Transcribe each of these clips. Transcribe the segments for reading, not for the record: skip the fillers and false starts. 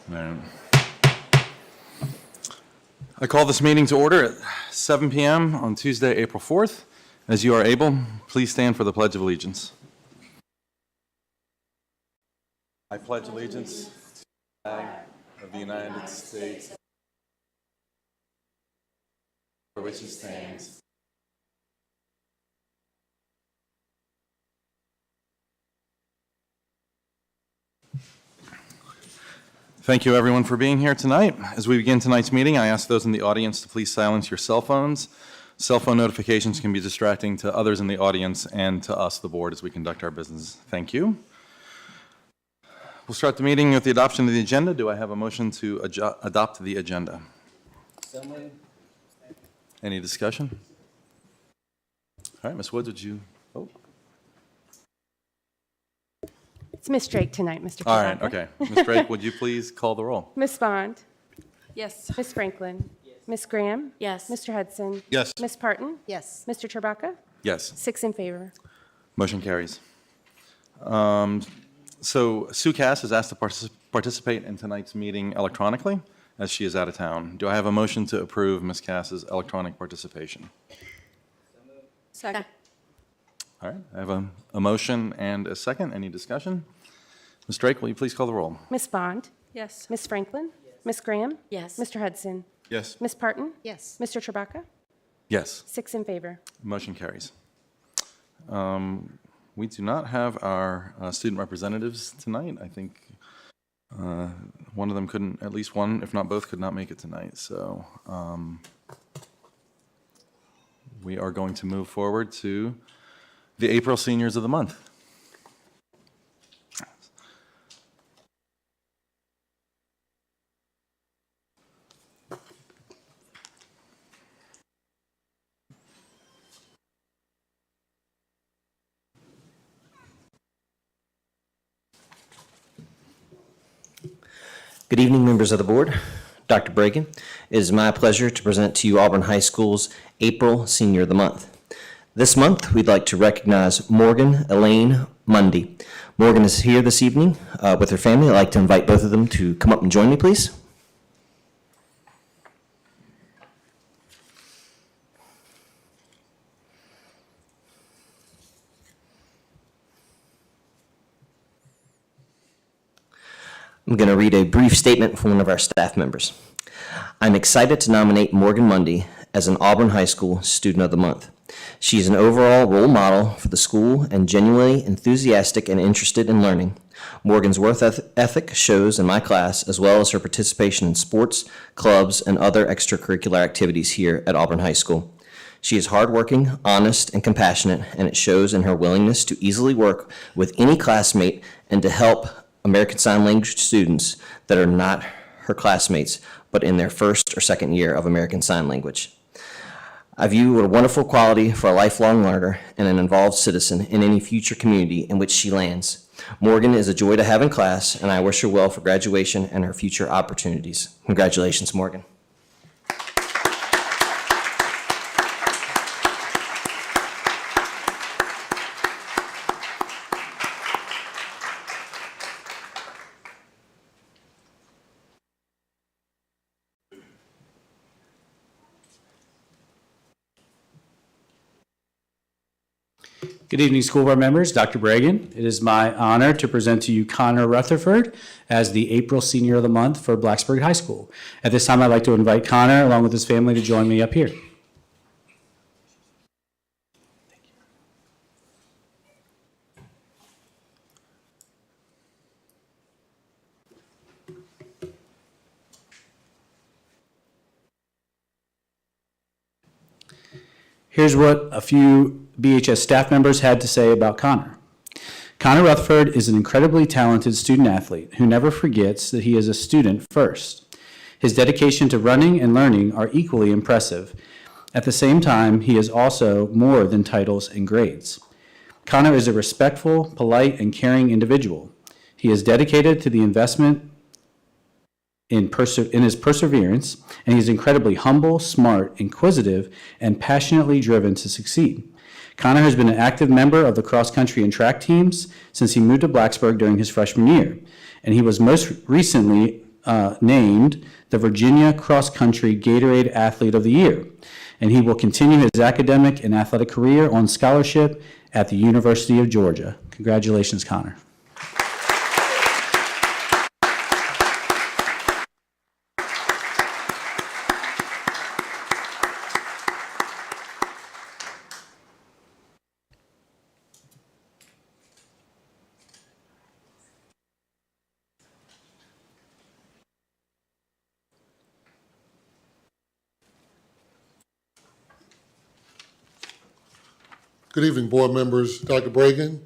Right. I call this meeting to order at 7 p.m. on Tuesday, April 4th. As you are able, please stand for the Pledge of Allegiance. I pledge allegiance to the flag of the United States, for which it stands. Thank you, everyone, for being here tonight. As we begin tonight's meeting, I ask those in the audience to please silence your cell phones. Cell phone notifications can be distracting to others in the audience and to us, the board, as we conduct our business. Thank you. We'll start the meeting with the adoption of the agenda. Do I have a motion to adopt the agenda? So moved. Any discussion? All right, Ms. Woods, would you? Oh. It's Ms. Drake tonight, Mr. All right, Chewbacca. okay. Ms. Drake, would you please call the roll? Ms. Bond. Yes. Ms. Franklin. Ms. Graham. Yes. Mr. Hudson. Yes. Ms. Parton. Yes. Mr. Chewbacca. Yes. 6 in favor. Motion carries. So Sue Cass is asked to participate in tonight's meeting electronically, as she is out of town. Do I have a motion to approve Ms. Cass's electronic participation? Second. All right, I have a motion and a second. Any discussion? Ms. Drake, will you please call the roll? Ms. Bond. Yes. Ms. Franklin. Ms. Graham. Yes. Mr. Hudson. Yes. Ms. Parton. Yes. Mr. Chewbacca. Yes. 6 in favor. Motion carries. We do not have our student representatives tonight. I think one of them couldn't, at least one, if not both, could not make it tonight. So we are going to move forward to the April Seniors of the Month. Good evening, members of the board. Dr. Bragan, it is my pleasure to present to you Auburn High School's April Senior of the Month. This month, we'd like to recognize Morgan Elaine Mundy. Morgan is here this evening with her family. I'd like to invite both of them to come up and join me, please. I'm going to read a brief statement from one of our staff members. I'm excited to nominate Morgan Mundy as an Auburn High School Student of the Month. She is an overall role model for the school and genuinely enthusiastic and interested in learning. Morgan's work ethic shows in my class, as well as her participation in sports, clubs, and other extracurricular activities here at Auburn High School. She is hardworking, honest, and compassionate, and it shows in her willingness to easily work with any classmate and to help American Sign Language students that are not her classmates, but in their first or second year of American Sign Language. I view what a wonderful quality for a lifelong learner and an involved citizen in any future community in which she lands. Morgan is a joy to have in class, and I wish her well for graduation and her future opportunities. Congratulations, Morgan. Good evening, school board members. Dr. Bragan. It is my honor to present to you Connor Rutherford as the April Senior of the Month for Blacksburg High School. At this time, I'd like to invite Connor, along with his family, to join me up here. Here's what a few BHS staff members had to say about Connor. Connor Rutherford is an incredibly talented student athlete who never forgets that he is a student first. His dedication to running and learning are equally impressive. At the same time, he is also more than titles and grades. Connor is a respectful, polite, and caring individual. He is dedicated to the investment in his perseverance, and he is incredibly humble, smart, inquisitive, and passionately driven to succeed. Connor has been an active member of the cross-country and track teams since he moved to Blacksburg during his freshman year, and he was most recently named the Virginia Cross Country Gatorade Athlete of the Year, and he will continue his academic and athletic career on scholarship at the University of Georgia. Congratulations, Connor. Good evening, board members. Dr. Bragan.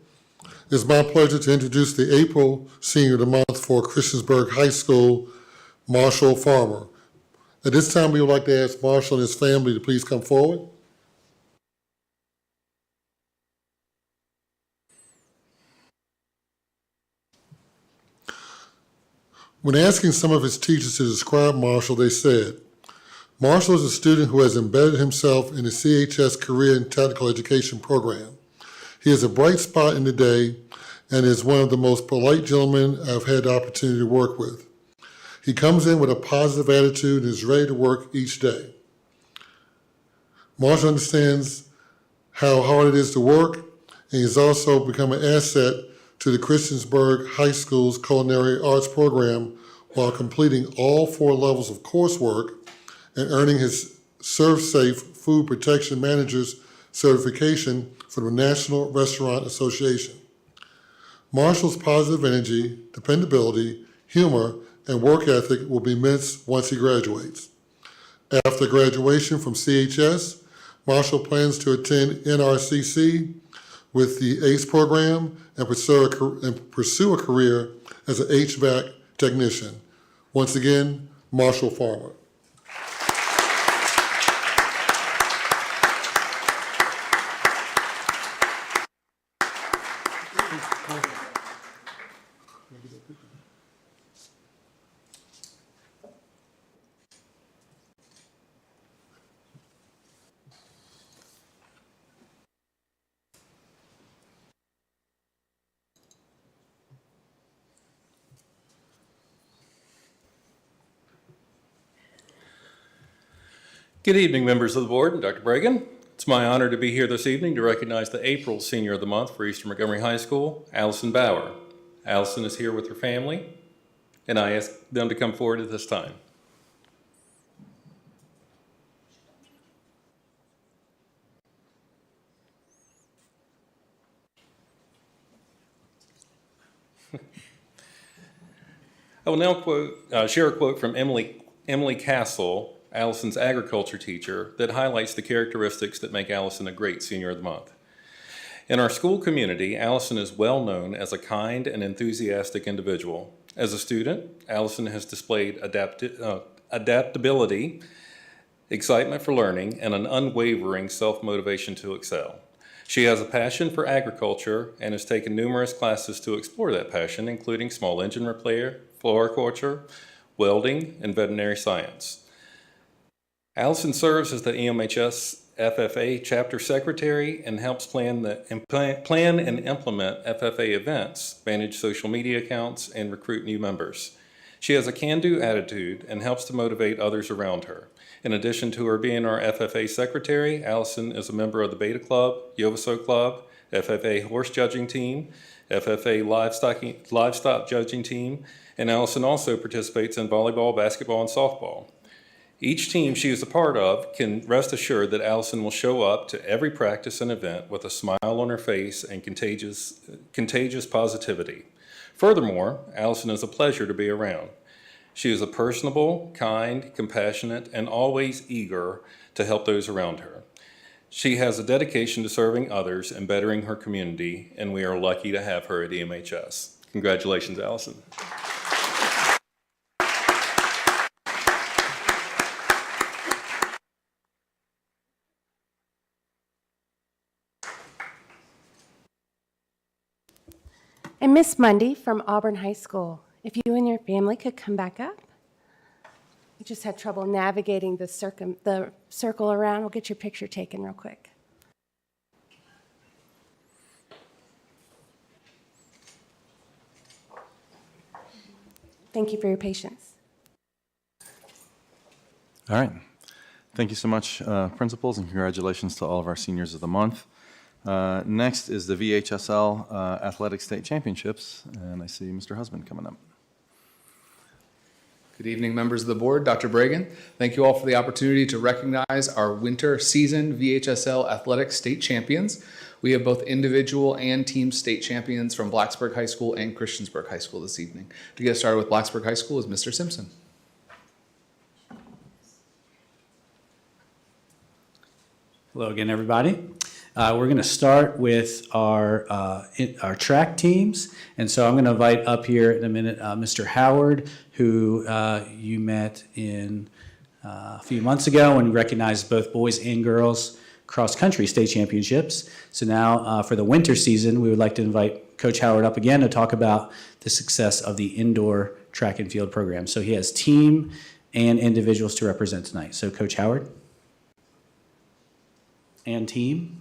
It's my pleasure to introduce the April Senior of the Month for Christiansburg High School, Marshall Farmer. At this time, we would like to ask Marshall and his family to please come forward. When asking some of his teachers to describe Marshall, they said, Marshall is a student who has embedded himself in the CHS Career and Technical Education program. He is a bright spot in the day and is one of the most polite gentlemen I've had the opportunity to work with. He comes in with a positive attitude and is ready to work each day. Marshall understands how hard it is to work, and he's also become an asset to the Christiansburg High School's Culinary Arts program while completing all 4 levels of coursework and earning his ServSafe Food Protection Manager's certification from the National Restaurant Association. Marshall's positive energy, dependability, humor, and work ethic will be missed once he graduates. After graduation from CHS, Marshall plans to attend NRCC with the ACE program and pursue a career as an HVAC technician. Once again, Marshall Farmer. Good evening, members of the board and Dr. Bragan. It's my honor to be here this evening to recognize the April Senior of the Month for Eastern Montgomery High School, Allison Bauer. Allison is here with her family, and I ask them to come forward at this time. I will now share a quote from Emily Castle, Allison's agriculture teacher, that highlights the characteristics that make Allison a great Senior of the Month. In our school community, Allison is well known as a kind and enthusiastic individual. As a student, Allison has displayed adaptability, excitement for learning, and an unwavering self-motivation to excel. She has a passion for agriculture and has taken numerous classes to explore that passion, including small engine repair, floriculture, welding, and veterinary science. Allison serves as the EMHS FFA chapter secretary and helps plan and implement FFA events, manage social media accounts, and recruit new members. She has a can-do attitude and helps to motivate others around her. In addition to her being our FFA secretary, Allison is a member of the Beta Club, Yovaso Club, FFA horse judging team, FFA livestock judging team, and Allison also participates in volleyball, basketball, and softball. Each team she is a part of can rest assured that Allison will show up to every practice and event with a smile on her face and contagious positivity. Furthermore, Allison is a pleasure to be around. She is a personable, kind, compassionate, and always eager to help those around her. She has a dedication to serving others and bettering her community, and we are lucky to have her at EMHS. Congratulations, Allison. And Miss Mundy from Auburn High School, if you and your family could come back up. We just had trouble navigating the circle around. We'll get your picture taken real quick. Thank you for your patience. All right. Thank you so much, principals, and congratulations to all of our seniors of the month. Next is the VHSL Athletic State Championships, and I see Mr. Husband coming up. Good evening, members of the board. Dr. Bragan, thank you all for the opportunity to recognize our winter season VHSL Athletic State Champions. We have both individual and team state champions from Blacksburg High School and Christiansburg High School this evening. To get started with Blacksburg High School is Mr. Simpson. Hello again, everybody. We're going to start with our track teams, and so I'm going to invite up here in a minute Mr. Howard, who you met in a few months ago when we recognized both boys and girls cross-country state championships. So now for the winter season, we would like to invite Coach Howard up again to talk about the success of the indoor track and field program. So he has team and individuals to represent tonight. So Coach Howard. And team.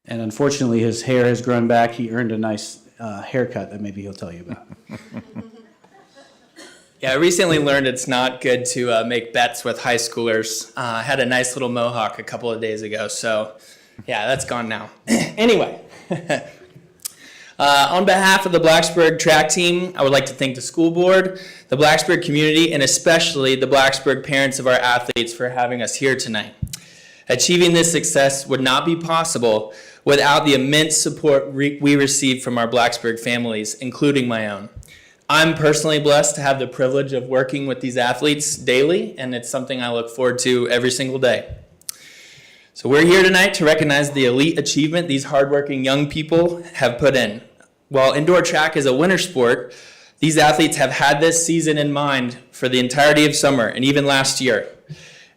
And unfortunately, his hair has grown back. He earned a nice haircut that maybe he'll tell you about. Yeah, I recently learned it's not good to make bets with high schoolers. I had a nice little mohawk a couple of days ago, so yeah, that's gone now. Anyway, on behalf of the Blacksburg track team, I would like to thank the school board, the Blacksburg community, and especially the Blacksburg parents of our athletes for having us here tonight. Achieving this success would not be possible without the immense support we received from our Blacksburg families, including my own. I'm personally blessed to have the privilege of working with these athletes daily, and it's something I look forward to every single day. So we're here tonight to recognize the elite achievement these hardworking young people have put in. While indoor track is a winter sport, these athletes have had this season in mind for the entirety of summer and even last year.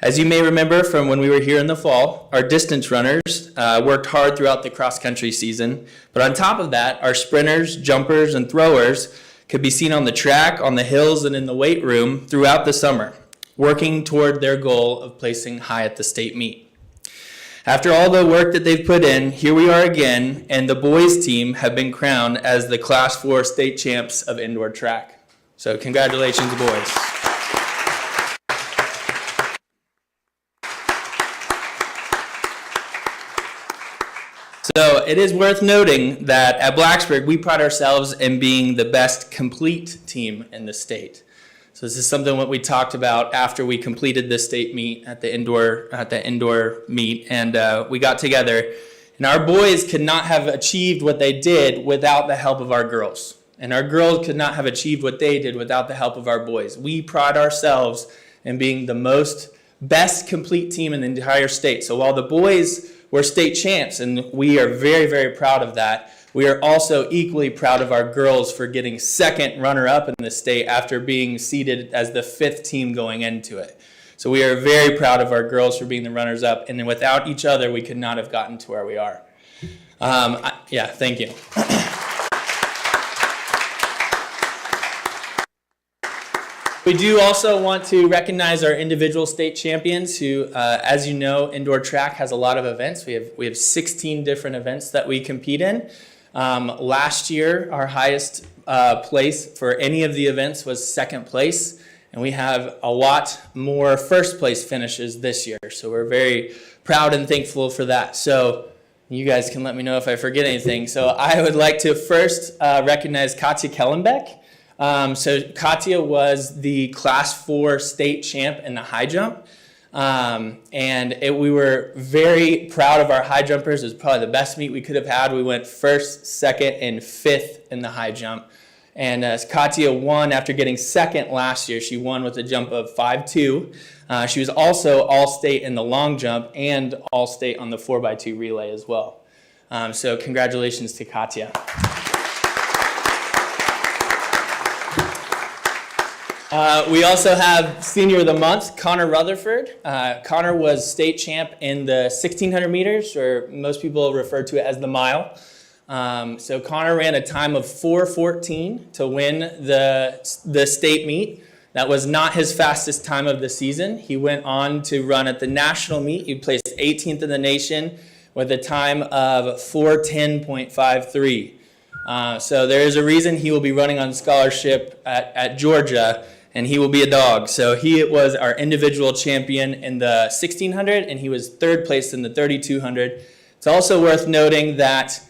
As you may remember from when we were here in the fall, our distance runners worked hard throughout the cross-country season. But on top of that, our sprinters, jumpers, and throwers could be seen on the track, on the hills, and in the weight room throughout the summer, working toward their goal of placing high at the state meet. After all the work that they've put in, here we are again, and the boys team have been crowned as the Class 4 state champs of indoor track. So congratulations, boys. So it is worth noting that at Blacksburg, we pride ourselves in being the best complete team in the state. So this is something that we talked about after we completed the state meet at the indoor meet, and we got together. And our boys could not have achieved what they did without the help of our girls. And our girls could not have achieved what they did without the help of our boys. We pride ourselves in being the best complete team in the entire state. So while the boys were state champs, and we are very, very proud of that, we are also equally proud of our girls for getting second runner-up in the state after being seeded as the 5th team going into it. So we are very proud of our girls for being the runners-up, and without each other, we could not have gotten to where we are. Yeah, thank you. We do also want to recognize our individual state champions who, as you know, indoor track has a lot of events. We have 16 different events that we compete in. Last year, our highest place for any of the events was 2nd place, and we have a lot more 1st place finishes this year. So we're very proud and thankful for that. So you guys can let me know if I forget anything. So I would like to first recognize Katya Kellenbeck. So Katya was the Class 4 state champ in the high jump. We were very proud of our high jumpers. It was probably the best meet we could have had. We went 1st, 2nd, and 5th in the high jump. And Katya won after getting 2nd last year. She won with a jump of 5.2. She was also all-state in the long jump and all-state on the 4x2 relay as well. So congratulations to Katya. We also have Senior of the Month, Connor Rutherford. Connor was state champ in the 1,600 meters, or most people refer to it as the mile. So Connor ran a time of 4:14 to win the state meet. That was not his fastest time of the season. He went on to run at the national meet. He placed 18th in the nation with a time of 4:10.53. So there is a reason he will be running on scholarship at Georgia and he will be a dog. So he was our individual champion in the 1600, and he was third place in the 3200. It's also worth noting that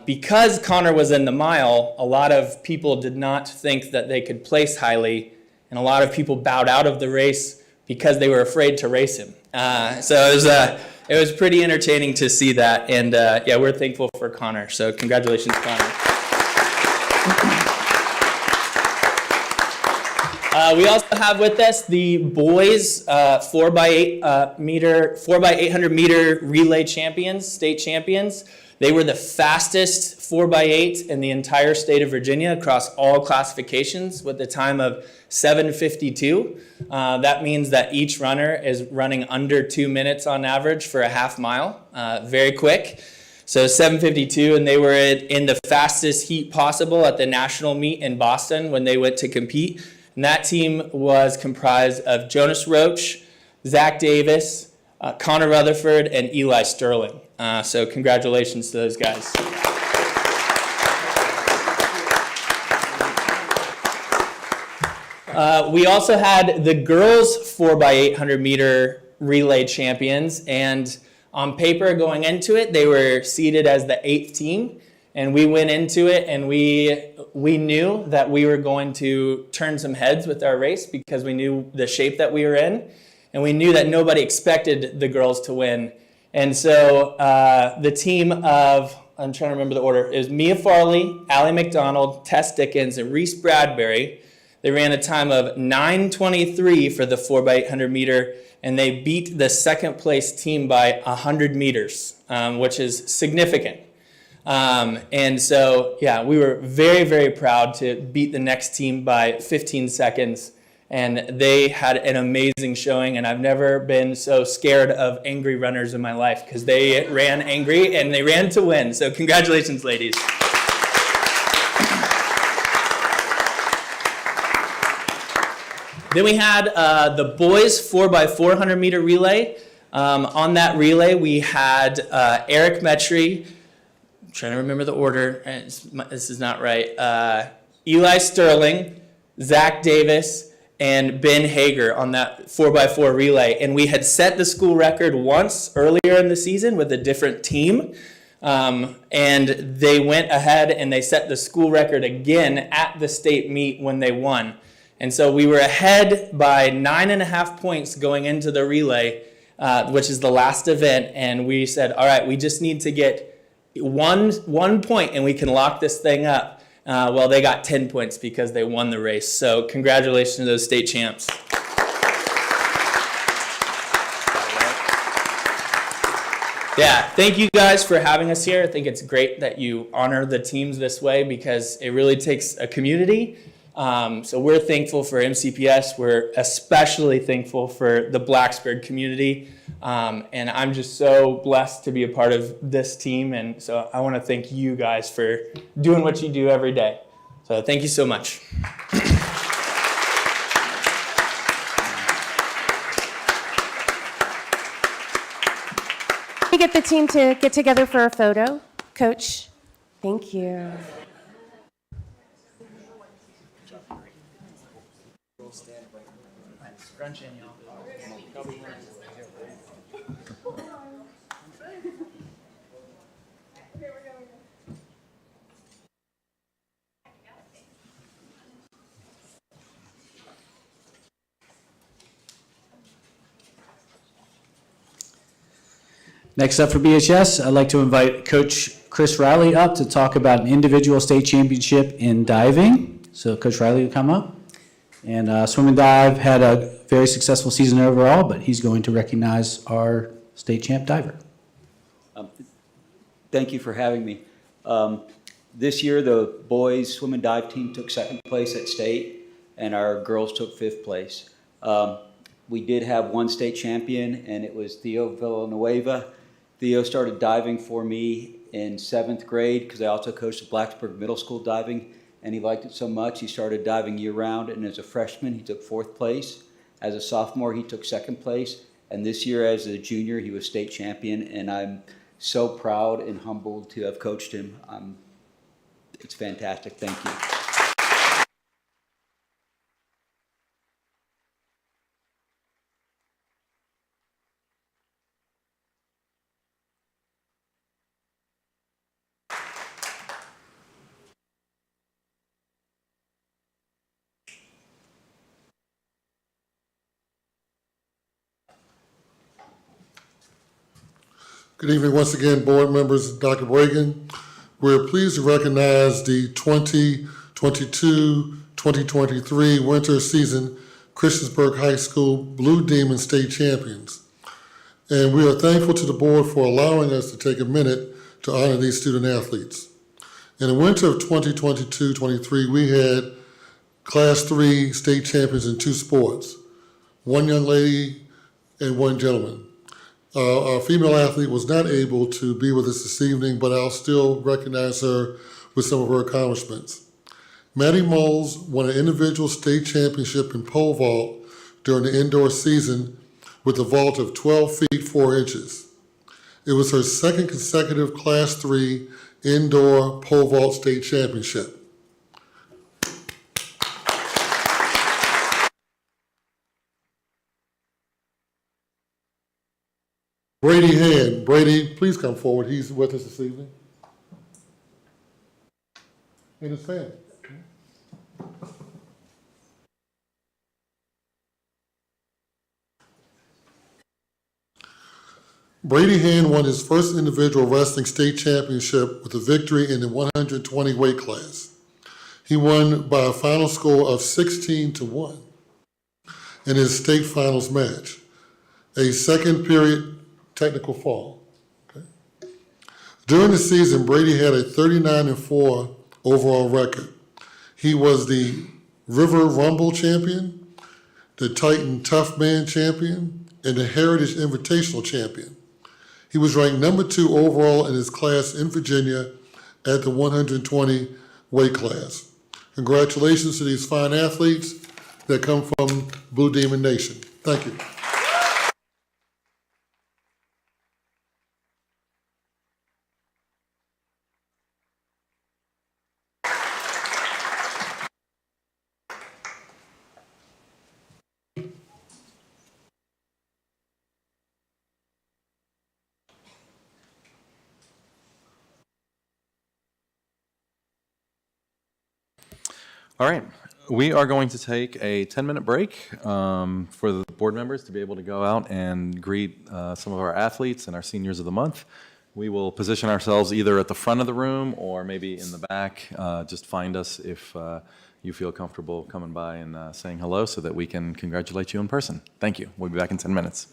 because Connor was in the mile, a lot of people did not think that they could place highly, and a lot of people bowed out of the race because they were afraid to race him. So it was pretty entertaining to see that, and yeah, we're thankful for Connor. So congratulations, Connor. We also have with us the boys 4x800 meter relay champions, state champions. They were the fastest 4x8 in the entire state of Virginia across all classifications with a time of 7:52. That means that each runner is running under 2 minutes on average for a half mile, very quick. So 7:52, and they were in the fastest heat possible at the national meet in Boston when they went to compete. And that team was comprised of Jonas Roach, Zach Davis, Connor Rutherford, and Eli Sterling. So congratulations to those guys. We also had the girls 4x800 meter relay champions, and on paper going into it, they were seeded as the 8th team. And we went into it and we knew that we were going to turn some heads with our race because we knew the shape that we were in. And we knew that nobody expected the girls to win. And so the team of, I'm trying to remember the order, it was Mia Farley, Allie McDonald, Tess Dickens, and Reese Bradbury. They ran a time of 9:23 for the 4x800 meter, and they beat the second place team by 100 meters, which is significant. And so, yeah, we were very, very proud to beat the next team by 15 seconds. And they had an amazing showing, and I've never been so scared of angry runners in my life because they ran angry and they ran to win. So congratulations, ladies. Then we had the boys 4x400 meter relay. On that relay, we had Eric Metry. I'm trying to remember the order. This is not right. Eli Sterling, Zach Davis, and Ben Hager on that 4x4 relay. And we had set the school record once earlier in the season with a different team. And they went ahead and they set the school record again at the state meet when they won. And so we were ahead by 9.5 points going into the relay, which is the last event. And we said, all right, we just need to get one point and we can lock this thing up. Well, they got 10 points because they won the race. So congratulations to those state champs. Yeah, thank you guys for having us here. I think it's great that you honor the teams this way because it really takes a community. So we're thankful for MCPS. We're especially thankful for the Blacksburg community. And I'm just so blessed to be a part of this team. And so I want to thank you guys for doing what you do every day. So thank you so much. We get the team to get together for a photo. Coach, thank you. Next up for BHS, I'd like to invite Coach Chris Riley up to talk about an individual state championship in diving. So Coach Riley will come up. And swim and dive had a very successful season overall, but he's going to recognize our state champ diver. Thank you for having me. This year, the boys swim and dive team took second place at state, and our girls took fifth place. We did have one state champion, and it was Theo Villanueva. Theo started diving for me in 7th grade because I also coached at Blacksburg Middle School diving, and he liked it so much he started diving year-round. And as a freshman, he took 4th place. As a sophomore, he took 2nd place. And this year, as a junior, he was state champion, and I'm so proud and humbled to have coached him. It's fantastic. Thank you. Good evening once again, board members, Dr. Bragan. We're pleased to recognize the 2022-2023 winter season Christiansburg High School Blue Demon State Champions. And we are thankful to the board for allowing us to take a minute to honor these student athletes. In the winter of 2022-23, we had Class 3 state champions in 2 sports, one young lady and one gentleman. Our female athlete was not able to be with us this evening, but I'll still recognize her with some of her accomplishments. Maddie Moles won an individual state championship in pole vault during the indoor season with a vault of 12 feet 4 inches. It was her second consecutive Class 3 indoor pole vault state championship. Brady Hand. Brady, please come forward. He's with us this evening. And his family. Brady Hand won his first individual wrestling state championship with a victory in the 120 weight class. He won by a final score of 16-1 in his state finals match, a second period technical fall. Okay. During the season, Brady had a 39-4 overall record. He was the River Rumble champion, the Titan Tough Man champion, and the Heritage Invitational champion. He was ranked number 2 overall in his class in Virginia at the 120 weight class. Congratulations to these fine athletes that come from Blue Demon Nation. Thank you. All right, we are going to take a 10-minute break for the board members to be able to go out and greet some of our athletes and our seniors of the month. We will position ourselves either at the front of the room or maybe in the back. Just find us if you feel comfortable coming by and saying hello so that we can congratulate you in person. Thank you. We'll be back in 10 minutes.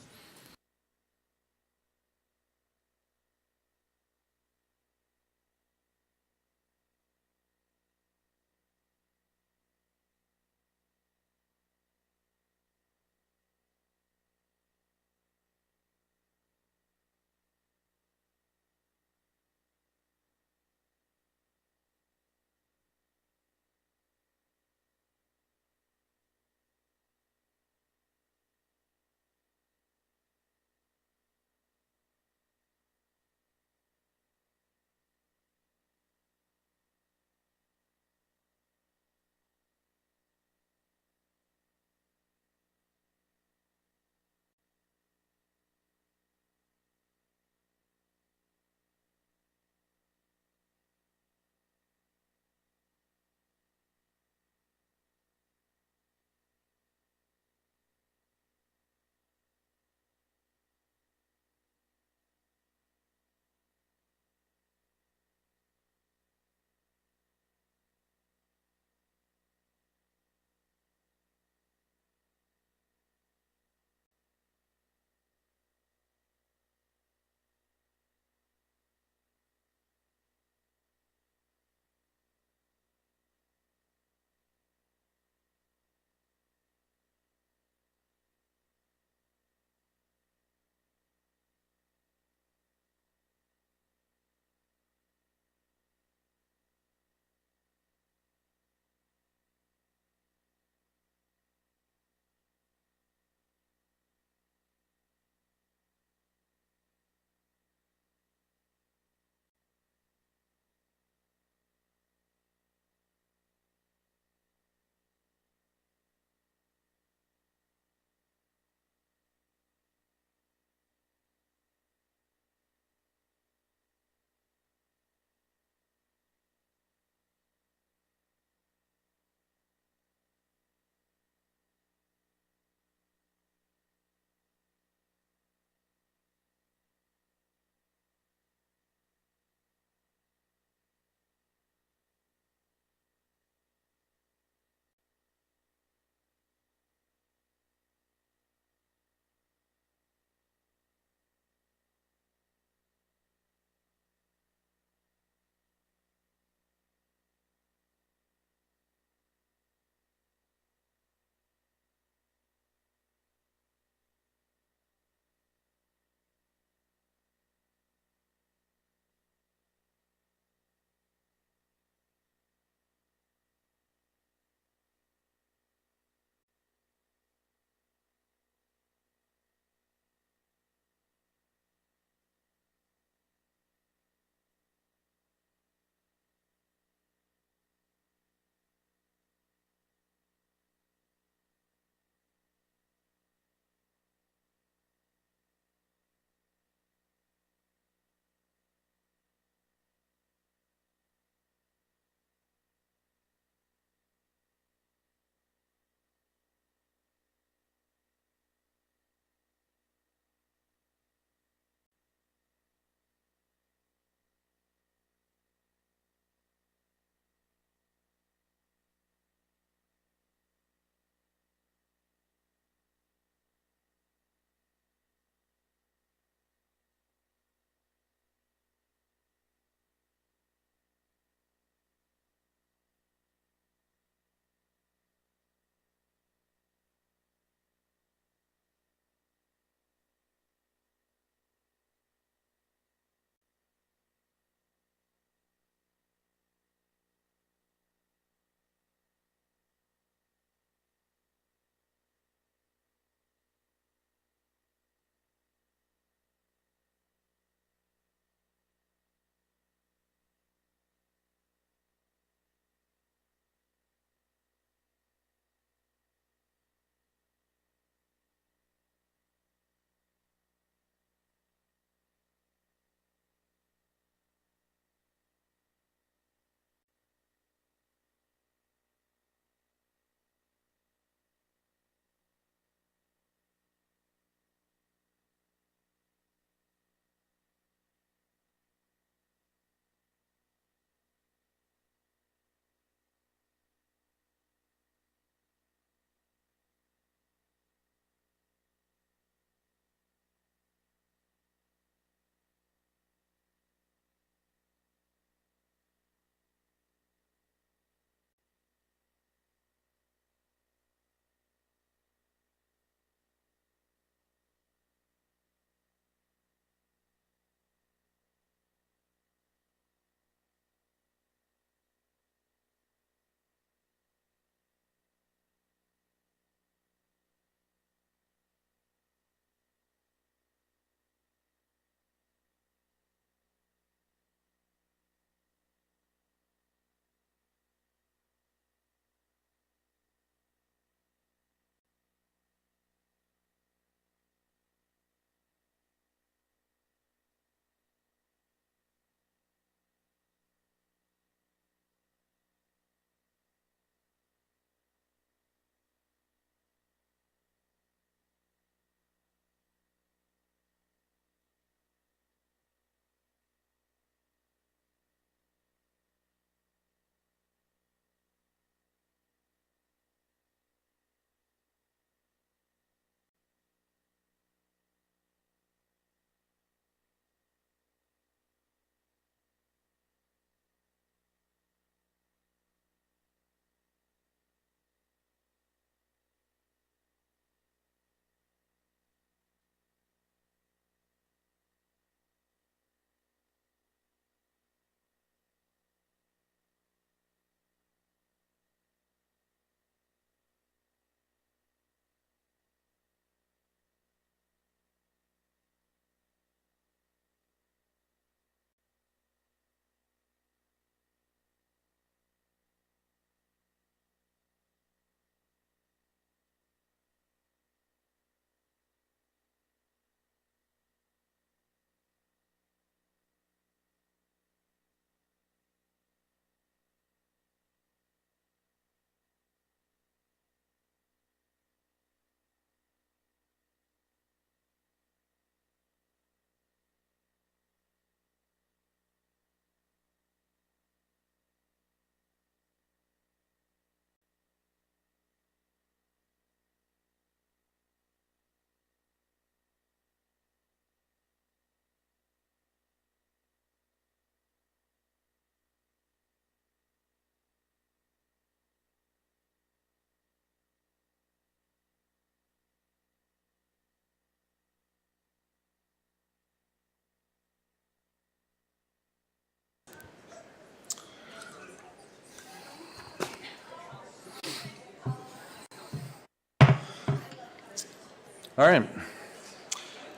All right.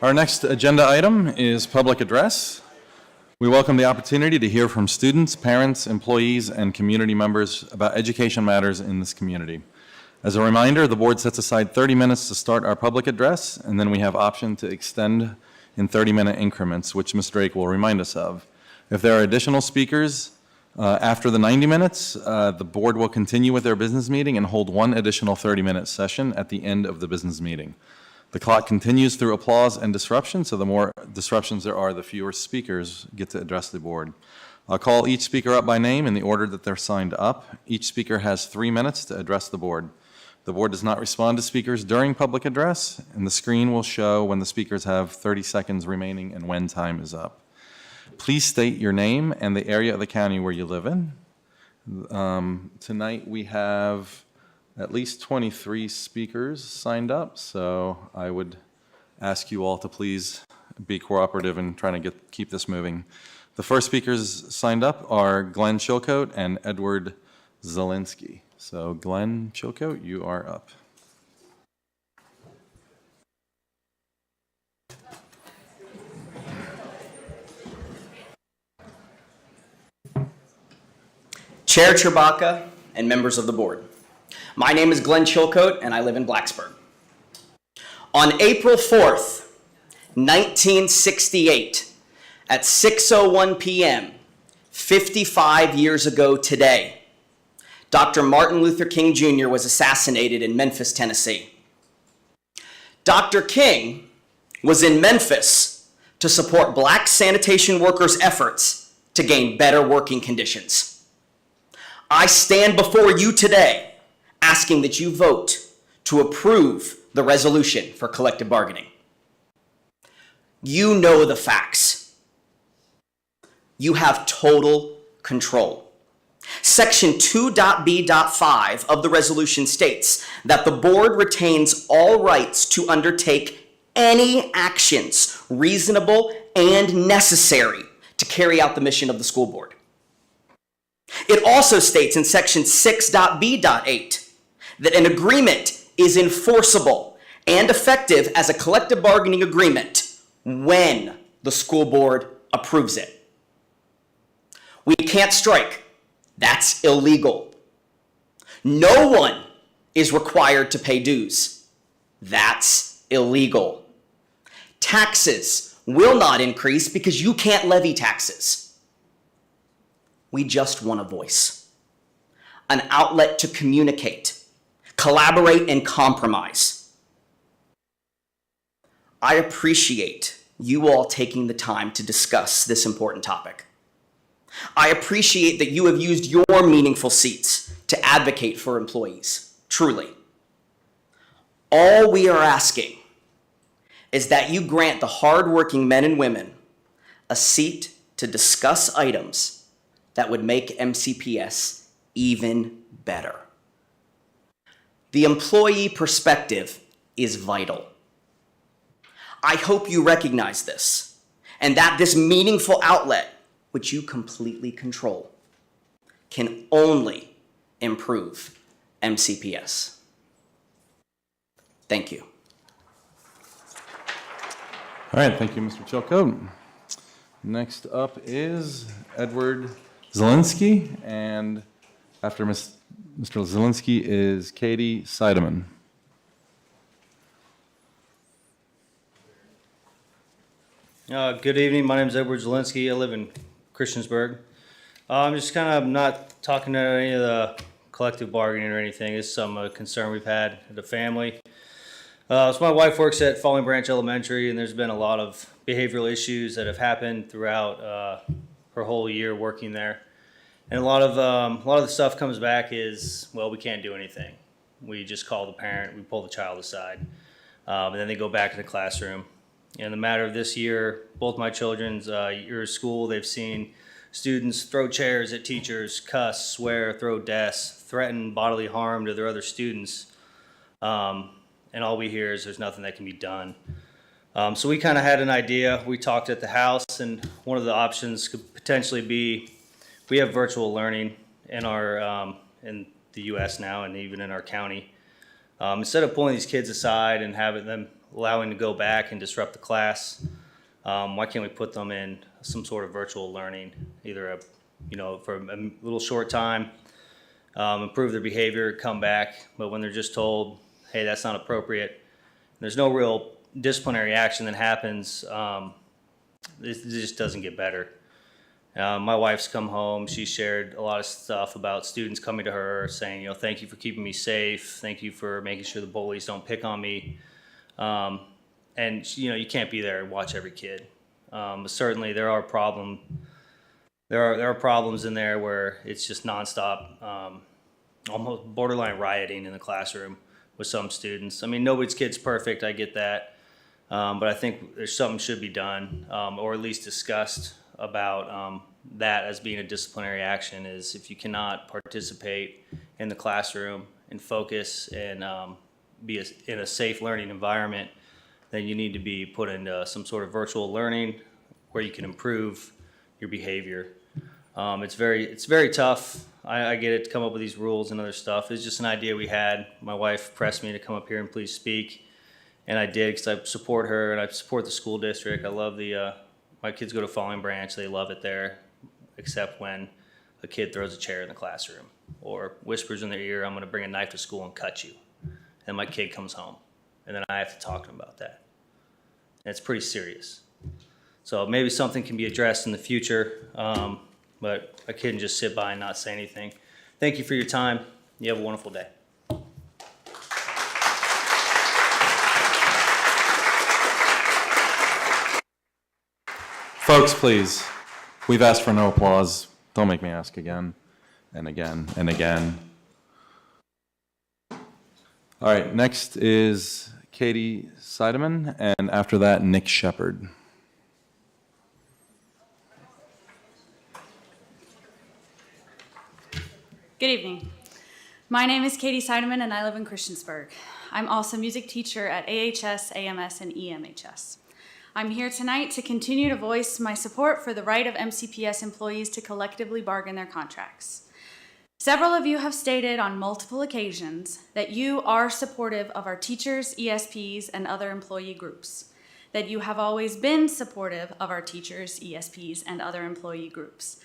Our next agenda item is public address. We welcome the opportunity to hear from students, parents, employees, and community members about education matters in this community. As a reminder, the board sets aside 30 minutes to start our public address, and then we have option to extend in 30-minute increments, which Ms. Drake will remind us of. If there are additional speakers after the 90 minutes, the board will continue with their business meeting and hold one additional 30-minute session at the end of the business meeting. The clock continues through applause and disruption, so the more disruptions there are, the fewer speakers get to address the board. I'll call each speaker up by name in the order that they're signed up. Each speaker has 3 minutes to address the board. The board does not respond to speakers during public address, and the screen will show when the speakers have 30 seconds remaining and when time is up. Please state your name and the area of the county where you live in. Tonight we have at least 23 speakers signed up, so I would ask you all to please be cooperative in trying to keep this moving. The first speakers signed up are Glenn Chilcote and Edward Zielinski. So Glenn Chilcote, you are up. Chair Chewbacca and members of the board. My name is Glenn Chilcote, and I live in Blacksburg. On April 4th, 1968, at 6:01 p.m., 55 years ago today, Dr. Martin Luther King Jr. was assassinated in Memphis, Tennessee. Dr. King was in Memphis to support black sanitation workers' efforts to gain better working conditions. I stand before you today asking that you vote to approve the resolution for collective bargaining. You know the facts. You have total control. Section 2.b.5 of the resolution states that the board retains all rights to undertake any actions reasonable and necessary to carry out the mission of the school board. It also states in section 6.b.8 that an agreement is enforceable and effective as a collective bargaining agreement when the school board approves it. We can't strike. That's illegal. No one is required to pay dues. That's illegal. Taxes will not increase because you can't levy taxes. We just want a voice, an outlet to communicate, collaborate, and compromise. I appreciate you all taking the time to discuss this important topic. I appreciate that you have used your meaningful seats to advocate for employees, truly. All we are asking is that you grant the hardworking men and women a seat to discuss items that would make MCPS even better. The employee perspective is vital. I hope you recognize this and that this meaningful outlet, which you completely control, can only improve MCPS. Thank you. All right, thank you, Mr. Chilcote. Next up is Edward Zielinski, and after Mr. Zielinski is Katie Seidemann. Good evening. My name is Edward Zielinski. I live in Christiansburg. I'm just kind of not talking about any of the collective bargaining or anything. It's some concern we've had at the family. So my wife works at Falling Branch Elementary, and there's been a lot of behavioral issues that have happened throughout her whole year working there. And a lot of the stuff comes back is, well, we can't do anything. We just call the parent, we pull the child aside, and then they go back to the classroom. In the matter of this year, both my children's year of school, they've seen students throw chairs at teachers, cuss, swear, throw desks, threaten bodily harm to their other students. And all we hear is there's nothing that can be done. So we kind of had an idea. We talked at the house, and one of the options could potentially be, we have virtual learning in our in the U.S. now, and even in our county. Instead of pulling these kids aside and having them allowing to go back and disrupt the class. Why can't we put them in some sort of virtual learning, either for a little short time, improve their behavior, come back, but when they're just told, hey, that's not appropriate, there's no real disciplinary action that happens, it just doesn't get better. My wife's come home, she shared a lot of stuff about students coming to her saying, thank you for keeping me safe, thank you for making sure the bullies don't pick on me. And you can't be there and watch every kid. But certainly there are problems in there where it's just nonstop, almost borderline rioting in the classroom with some students. I mean, nobody's kid's perfect, I get that. But I think there's something should be done, or at least discussed about that as being a disciplinary action. Is if you cannot participate in the classroom and focus and be in a safe learning environment, then you need to be put into some sort of virtual learning where you can improve your behavior. It's very tough. I get it to come up with these rules and other stuff. It's just an idea we had. My wife pressed me to come up here and please speak, and I did because I support her and I support the school district. I love my kids go to Falling Branch. They love it there, except when a kid throws a chair in the classroom or whispers in their ear, I'm going to bring a knife to school and cut you. And my kid comes home, and then I have to talk to him about that. And it's pretty serious. So maybe something can be addressed in the future, but I couldn't just sit by and not say anything. Thank you for your time. You have a wonderful day. Folks, please, we've asked for no applause. Don't make me ask again and again and again. All right, next is Katie Seidemann, and after that, Nick Shepard. Good evening. My name is Katie Seidemann, and I live in Christiansburg. I'm also a music teacher at AHS, AMS, and EMHS. I'm here tonight to continue to voice my support for the right of MCPS employees to collectively bargain their contracts. Several of you have stated on multiple occasions that you are supportive of our teachers, ESPs, and other employee groups, that you have always been supportive of our teachers, ESPs, and other employee groups.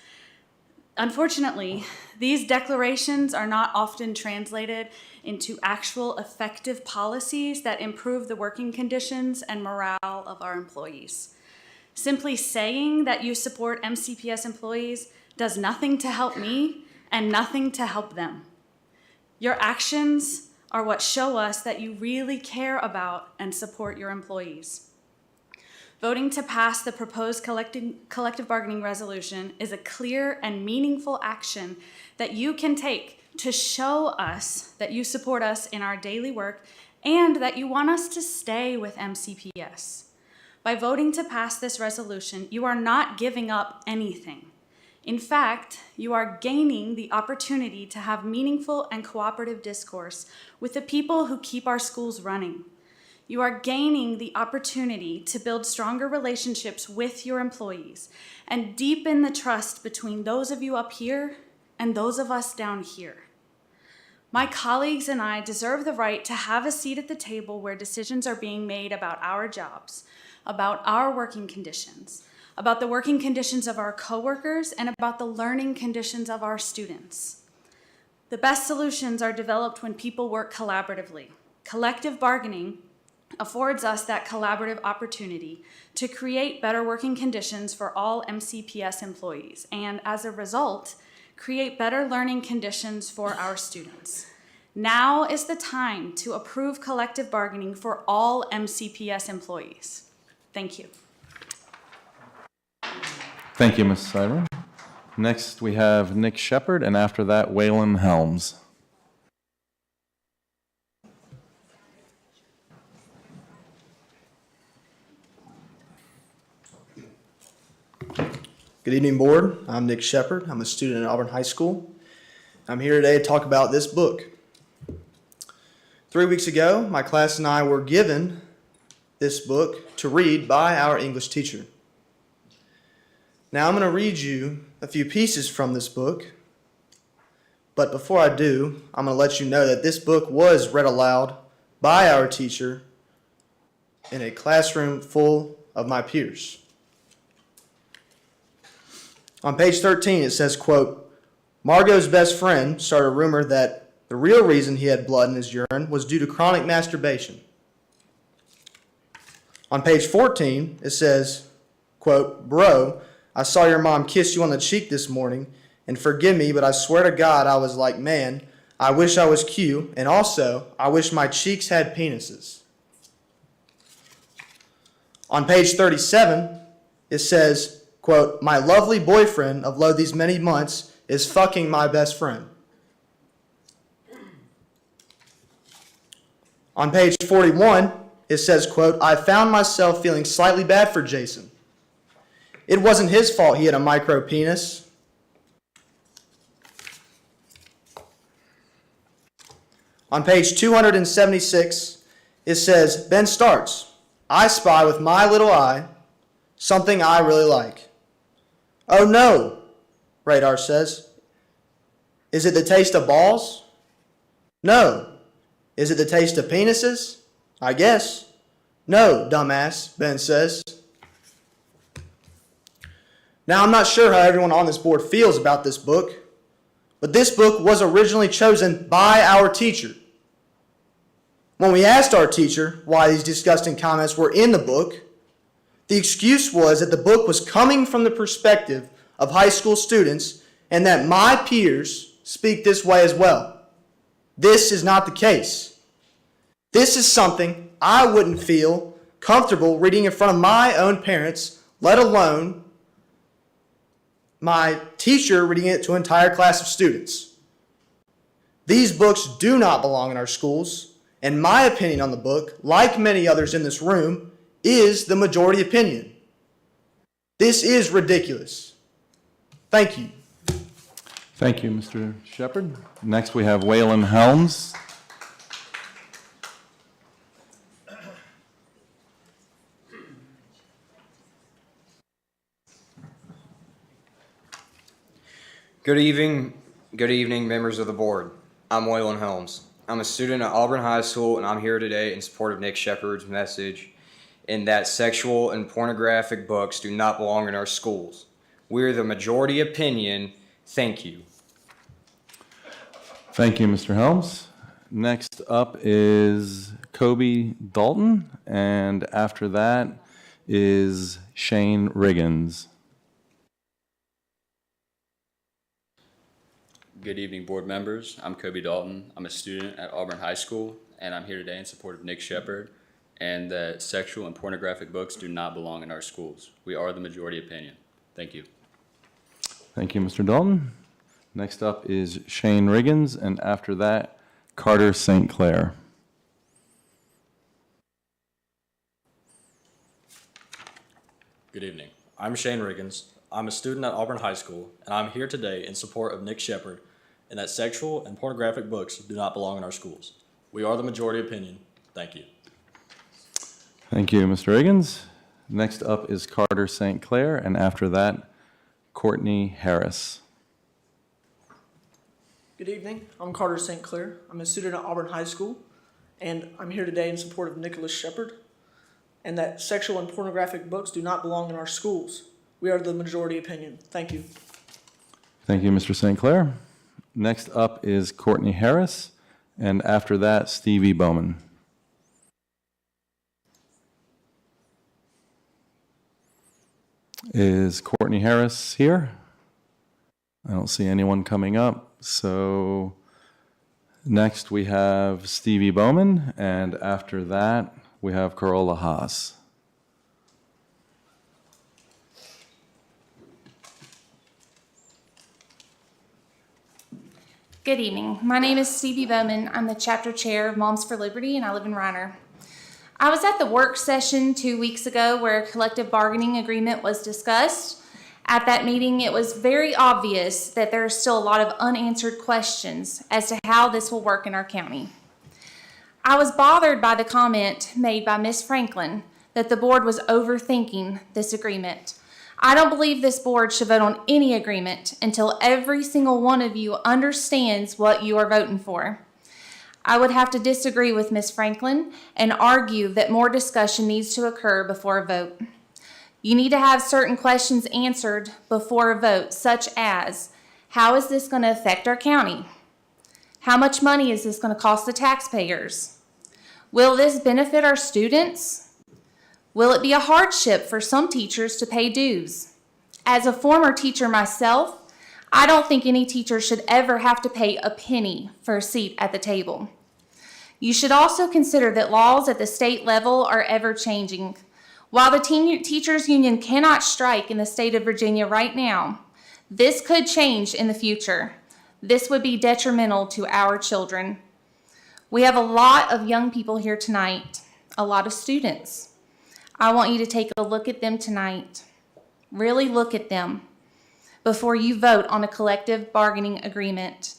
Unfortunately, these declarations are not often translated into actual effective policies that improve the working conditions and morale of our employees. Simply saying that you support MCPS employees does nothing to help me and nothing to help them. Your actions are what show us that you really care about and support your employees. Voting to pass the proposed collective bargaining resolution is a clear and meaningful action that you can take to show us that you support us in our daily work and that you want us to stay with MCPS. By voting to pass this resolution, you are not giving up anything. In fact, you are gaining the opportunity to have meaningful and cooperative discourse with the people who keep our schools running. You are gaining the opportunity to build stronger relationships with your employees and deepen the trust between those of you up here and those of us down here. My colleagues and I deserve the right to have a seat at the table where decisions are being made about our jobs, about our working conditions, about the working conditions of our coworkers, and about the learning conditions of our students. The best solutions are developed when people work collaboratively. Collective bargaining affords us that collaborative opportunity to create better working conditions for all MCPS employees, and as a result, create better learning conditions for our students. Now is the time to approve collective bargaining for all MCPS employees. Thank you. Thank you, Ms. Seidemann. Next, we have Nick Shepard, and after that, Waylon Helms. Good evening, board. I'm Nick Shepard. I'm a student at Auburn High School. I'm here today to talk about this book. 3 weeks ago, my class and I were given this book to read by our English teacher. Now I'm going to read you a few pieces from this book, but before I do, I'm going to let you know that this book was read aloud by our teacher in a classroom full of my peers. On page 13, it says, quote, Margot's best friend started a rumor that the real reason he had blood in his urine was due to chronic masturbation. On page 14, it says, quote, Bro, I saw your mom kiss you on the cheek this morning, and forgive me, but I swear to God I was like, man, I wish I was Q, and also, I wish my cheeks had penises. On page 37, it says, quote, my lovely boyfriend of lo these many months is fucking my best friend. On page 41, it says, quote, I found myself feeling slightly bad for Jason. It wasn't his fault he had a micro penis. On page 276, it says, Ben starts, I spy with my little eye something I really like. Oh no, Radar says. Is it the taste of balls? No. Is it the taste of penises? I guess. No, dumbass, Ben says. Now, I'm not sure how everyone on this board feels about this book, but this book was originally chosen by our teacher. When we asked our teacher why these disgusting comments were in the book, the excuse was that the book was coming from the perspective of high school students and that my peers speak this way as well. This is not the case. This is something I wouldn't feel comfortable reading in front of my own parents, let alone my teacher reading it to an entire class of students. These books do not belong in our schools, and my opinion on the book, like many others in this room, is the majority opinion. This is ridiculous. Thank you. Thank you, Mr. Shepard. Next, we have Waylon Helms. Good evening, members of the board. I'm Waylon Helms. I'm a student at Auburn High School, and I'm here today in support of Nick Shepard's message in that sexual and pornographic books do not belong in our schools. We're the majority opinion. Thank you. Thank you, Mr. Helms. Next up is Kobe Dalton, and after that is Shane Riggins. Good evening, board members. I'm Kobe Dalton. I'm a student at Auburn High School, and I'm here today in support of Nick Shepard and that sexual and pornographic books do not belong in our schools. We are the majority opinion. Thank you. Thank you, Mr. Dalton. Next up is Shane Riggins, and after that, Carter St. Clair. Good evening. I'm Shane Riggins. I'm a student at Auburn High School, and I'm here today in support of Nick Shepard and that sexual and pornographic books do not belong in our schools. We are the majority opinion. Thank you. Thank you, Mr. Riggins. Next up is Carter St. Clair, and after that, Courtney Harris. Good evening. I'm Carter St. Clair. I'm a student at Auburn High School, and I'm here today in support of Nicholas Shepard and that sexual and pornographic books do not belong in our schools. We are the majority opinion. Thank you. Thank you, Mr. St. Clair. Next up is Courtney Harris, and after that, Stevie Bowman. Is Courtney Harris here? I don't see anyone coming up. So next we have Stevie Bowman, and after that, we have Carola Haas. Good evening. My name is Stevie Bowman. I'm the chapter chair of Moms for Liberty, and I live in Reiner. I was at the work session 2 weeks ago where a collective bargaining agreement was discussed. At that meeting, it was very obvious that there are still a lot of unanswered questions as to how this will work in our county. I was bothered by the comment made by Ms. Franklin that the board was overthinking this agreement. I don't believe this board should vote on any agreement until every single one of you understands what you are voting for. I would have to disagree with Ms. Franklin and argue that more discussion needs to occur before a vote. You need to have certain questions answered before a vote, such as, how is this going to affect our county? How much money is this going to cost the taxpayers? Will this benefit our students? Will it be a hardship for some teachers to pay dues? As a former teacher myself, I don't think any teacher should ever have to pay a penny for a seat at the table. You should also consider that laws at the state level are ever changing. While the teachers union cannot strike in the state of Virginia right now, this could change in the future. This would be detrimental to our children. We have a lot of young people here tonight, a lot of students. I want you to take a look at them tonight. Really look at them before you vote on a collective bargaining agreement.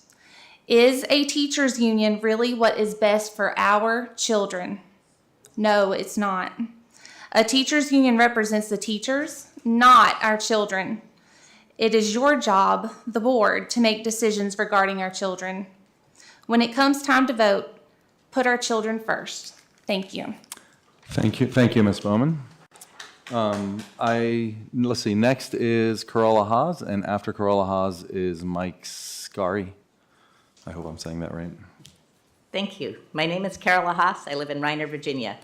Is a teachers union really what is best for our children? No, it's not. A teachers union represents the teachers, not our children. It is your job, the board, to make decisions regarding our children. When it comes time to vote, put our children first. Thank you. Thank you, Ms. Bowman. Let's see, next is Corolla Haas, and after Corolla Haas is Mike Scari. I hope I'm saying that right. Thank you. My name is Carola Haas. I live in Reiner, Virginia.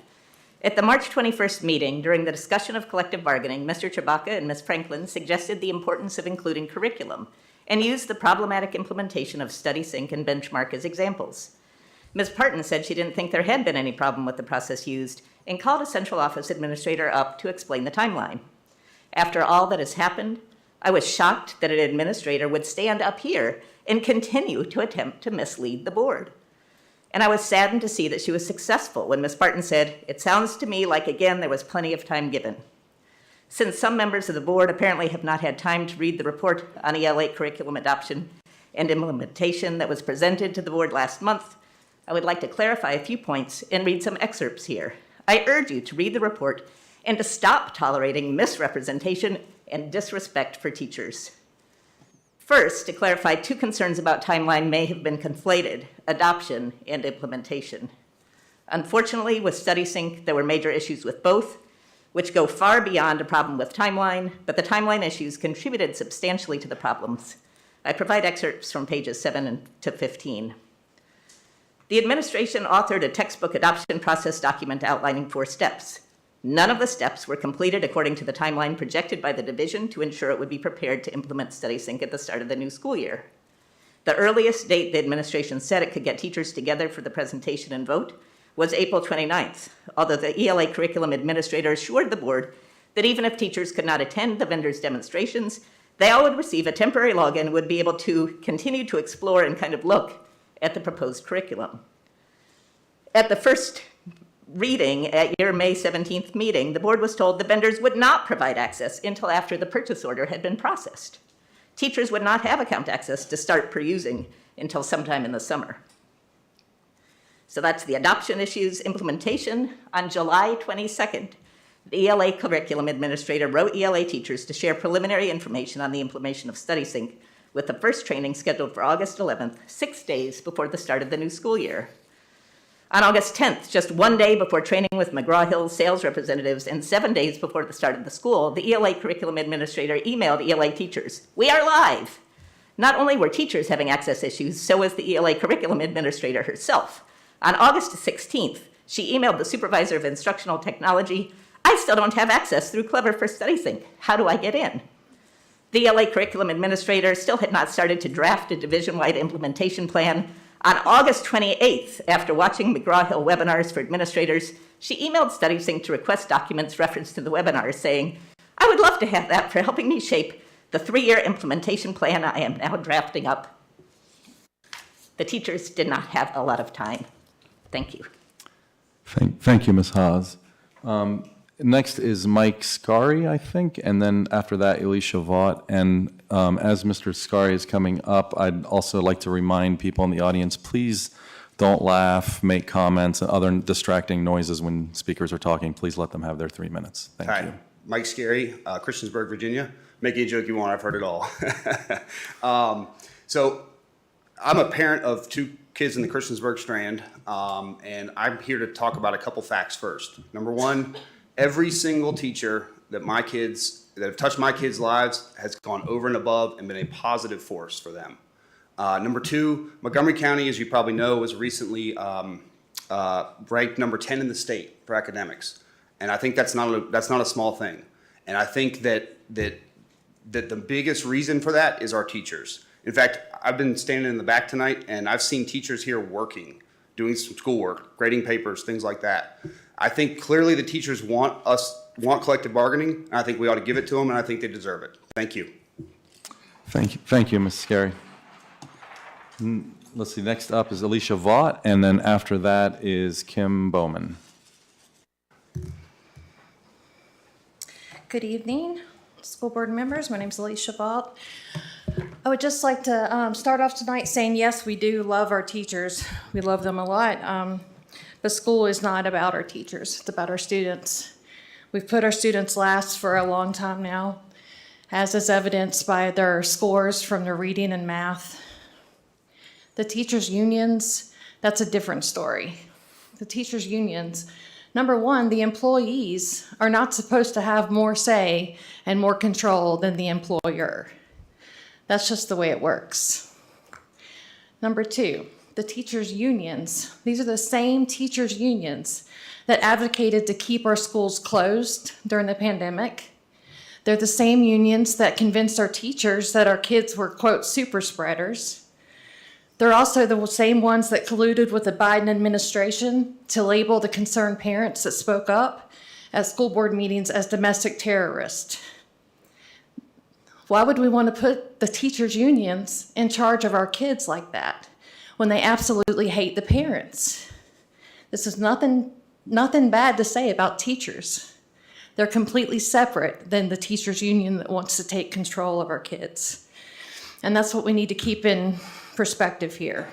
At the March 21st meeting, during the discussion of collective bargaining, Mr. Chewbacca and Ms. Franklin suggested the importance of including curriculum and used the problematic implementation of StudySync and Benchmark as examples. Ms. Parton said she didn't think there had been any problem with the process used and called a central office administrator up to explain the timeline. After all that has happened, I was shocked that an administrator would stand up here and continue to attempt to mislead the board. And I was saddened to see that she was successful when Ms. Parton said, "It sounds to me like, again, there was plenty of time given." Since some members of the board apparently have not had time to read the report on ELA curriculum adoption and implementation that was presented to the board last month, I would like to clarify a few points and read some excerpts here. I urge you to read the report and to stop tolerating misrepresentation and disrespect for teachers. First, to clarify, two concerns about timeline may have been conflated: adoption and implementation. Unfortunately, with StudySync, there were major issues with both, which go far beyond a problem with timeline, but the timeline issues contributed substantially to the problems. I provide excerpts from pages 7 to 15. The administration authored a textbook adoption process document outlining 4 steps. None of the steps were completed according to the timeline projected by the division to ensure it would be prepared to implement StudySync at the start of the new school year. The earliest date the administration said it could get teachers together for the presentation and vote was April 29th, although the ELA curriculum administrator assured the board that even if teachers could not attend the vendors' demonstrations, they all would receive a temporary login and would be able to continue to explore and kind of look at the proposed curriculum. At the first reading at your May 17th meeting, the board was told the vendors would not provide access until after the purchase order had been processed. Teachers would not have account access to start perusing until sometime in the summer. So that's the adoption issues. Implementation. On July 22nd, the ELA curriculum administrator wrote ELA teachers to share preliminary information on the implementation of StudySync, with the first training scheduled for August 11th, 6 days before the start of the new school year. On August 10th, just 1 day before training with McGraw-Hill sales representatives and 7 days before the start of the school, the ELA curriculum administrator emailed ELA teachers, "We are live." Not only were teachers having access issues, so was the ELA curriculum administrator herself. On August 16th, she emailed the supervisor of instructional technology, "I still don't have access through Clever for StudySync. How do I get in?" The ELA curriculum administrator still had not started to draft a division-wide implementation plan. On August 28th, after watching McGraw-Hill webinars for administrators, she emailed StudySync to request documents referenced to the webinar, saying, "I would love to have that for helping me shape the 3-year implementation plan I am now drafting up." The teachers did not have a lot of time. Thank you. Thank you, Ms. Haas. Next is Mike Scari, I think, and then after that, Elisha Vaught. And as Mr. Scari is coming up, I'd also like to remind people in the audience, please don't laugh, make comments, and other distracting noises when speakers are talking. Please let them have their 3 minutes. Thank you. Hi, Mike Scari, Christiansburg, Virginia. Make any joke you want, I've heard it all. So I'm a parent of 2 kids in the Christiansburg Strand, and I'm here to talk about a couple facts first. Number one, every single teacher that have touched my kids' lives has gone over and above and been a positive force for them. Number two, Montgomery County, as you probably know, was recently ranked number 10 in the state for academics, and I think that's not a small thing. And I think that the biggest reason for that is our teachers. In fact, I've been standing in the back tonight, and I've seen teachers here working, doing some schoolwork, grading papers, things like that. I think clearly the teachers want collective bargaining, and I think we ought to give it to them, and I think they deserve it. Thank you. Thank you, Ms. Scary. Let's see, next up is Alicia Vaught, and then after that is Kim Bowman. Good evening, school board members. My name is Alicia Vaught. I would just like to start off tonight saying, yes, we do love our teachers. We love them a lot. But school is not about our teachers. It's about our students. We've put our students last for a long time now, as is evidenced by their scores from their reading and math. The teachers' unions, that's a different story. The teachers' unions, number one, the employees are not supposed to have more say and more control than the employer. That's just the way it works. Number two, the teachers' unions. These are the same teachers' unions that advocated to keep our schools closed during the pandemic. They're the same unions that convinced our teachers that our kids were, quote, super spreaders. They're also the same ones that colluded with the Biden administration to label the concerned parents that spoke up at school board meetings as domestic terrorists. Why would we want to put the teachers' unions in charge of our kids like that when they absolutely hate the parents? This is nothing bad to say about teachers. They're completely separate than the teachers' union that wants to take control of our kids. And that's what we need to keep in perspective here,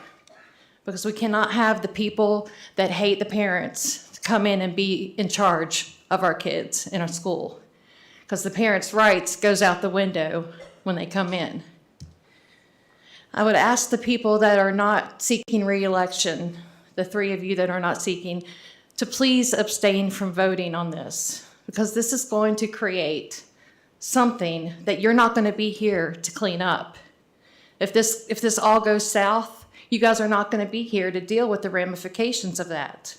because we cannot have the people that hate the parents come in and be in charge of our kids in our school, because the parents' rights goes out the window when they come in. I would ask the people that are not seeking re-election, the 3 of you that are not seeking, to please abstain from voting on this, because this is going to create something that you're not going to be here to clean up. If this all goes south, you guys are not going to be here to deal with the ramifications of that.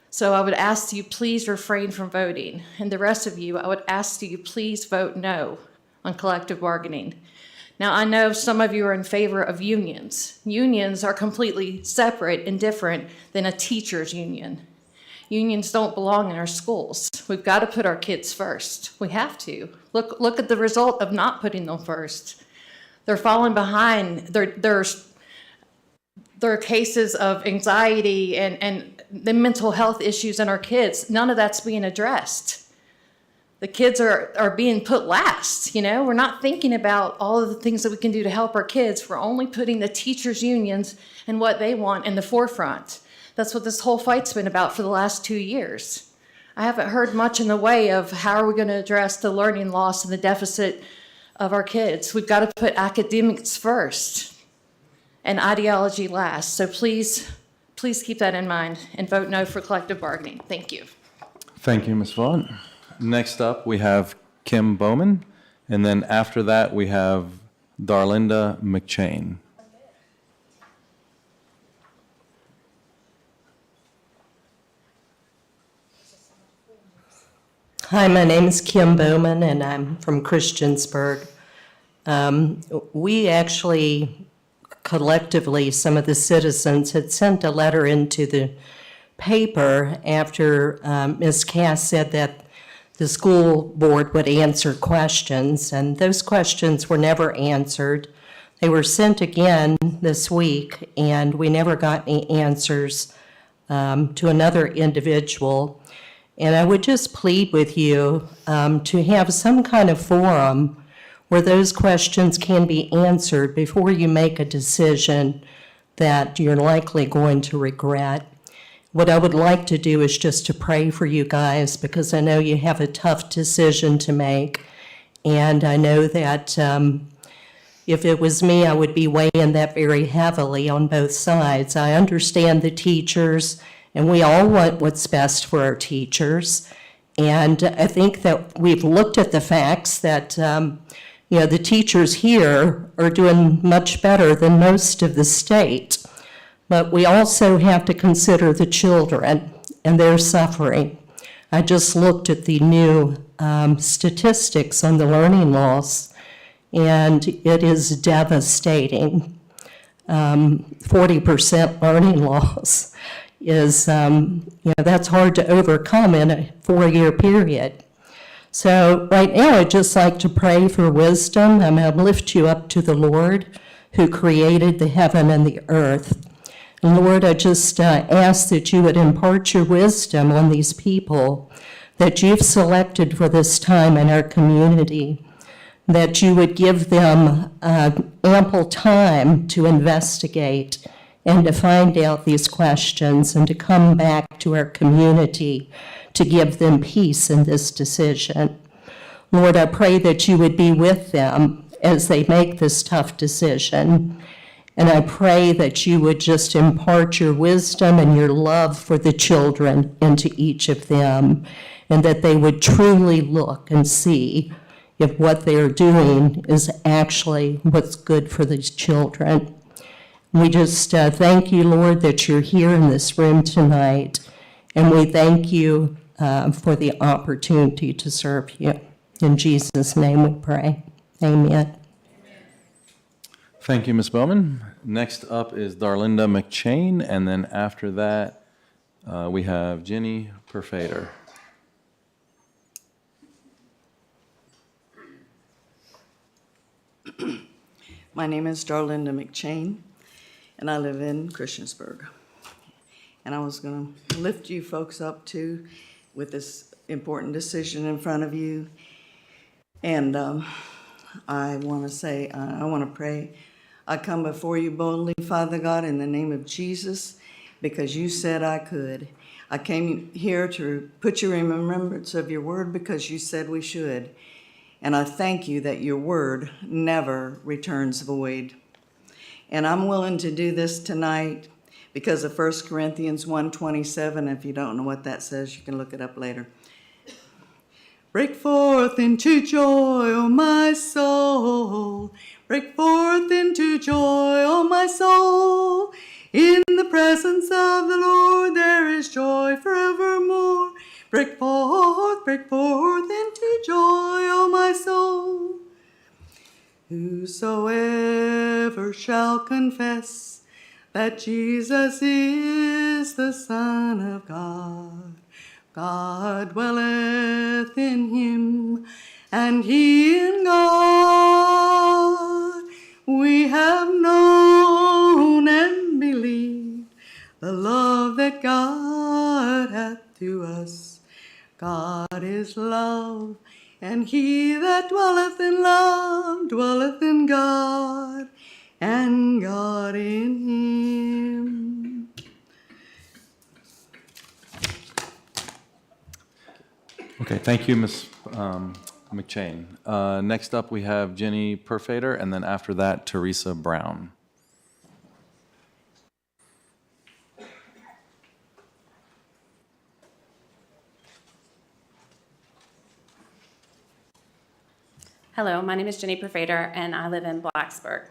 So I would ask you, please refrain from voting. And the rest of you, I would ask you, please vote no on collective bargaining. Now, I know some of you are in favor of unions. Unions are completely separate and different than a teacher's union. Unions don't belong in our schools. We've got to put our kids first. We have to. Look at the result of not putting them first. They're falling behind. There are cases of anxiety and the mental health issues in our kids. None of that's being addressed. The kids are being put last, We're not thinking about all of the things that we can do to help our kids. We're only putting the teachers' unions and what they want in the forefront. That's what this whole fight's been about for the last 2 years. I haven't heard much in the way of how are we going to address the learning loss and the deficit of our kids. We've got to put academics first and ideology last. So please keep that in mind and vote no for collective bargaining. Thank you. Thank you, Ms. Vaught. Next up, we have Kim Bowman, and then after that, we have Darlinda McChain. Hi, my name is Kim Bowman, and I'm from Christiansburg. We actually, collectively, some of the citizens had sent a letter into the paper after Ms. Cass said that the school board would answer questions, and those questions were never answered. They were sent again this week, and we never got any answers to another individual. And I would just plead with you to have some kind of forum where those questions can be answered before you make a decision that you're likely going to regret. What I would like to do is just to pray for you guys, because I know you have a tough decision to make. And I know that If it was me, I would be weighing that very heavily on both sides. I understand the teachers, and we all want what's best for our teachers. And I think that we've looked at the facts that, the teachers here are doing much better than most of the state. But we also have to consider the children and their suffering. I just looked at the new statistics on the learning loss, and it is devastating. 40% learning loss is, that's hard to overcome in a 4-year period. So right now, I'd just like to pray for wisdom. I'm going to lift you up to the Lord who created the heaven and the earth. And Lord, I just ask that you would impart your wisdom on these people that you've selected for this time in our community, that you would give them ample time to investigate and to find out these questions and to come back to our community to give them peace in this decision. Lord, I pray that you would be with them as they make this tough decision. And I pray that you would just impart your wisdom and your love for the children into each of them, and that they would truly look and see if what they're doing is actually what's good for these children. We just thank you, Lord, that you're here in this room tonight, and we thank you for the opportunity to serve you. In Jesus' name we pray. Amen. Thank you, Ms. Bowman. Next up is Darlinda McChain, and then after that, we have Jenny Perfader. My name is Darlinda McChain, and I live in Christiansburg. And I was going to lift you folks up too with this important decision in front of you. And I want to say, I want to pray. I come before you boldly, Father God, in the name of Jesus, because you said I could. I came here to put you in remembrance of your word because you said we should. And I thank you that your word never returns void. And I'm willing to do this tonight because of 1 Corinthians 1:27. If you don't know what that says, you can look it up later. Break forth into joy, O my soul. Break forth into joy, O my soul. In the presence of the Lord there is joy forevermore. Break forth into joy, O my soul. Whosoever shall confess that Jesus is the Son of God, God dwelleth in him, and he in God. We have known and believed the love that God hath to us. God is love, and he that dwelleth in love dwelleth in God, and God in him. Okay, thank you, Ms. McChain. Next up, we have Jenny Perfader, and then after that, Teresa Brown. Hello, my name is Jenny Perfader, and I live in Blacksburg.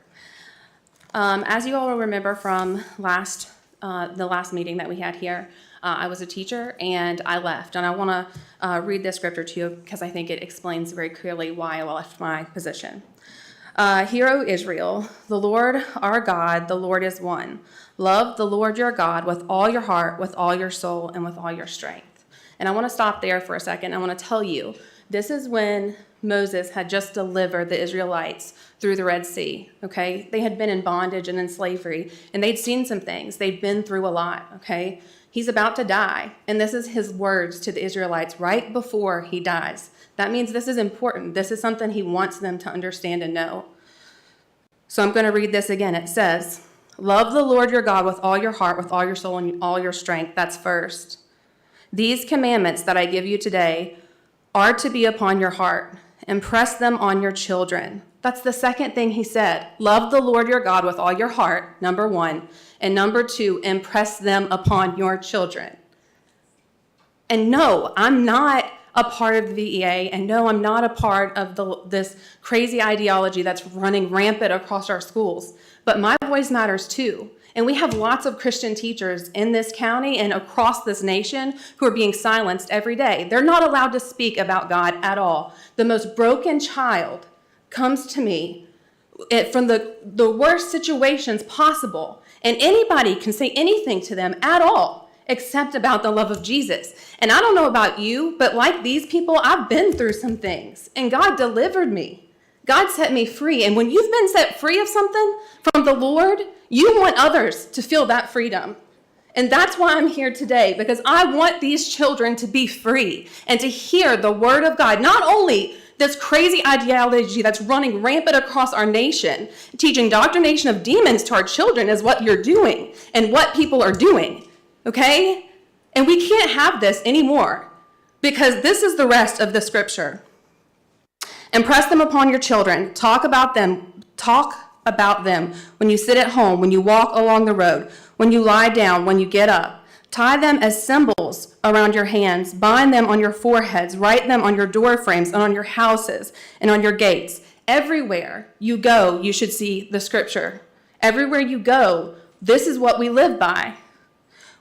As you all will remember from the last meeting that we had here, I was a teacher and I left. And I want to read this scripture to you because I think it explains very clearly why I left my position. Hear, O Israel, the Lord our God, the Lord is one. Love the Lord your God with all your heart, with all your soul, and with all your strength. And I want to stop there for a second. I want to tell you, this is when Moses had just delivered the Israelites through the Red Sea, okay? They had been in bondage and in slavery, and they'd seen some things. They'd been through a lot, okay? He's about to die, and this is his words to the Israelites right before he dies. That means this is important. This is something he wants them to understand and know. So I'm going to read this again. It says, love the Lord your God with all your heart, with all your soul, and all your strength. That's first. These commandments that I give you today are to be upon your heart. Impress them on your children. That's the second thing he said. Love the Lord your God with all your heart, number one. And number two, impress them upon your children. And no, I'm not a part of the VEA, and no, I'm not a part of this crazy ideology that's running rampant across our schools. But my voice matters too. And we have lots of Christian teachers in this county and across this nation who are being silenced every day. They're not allowed to speak about God at all. The most broken child comes to me from the worst situations possible, and anybody can say anything to them at all except about the love of Jesus. And I don't know about you, but like these people, I've been through some things, and God delivered me. God set me free. And when you've been set free of something from the Lord, you want others to feel that freedom. And that's why I'm here today, because I want these children to be free and to hear the word of God. Not only this crazy ideology that's running rampant across our nation, teaching indoctrination of demons to our children is what you're doing and what people are doing, okay? And we can't have this anymore, because this is the rest of the scripture. Impress them upon your children. Talk about them when you sit at home, when you walk along the road, when you lie down, when you get up. Tie them as symbols around your hands. Bind them on your foreheads. Write them on your door frames and on your houses and on your gates. Everywhere you go, you should see the scripture. Everywhere you go, this is what we live by.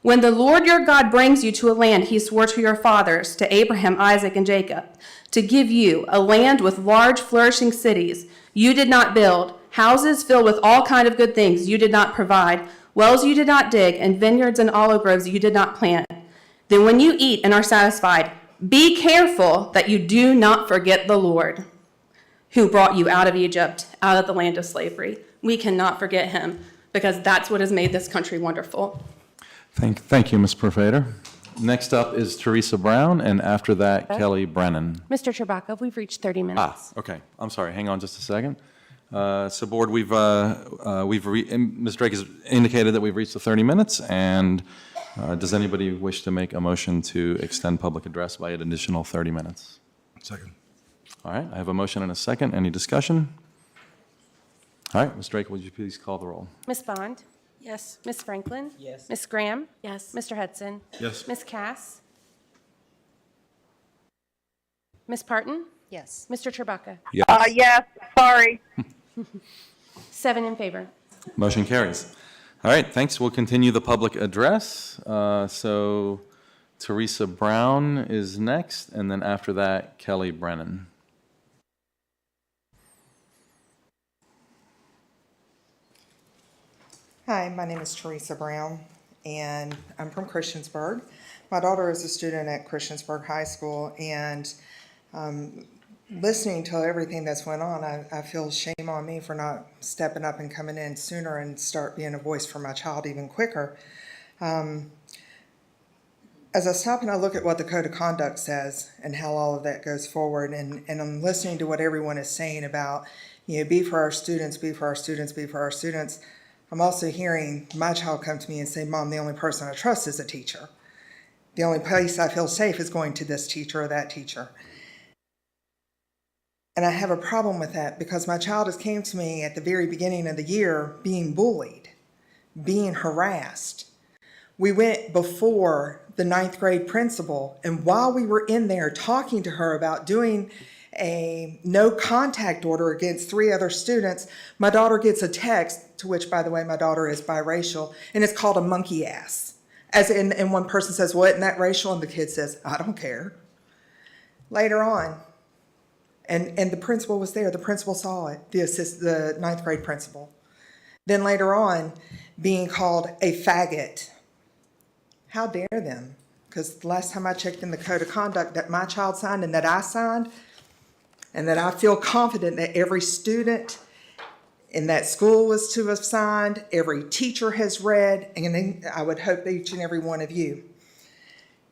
When the Lord your God brings you to a land he swore to your fathers, to Abraham, Isaac, and Jacob, to give you a land with large flourishing cities you did not build, houses filled with all kind of good things you did not provide, wells you did not dig, and vineyards and olive groves you did not plant, then when you eat and are satisfied, be careful that you do not forget the Lord who brought you out of Egypt, out of the land of slavery. We cannot forget him, because that's what has made this country wonderful. Thank you, Ms. Perfader. Next up is Teresa Brown, and after that, Kelly Brennan. Mr. Chewbacca, we've reached 30 minutes. Okay. I'm sorry. Hang on just a second. So, Board, Ms. Drake has indicated that we've reached the 30 minutes, and does anybody wish to make a motion to extend public address by an additional 30 minutes? Second. All right. I have a motion and a second. Any discussion? All right. Ms. Drake, would you please call the roll? Ms. Bond? Yes. Ms. Franklin? Yes. Ms. Graham? Yes. Mr. Hudson? Yes. Ms. Cass? Ms. Parton? Yes. Mr. Chewbacca? Yes. Yes, sorry. 7 in favor. Motion carries. All right, thanks. We'll continue the public address. So Teresa Brown is next, and then after that, Kelly Brennan. Hi, my name is Teresa Brown, and I'm from Christiansburg. My daughter is a student at Christiansburg High School, and listening to everything that's went on, I feel shame on me for not stepping up and coming in sooner and start being a voice for my child even quicker. As I stop and I look at what the Code of Conduct says and how all of that goes forward, and I'm listening to what everyone is saying about, be for our students, be for our students, be for our students, I'm also hearing my child come to me and say, Mom, the only person I trust is a teacher. The only place I feel safe is going to this teacher or that teacher. And I have a problem with that because my child has came to me at the very beginning of the year being bullied, being harassed. We went before the 9th grade principal, and while we were in there talking to her about doing a no contact order against 3 other students, my daughter gets a text, to which, by the way, my daughter is biracial, and it's called a monkey ass. And one person says, well, isn't that racial? And the kid says, I don't care. Later on, and the principal was there, the principal saw it, the 9th grade principal. Then later on, being called a faggot. How dare them? Because the last time I checked in the Code of Conduct that my child signed and that I signed, and that I feel confident that every student in that school was to have signed, every teacher has read, and then I would hope that each and every one of you.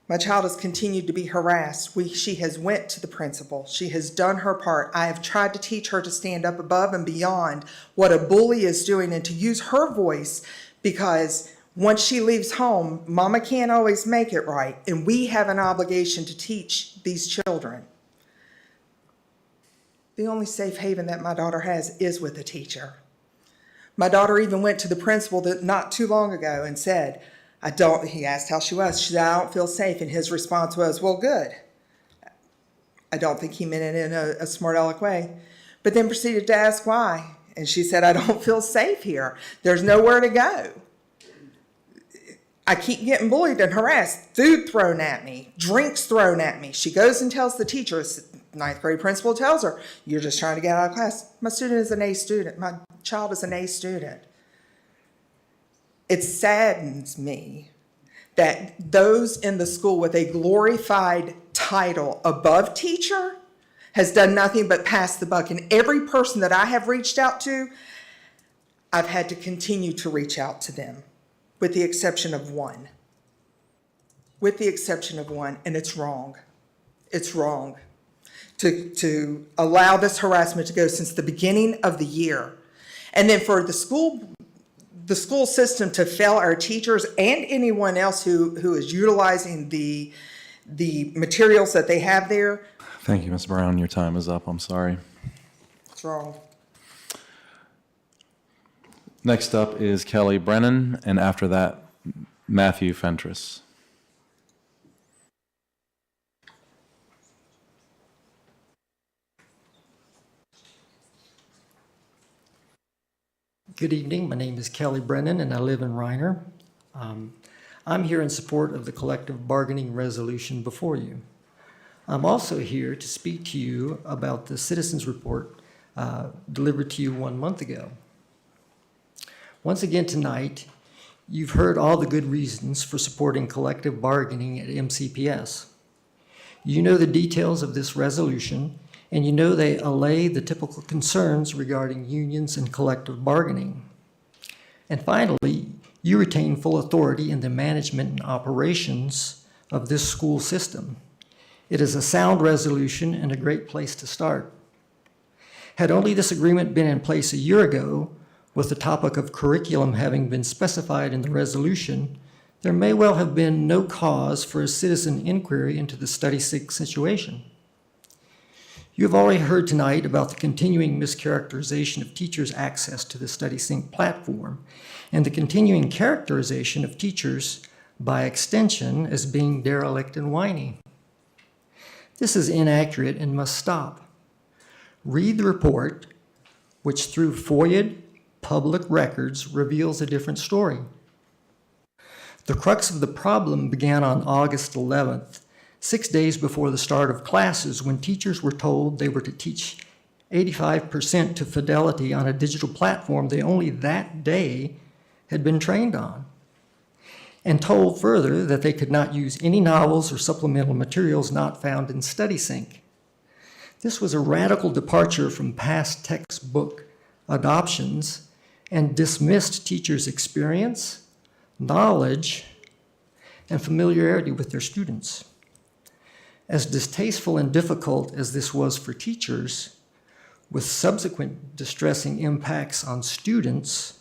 My child has continued to be harassed. She has went to the principal. She has done her part. I have tried to teach her to stand up above and beyond what a bully is doing and to use her voice, because once she leaves home, Mama can't always make it right, and we have an obligation to teach these children. The only safe haven that my daughter has is with a teacher. My daughter even went to the principal not too long ago and said, he asked how she was. She said, I don't feel safe. And his response was, well, good. I don't think he meant it in a smart aleck way, but then proceeded to ask why. And she said, I don't feel safe here. There's nowhere to go. I keep getting bullied and harassed, food thrown at me, drinks thrown at me. She goes and tells the teacher, ninth grade principal tells her, you're just trying to get out of class. My student is an A student. My child is an A student. It saddens me that those in the school with a glorified title above teacher has done nothing but pass the buck. And every person that I have reached out to, I've had to continue to reach out to them, with the exception of one. With the exception of one, and it's wrong. It's wrong to allow this harassment to go since the beginning of the year. And then for the school system to fail our teachers and anyone else who is utilizing the materials that they have there. Thank you, Ms. Brown. Your time is up. I'm sorry. It's wrong. Next up is Kelly Brennan, and after that, Matthew Fentress. Good evening. My name is Kelly Brennan, and I live in Reiner. I'm here in support of the collective bargaining resolution before you. I'm also here to speak to you about the citizens report delivered to you 1 month ago. Once again tonight, you've heard all the good reasons for supporting collective bargaining at MCPS. You know the details of this resolution, and you know they allay the typical concerns regarding unions and collective bargaining. And finally, you retain full authority in the management and operations of this school system. It is a sound resolution and a great place to start. Had only this agreement been in place a year ago, with the topic of curriculum having been specified in the resolution, there may well have been no cause for a citizen inquiry into the study sync situation. You have already heard tonight about the continuing mischaracterization of teachers' access to the study sync platform and the continuing characterization of teachers, by extension, as being derelict and whiny. This is inaccurate and must stop. Read the report, which through FOIA public records reveals a different story. The crux of the problem began on August 11th, 6 days before the start of classes, when teachers were told they were to teach 85% to fidelity on a digital platform they only that day had been trained on, and told further that they could not use any novels or supplemental materials not found in StudySync. This was a radical departure from past textbook adoptions and dismissed teachers' experience, knowledge, and familiarity with their students. As distasteful and difficult as this was for teachers, with subsequent distressing impacts on students,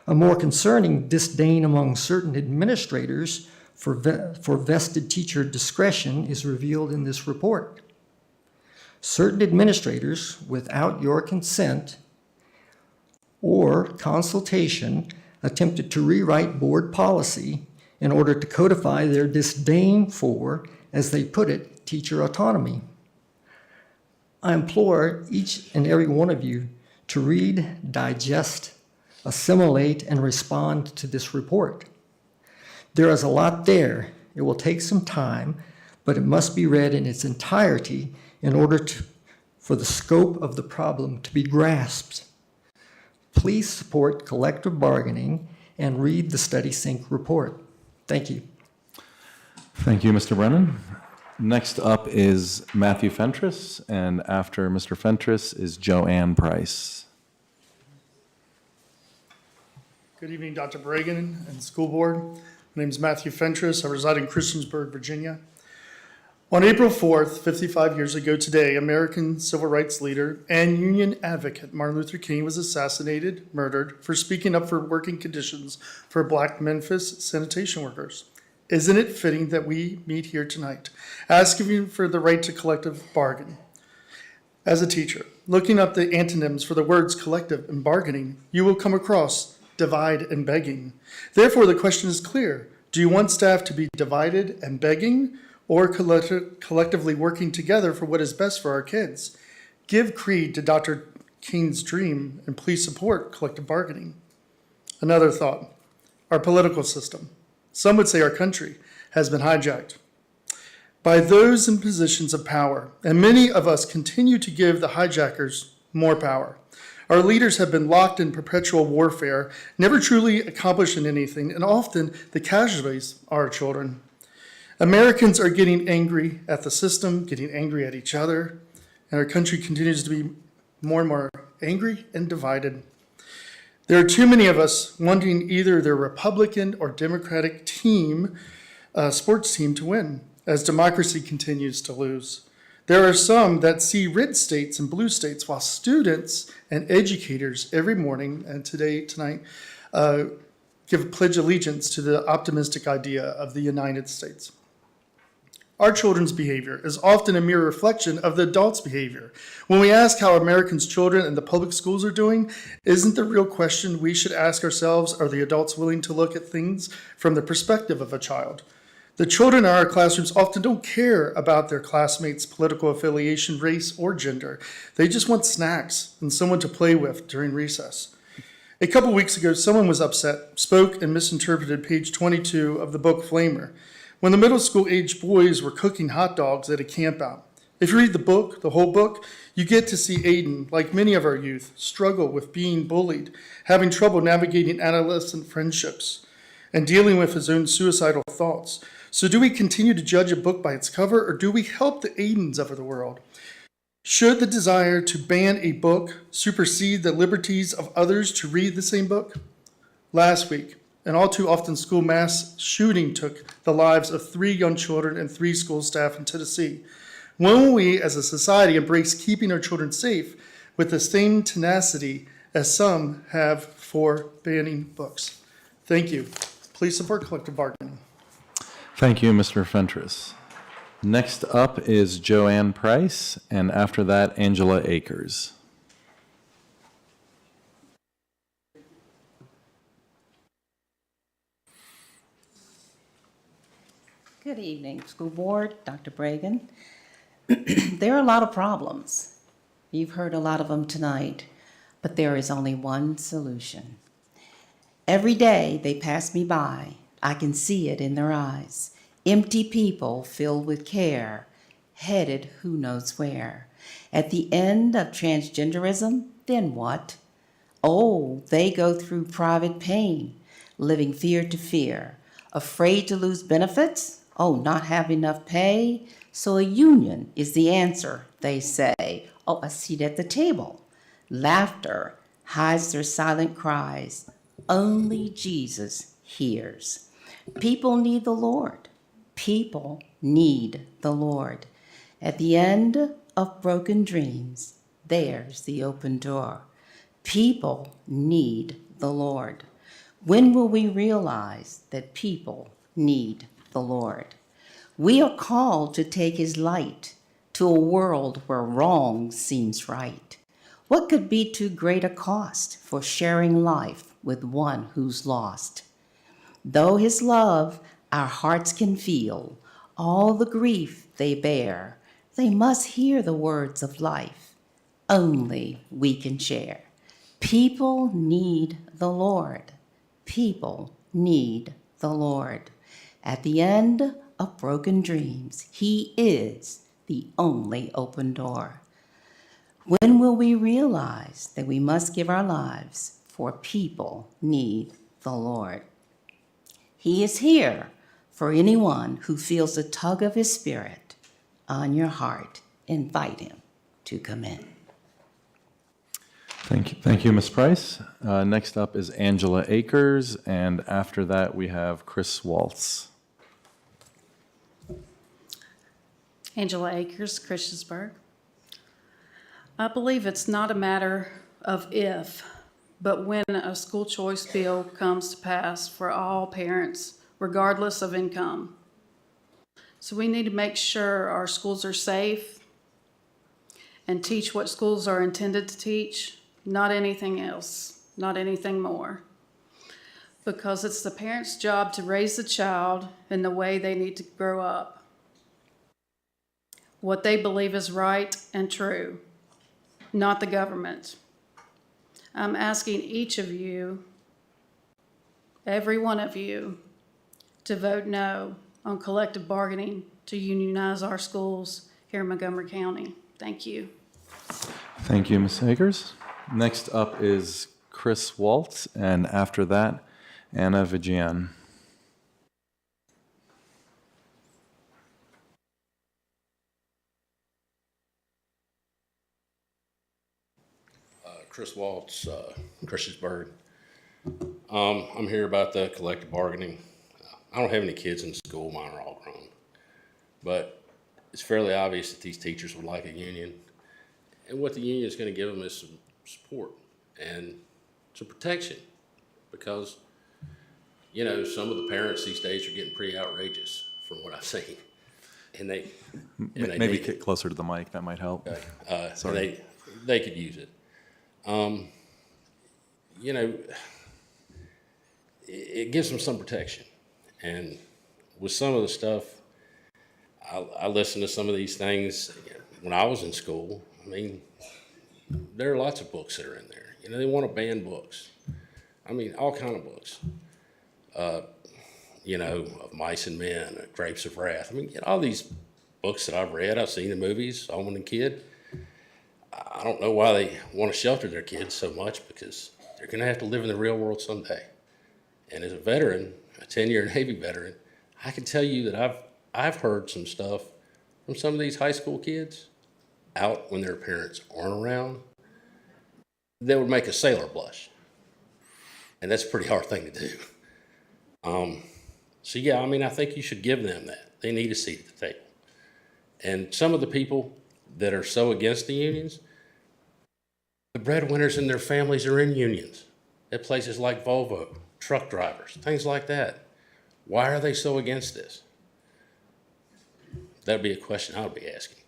a more concerning disdain among certain administrators for vested teacher discretion is revealed in this report. Certain administrators, without your consent or consultation, attempted to rewrite board policy in order to codify their disdain for, as they put it, teacher autonomy. I implore each and every one of you to read, digest, assimilate, and respond to this report. There is a lot there. It will take some time, but it must be read in its entirety in order for the scope of the problem to be grasped. Please support collective bargaining and read the StudySync report. Thank you. Thank you, Mr. Brennan. Next up is Matthew Fentress, and after Mr. Fentress is Joanne Price. Good evening, Dr. Bragan and school board. My name is Matthew Fentress. I reside in Christiansburg, Virginia. On April 4th, 55 years ago today, American civil rights leader and union advocate Martin Luther King was assassinated, murdered, for speaking up for working conditions for Black Memphis sanitation workers. Isn't it fitting that we meet here tonight, asking for the right to collective bargain? As a teacher, looking up the antonyms for the words collective and bargaining, you will come across divide and begging. Therefore, the question is clear. Do you want staff to be divided and begging, or collectively working together for what is best for our kids? Give creed to Dr. King's dream and please support collective bargaining. Another thought, our political system, some would say our country, has been hijacked by those in positions of power, and many of us continue to give the hijackers more power. Our leaders have been locked in perpetual warfare, never truly accomplishing anything, and often the casualties are our children. Americans are getting angry at the system, getting angry at each other, and our country continues to be more and more angry and divided. There are too many of us wanting either their Republican or Democratic team, sports team, to win, as democracy continues to lose. There are some that see red states and blue states, while students and educators every morning and tonight give pledge allegiance to the optimistic idea of the United States. Our children's behavior is often a mere reflection of the adults' behavior. When we ask how Americans' children and the public schools are doing, isn't the real question we should ask ourselves, are the adults willing to look at things from the perspective of a child? The children in our classrooms often don't care about their classmates' political affiliation, race, or gender. They just want snacks and someone to play with during recess. A couple weeks ago, someone was upset, spoke, and misinterpreted page 22 of the book Flamer, when the middle school aged boys were cooking hot dogs at a campout. If you read the book, the whole book, you get to see Aiden, like many of our youth, struggle with being bullied, having trouble navigating adolescent friendships, and dealing with his own suicidal thoughts. So do we continue to judge a book by its cover, or do we help the Aidens of the world? Should the desire to ban a book supersede the liberties of others to read the same book? Last week, an all too often school mass shooting took the lives of 3 young children and 3 school staff in Tennessee. When will we as a society embrace keeping our children safe with the same tenacity as some have for banning books? Thank you. Please support collective bargaining. Thank you, Mr. Fentress. Next up is Joanne Price, and after that, Angela Akers. Good evening, School Board, Dr. Bragan. There are a lot of problems. You've heard a lot of them tonight, but there is only one solution. Every day they pass me by, I can see it in their eyes. Empty people filled with care, headed who knows where. At the end of transgenderism, then what? Oh, they go through private pain, living fear to fear, afraid to lose benefits. Oh, not have enough pay. So a union is the answer, they say. Oh, a seat at the table. Laughter hides their silent cries. Only Jesus hears. People need the Lord. People need the Lord. At the end of broken dreams, there's the open door. People need the Lord. When will we realize that people need the Lord? We are called to take his light to a world where wrong seems right. What could be too great a cost for sharing life with one who's lost? Though his love our hearts can feel, all the grief they bear, they must hear the words of life. Only we can share. People need the Lord. People need the Lord. At the end of broken dreams, he is the only open door. When will we realize that we must give our lives for people need the Lord? He is here for anyone who feels the tug of his spirit on your heart. Invite him to come in. Thank you, Ms. Price. Next up is Angela Akers, and after that we have Chris Waltz. Angela Akers, Christiansburg. I believe it's not a matter of if, but when a school choice bill comes to pass for all parents, regardless of income. So we need to make sure our schools are safe and teach what schools are intended to teach, not anything else, not anything more. Because it's the parent's job to raise the child in the way they need to grow up, what they believe is right and true, not the government. I'm asking each of you, every one of you, to vote no on collective bargaining to unionize our schools here in Montgomery County. Thank you. Thank you, Ms. Akers. Next up is Chris Waltz, and after that, Anna Vigian. Chris Waltz, Christiansburg. I'm here about the collective bargaining. I don't have any kids in school, mine are all grown. But it's fairly obvious that these teachers would like a union. And what the union is going to give them is some support and some protection. Because, you know, some of the parents these days are getting pretty outrageous from what I've seen. And they Maybe get closer to the mic, that might help. Sorry. They could use it. You know, it gives them some protection. And with some of the stuff, I listened to some of these things when I was in school. I mean, there are lots of books that are in there. You know, they want to ban books. I mean, all kind of books. You know, of Mice and Men, Grapes of Wrath. I mean, you know, all these books that I've read, I've seen the movies, saw when a kid. I don't know why they want to shelter their kids so much, because they're going to have to live in the real world someday. And as a veteran, a 10-year Navy veteran, I can tell you that I've heard some stuff from some of these high school kids out when their parents aren't around that would make a sailor blush. And that's a pretty hard thing to do. So yeah, I mean, I think you should give them that. They need a seat at the table. And some of the people that are so against the unions, the breadwinners in their families are in unions at places like Volvo, truck drivers, things like that. Why are they so against this? That'd be a question I would be asking.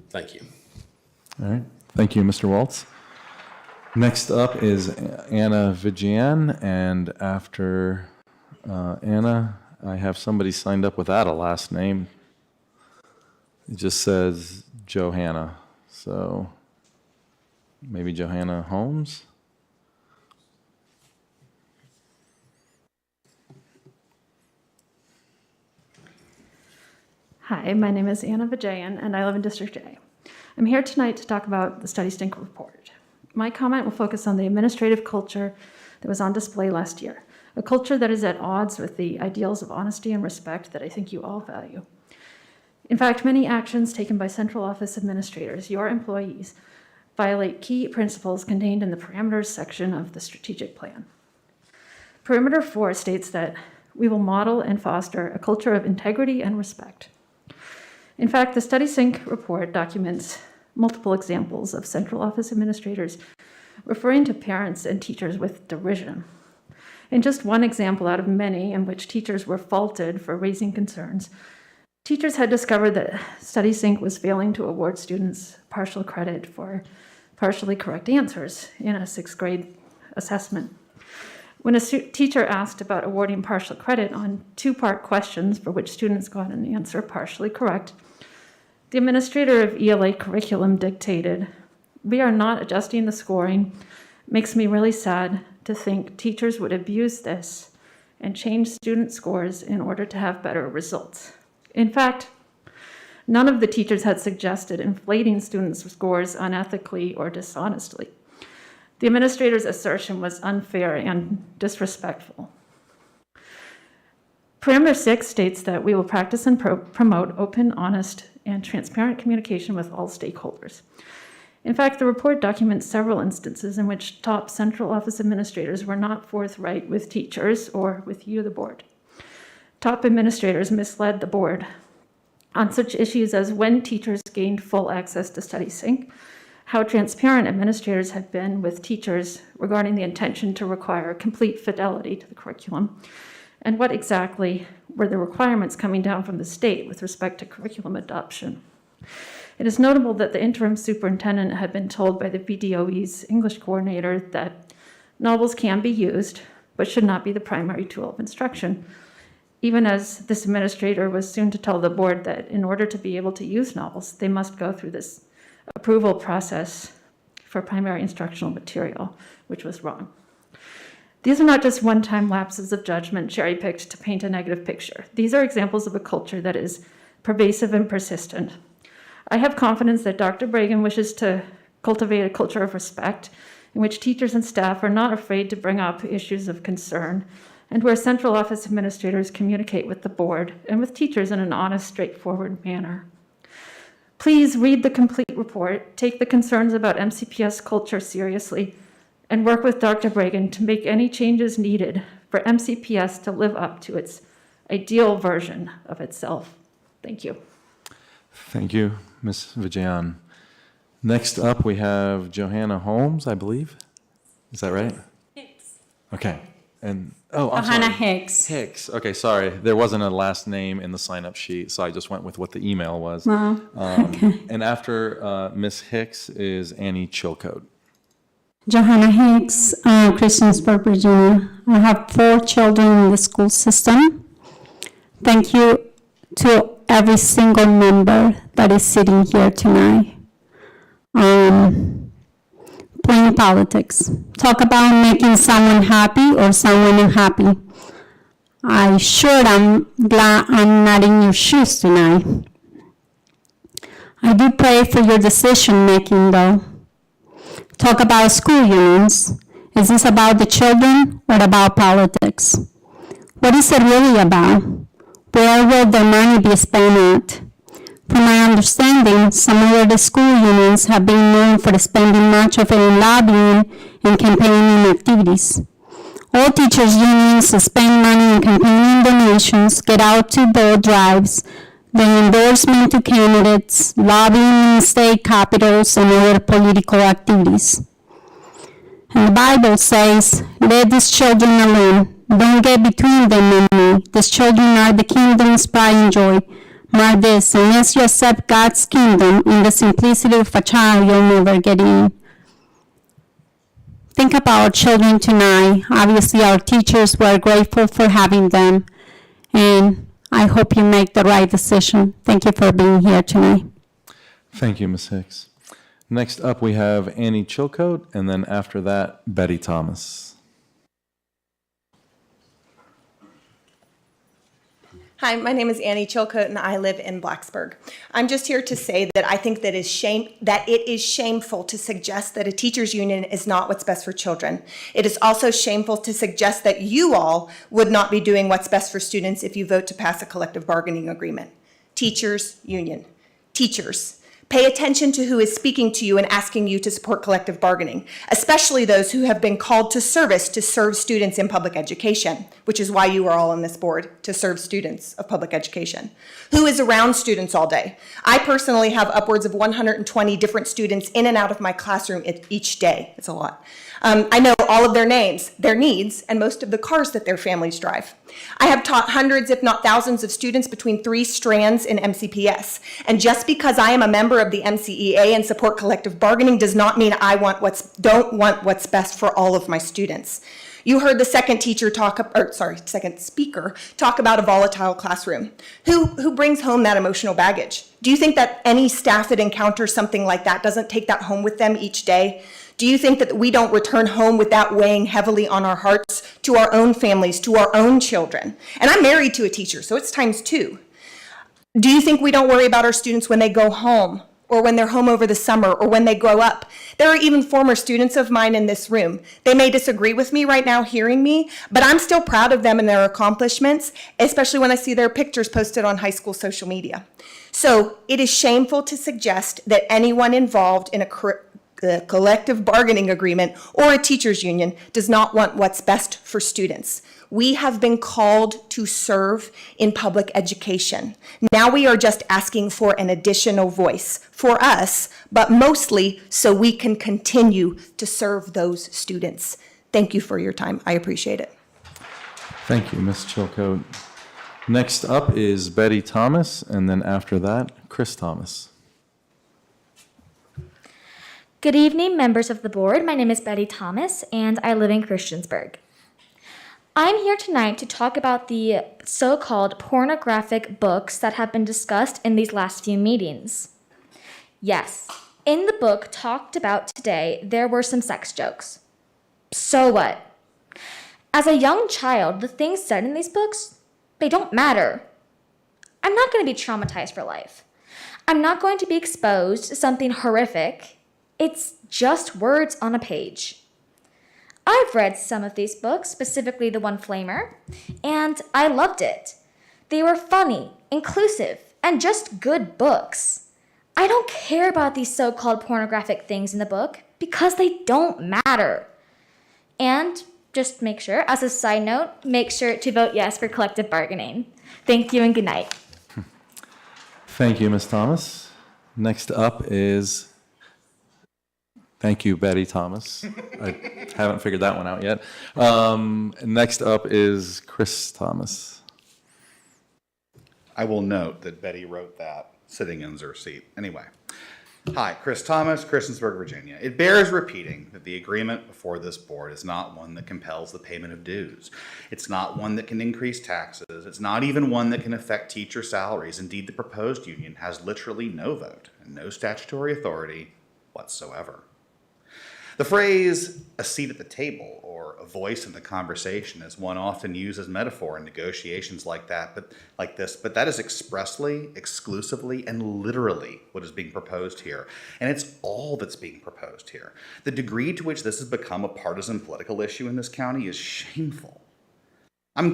Thank you. All right. Thank you, Mr. Waltz. Next up is Anna Vigian, and after Anna, I have somebody signed up without a last name. It just says Johanna, so maybe Johanna Holmes? Hi, my name is Anna Vijayan, and I live in District A. I'm here tonight to talk about the Study Stink report. My comment will focus on the administrative culture that was on display last year, a culture that is at odds with the ideals of honesty and respect that I think you all value. In fact, many actions taken by central office administrators, your employees, violate key principles contained in the parameters section of the strategic plan. Perimeter 4 states that we will model and foster a culture of integrity and respect. In fact, the Study Sync report documents multiple examples of central office administrators referring to parents and teachers with derision. In just one example out of many in which teachers were faulted for raising concerns, teachers had discovered that Study Sync was failing to award students partial credit for partially correct answers in a 6th grade assessment. When a teacher asked about awarding partial credit on 2-part questions for which students got an answer partially correct, the administrator of ELA curriculum dictated, "We are not adjusting the scoring. Makes me really sad to think teachers would abuse this and change student scores in order to have better results." In fact, none of the teachers had suggested inflating students' scores unethically or dishonestly. The administrator's assertion was unfair and disrespectful. Parameter 6 states that we will practice and promote open, honest, and transparent communication with all stakeholders. In fact, the report documents several instances in which top central office administrators were not forthright with teachers or with you, the board. Top administrators misled the board on such issues as when teachers gained full access to Study Sync, how transparent administrators had been with teachers regarding the intention to require complete fidelity to the curriculum, and what exactly were the requirements coming down from the state with respect to curriculum adoption. It is notable that the interim superintendent had been told by the VDOE's English coordinator that novels can be used, but should not be the primary tool of instruction, even as this administrator was soon to tell the board that in order to be able to use novels, they must go through this approval process for primary instructional material, which was wrong. These are not just one-time lapses of judgment cherry-picked to paint a negative picture. These are examples of a culture that is pervasive and persistent. I have confidence that Dr. Bragan wishes to cultivate a culture of respect in which teachers and staff are not afraid to bring up issues of concern, and where central office administrators communicate with the board and with teachers in an honest, straightforward manner. Please read the complete report, take the concerns about MCPS culture seriously, and work with Dr. Bragan to make any changes needed for MCPS to live up to its ideal version of itself. Thank you. Thank you, Ms. Vijayan. Next up, we have Johanna Holmes, I believe. Is that right? Hicks. Okay. And, I'm Johanna sorry. Hicks. Hicks. Okay, sorry. There wasn't a last name in the sign-up sheet, so I just went with what the email was. Wow. Okay. And after Ms. Hicks is Annie Chilcote. Johanna Hicks, Christiansburg, Virginia. I have 4 children in the school system. Thank you to every single member that is sitting here tonight. Playing politics. Talk about making someone happy or someone unhappy. I'm glad I'm not in your shoes tonight. I do pray for your decision making though. Talk about school unions. Is this about the children or about politics? What is it really about? Where will the money be spent at? From my understanding, some of the school unions have been known for spending much of it in lobbying and campaigning activities. All teachers' unions spend money in campaigning donations, get out to vote drives, the endorsement to candidates, lobbying in state capitals, and other political activities. And the Bible says, let these children alone. Don't get between them and me. These children are the kingdom's pride and joy. Mark this, unless you accept God's kingdom in the simplicity of a child, you'll never get in. Think about our children tonight. Obviously, our teachers, we're grateful for having them. And I hope you make the right decision. Thank you for being here tonight. Thank you, Ms. Hicks. Next up, we have Annie Chilcote, and then after that, Betty Thomas. Hi, my name is Annie Chilcote, and I live in Blacksburg. I'm just here to say that I think that it is shameful to suggest that a teachers union is not what's best for children. It is also shameful to suggest that you all would not be doing what's best for students if you vote to pass a collective bargaining agreement. Teachers union. Teachers. Pay attention to who is speaking to you and asking you to support collective bargaining, especially those who have been called to service to serve students in public education, which is why you are all on this board, to serve students of public education. Who is around students all day? I personally have upwards of 120 different students in and out of my classroom each day. It's a lot. I know all of their names, their needs, and most of the cars that their families drive. I have taught hundreds, if not thousands, of students between 3 strands in MCPS. And just because I am a member of the MCEA and support collective bargaining does not mean I don't want what's best for all of my students. You heard the second speaker talk about a volatile classroom. Who brings home that emotional baggage? Do you think that any staff that encounters something like that doesn't take that home with them each day? Do you think that we don't return home with that weighing heavily on our hearts to our own families, to our own children? And I'm married to a teacher, so it's times 2. Do you think we don't worry about our students when they go home, or when they're home over the summer, or when they grow up? There are even former students of mine in this room. They may disagree with me right now hearing me, but I'm still proud of them and their accomplishments, especially when I see their pictures posted on high school social media. So it is shameful to suggest that anyone involved in a collective bargaining agreement or a teachers union does not want what's best for students. We have been called to serve in public education. Now we are just asking for an additional voice for us, but mostly so we can continue to serve those students. Thank you for your time. I appreciate it. Thank you, Ms. Chilcote. Next up is Betty Thomas, and then after that, Chris Thomas. Good evening, members of the board. My name is Betty Thomas, and I live in Christiansburg. I'm here tonight to talk about the so-called pornographic books that have been discussed in these last few meetings. Yes, in the book talked about today, there were some sex jokes. So what? As a young child, the things said in these books, they don't matter. I'm not going to be traumatized for life. I'm not going to be exposed to something horrific. It's just words on a page. I've read some of these books, specifically the one Flamer, and I loved it. They were funny, inclusive, and just good books. I don't care about these so-called pornographic things in the book because they don't matter. And just make sure, as a side note, make sure to vote yes for collective bargaining. Thank you and good night. Thank you, Ms. Thomas. Next up is, thank you, Betty Thomas. I haven't figured that one out yet. Next up is Chris Thomas. I will note that Betty wrote that sitting in her seat. Anyway. Hi, Chris Thomas, Christiansburg, Virginia. It bears repeating that the agreement before this board is not one that compels the payment of dues. It's not one that can increase taxes. It's not even one that can affect teacher salaries. Indeed, the proposed union has literally no vote and no statutory authority whatsoever. The phrase, a seat at the table, or a voice in the conversation, is one often used as metaphor in negotiations like this, but that is expressly, exclusively, and literally what is being proposed here. And it's all that's being proposed here. The degree to which this has become a partisan political issue in this county is shameful. I'm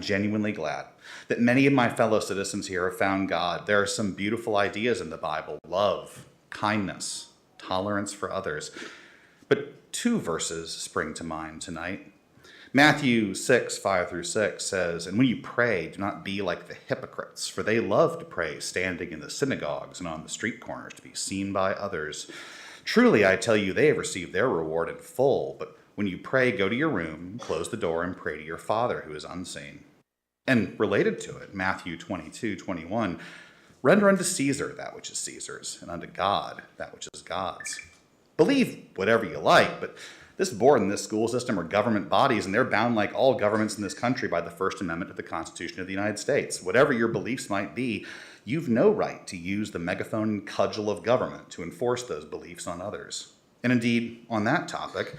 genuinely glad that many of my fellow citizens here have found God. There are some beautiful ideas in the Bible: love, kindness, tolerance for others. But two verses spring to mind tonight. Matthew 6:5-6 says, "And when you pray, do not be like the hypocrites, for they love to pray standing in the synagogues and on the street corners to be seen by others. Truly, I tell you, they have received their reward in full. But when you pray, go to your room, close the door, and pray to your Father who is unseen." And related to it, Matthew 22:21, "Render unto Caesar that which is Caesar's, and unto God that which is God's." Believe whatever you like, but this board and this school system are government bodies, and they're bound, like all governments in this country, by the First Amendment to the Constitution of the United States. Whatever your beliefs might be, you've no right to use the megaphone and cudgel of government to enforce those beliefs on others. And indeed, on that topic,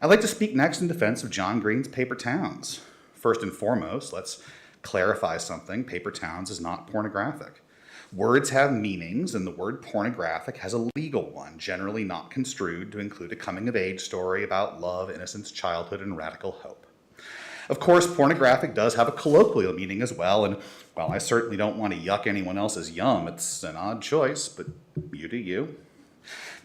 I'd like to speak next in defense of John Green's paper towns. First and foremost, let's clarify something. Paper towns is not pornographic. Words have meanings, and the word pornographic has a legal one, generally not construed to include a coming-of-age story about love, innocence, childhood, and radical hope. Of course, pornographic does have a colloquial meaning as well, and while I certainly don't want to yuck anyone else's yum, it's an odd choice, but you do you.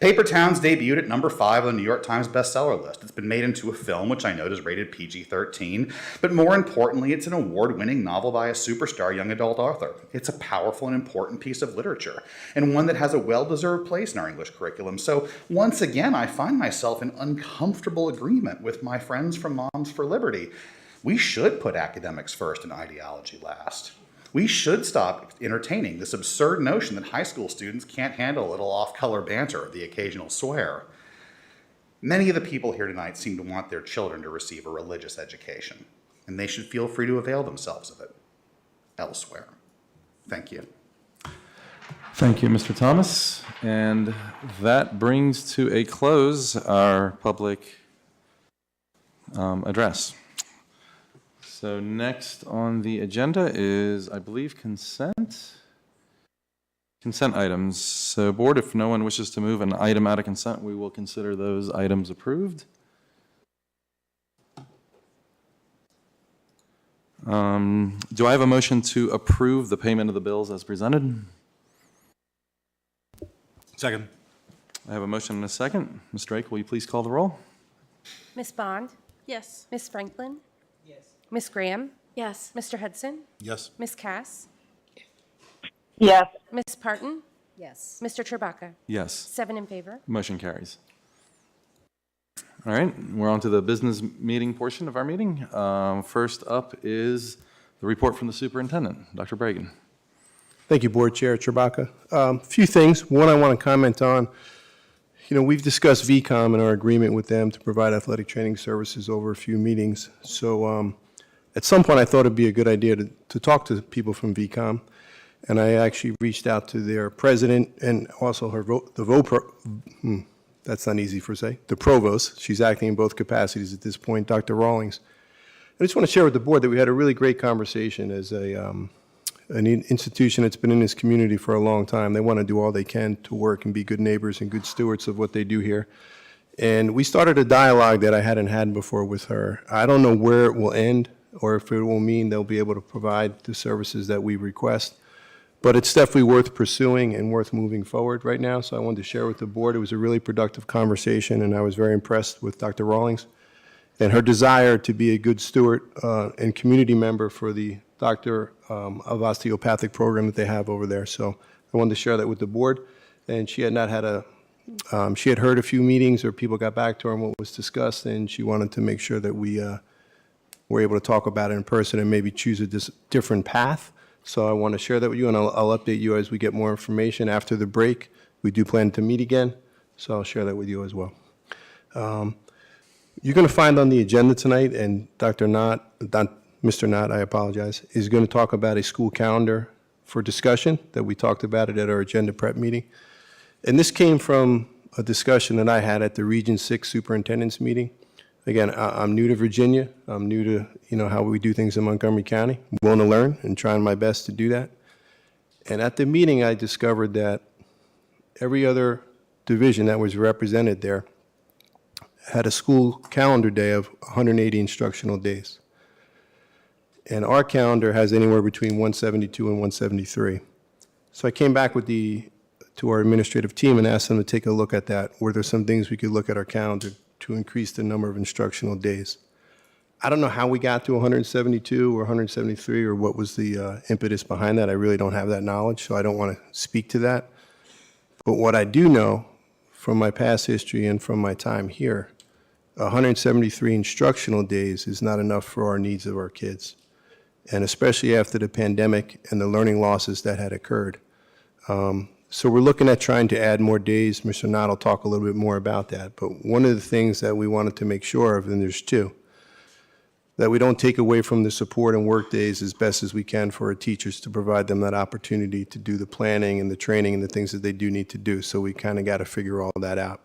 Paper Towns debuted at number 5 on the New York Times bestseller list. It's been made into a film, which I note is rated PG-13, but more importantly, it's an award-winning novel by a superstar young adult author. It's a powerful and important piece of literature, and one that has a well-deserved place in our English curriculum. So once again, I find myself in uncomfortable agreement with my friends from Moms for Liberty. We should put academics first and ideology last. We should stop entertaining this absurd notion that high school students can't handle a little off-color banter or the occasional swear. Many of the people here tonight seem to want their children to receive a religious education, and they should feel free to avail themselves of it elsewhere. Thank you. Thank you, Mr. Thomas. And that brings to a close our public address. So next on the agenda is, I believe, consent items. So board, if no one wishes to move an item out of consent, we will consider those items approved. Do I have a motion to approve the payment of the bills as presented? Second. I have a motion and a second. Ms. Drake, will you please call the roll? Ms. Bond? Yes. Ms. Franklin? Ms. Graham? Yes. Mr. Hudson? Yes. Ms. Cass? Yes. Ms. Parton? Yes. Mr. Chewbacca? Yes. 7 in favor. Motion carries. All right, we're on to the business meeting portion of our meeting. First up is the report from the superintendent, Dr. Bragan. Thank you, Board Chair Chewbacca. Few things. One I want to comment on we've discussed VCOM and our agreement with them to provide athletic training services over a few meetings. So at some point, I thought it'd be a good idea to talk to people from VCOM. And I actually reached out to their president and also that's not easy for say, the provost. She's acting in both capacities at this point, Dr. Rawlings. I just want to share with the board that we had a really great conversation as an institution that's been in this community for a long time. They want to do all they can to work and be good neighbors and good stewards of what they do here. And we started a dialogue that I hadn't had before with her. I don't know where it will end or if it will mean they'll be able to provide the services that we request. But it's definitely worth pursuing and worth moving forward right now. So I wanted to share with the board. It was a really productive conversation, and I was very impressed with Dr. Rawlings and her desire to be a good steward and community member for the doctor of osteopathic program that they have over there. So I wanted to share that with the board. And she had not had she had heard a few meetings or people got back to her on what was discussed, and she wanted to make sure that we were able to talk about it in person and maybe choose a different path. So I want to share that with you, and I'll update you as we get more information after the break. We do plan to meet again, so I'll share that with you as well. You're going to find on the agenda tonight, and Mr. Knott, I apologize, is going to talk about a school calendar for discussion that we talked about it at our agenda prep meeting. And this came from a discussion that I had at the Region 6 Superintendent's meeting. Again, I'm new to Virginia. I'm new to, how we do things in Montgomery County. I'm willing to learn and trying my best to do that. And at the meeting, I discovered that every other division that was represented there had a school calendar day of 180 instructional days. And our calendar has anywhere between 172 and 173. So I came back to our administrative team and asked them to take a look at that. Were there some things we could look at our calendar to increase the number of instructional days? I don't know how we got to 172 or 173 or what was the impetus behind that. I really don't have that knowledge, so I don't want to speak to that. But what I do know from my past history and from my time here, 173 instructional days is not enough for our needs of our kids, and especially after the pandemic and the learning losses that had occurred. So we're looking at trying to add more days. Mr. Knott will talk a little bit more about that. But one of the things that we wanted to make sure of, and there's two, that we don't take away from the support and work days as best as we can for our teachers to provide them that opportunity to do the planning and the training and the things that they do need to do. So we kind of got to figure all that out.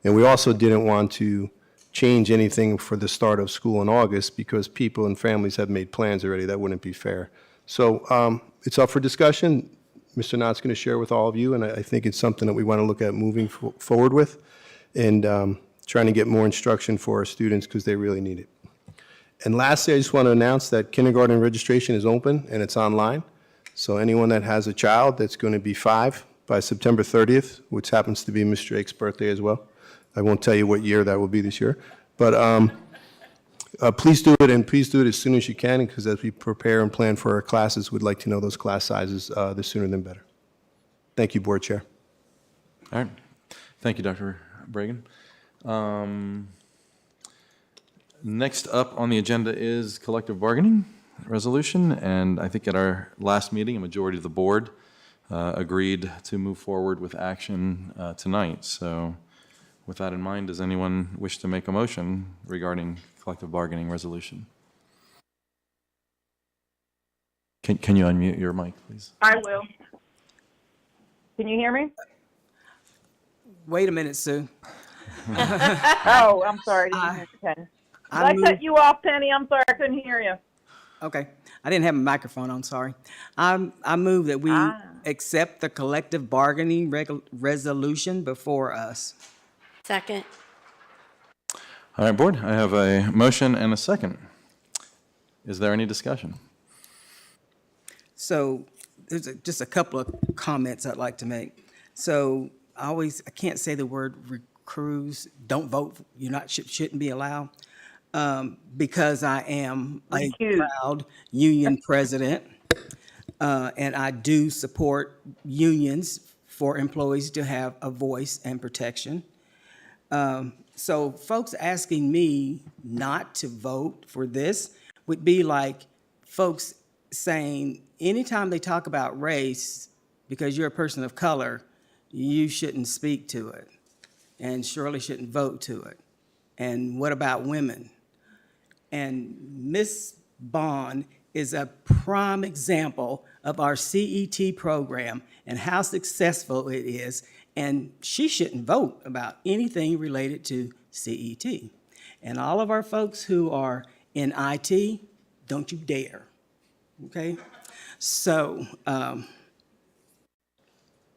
And we also didn't want to change anything for the start of school in August because people and families have made plans already. That wouldn't be fair. So it's up for discussion. Mr. Knott's going to share with all of you, and I think it's something that we want to look at moving forward with and trying to get more instruction for our students because they really need it. And lastly, I just want to announce that kindergarten registration is open and it's online. So anyone that has a child that's going to be 5 by September 30th, which happens to be Ms. Drake's birthday as well. I won't tell you what year that will be this year. But please do it, and please do it as soon as you can, because as we prepare and plan for our classes, we'd like to know those class sizes the sooner than better. Thank you, Board Chair. All right. Thank you, Dr. Bragan. Next up on the agenda is collective bargaining resolution, and I think at our last meeting, a majority of the board agreed to move forward with action tonight. So with that in mind, does anyone wish to make a motion regarding collective bargaining resolution? Can you unmute your mic, please? I will. Can you hear me? Wait a minute, Sue. Oh, I'm sorry. Did I cut you off, Penny? I'm sorry, I couldn't hear you. Okay. I didn't have a microphone on, sorry. I move that we accept the collective bargaining resolution before us. Second. All right, Board, I have a motion and a second. Is there any discussion? So there's just a couple of comments I'd like to make. So I can't say the word recruits, don't vote, shouldn't be allowed, because I am a proud union president, and I do support unions for employees to have a voice and protection. So folks asking me not to vote for this would be like folks saying anytime they talk about race, because you're a person of color, you shouldn't speak to it. and Shirley shouldn't vote to it. And what about women? And Miss Bond is a prime example of our CET program and how successful it is, and she shouldn't vote about anything related to CET. And all of our folks who are in IT, don't you dare, okay? So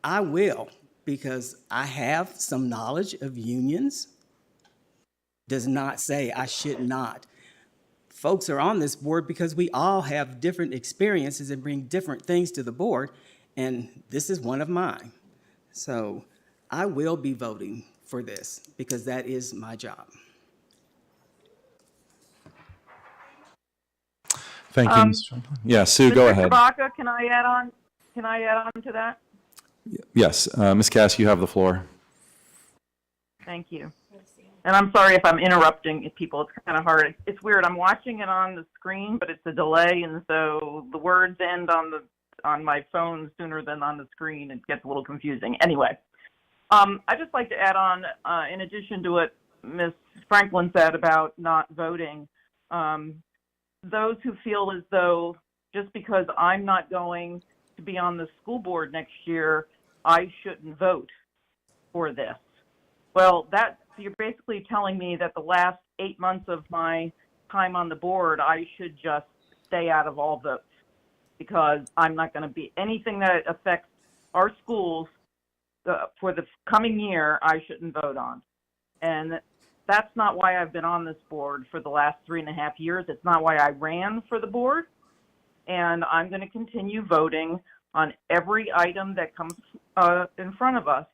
I will, because I have some knowledge of unions, does not say I should not. Folks are on this board because we all have different experiences and bring different things to the board, and this is one of mine. So I will be voting for this because that is my job. Thank you, Ms. Franklin. Yeah, Sue, go ahead. Mr. Baca, can I add on to that? Yes, Ms. Cass, you have the floor. Thank you. And I'm sorry if I'm interrupting people. It's kind of hard. It's weird. I'm watching it on the screen, but it's a delay, and so the words end on my phone sooner than on the screen. It gets a little confusing. Anyway, I'd just like to add on, in addition to what Ms. Franklin said about not voting, those who feel as though just because I'm not going to be on the school board next year, I shouldn't vote for this. Well, you're basically telling me that the last 8 months of my time on the board, I should just stay out of all votes because I'm not going to be anything that affects our schools for the coming year, I shouldn't vote on. And that's not why I've been on this board for the last 3.5 years. It's not why I ran for the board. And I'm going to continue voting on every item that comes in front of us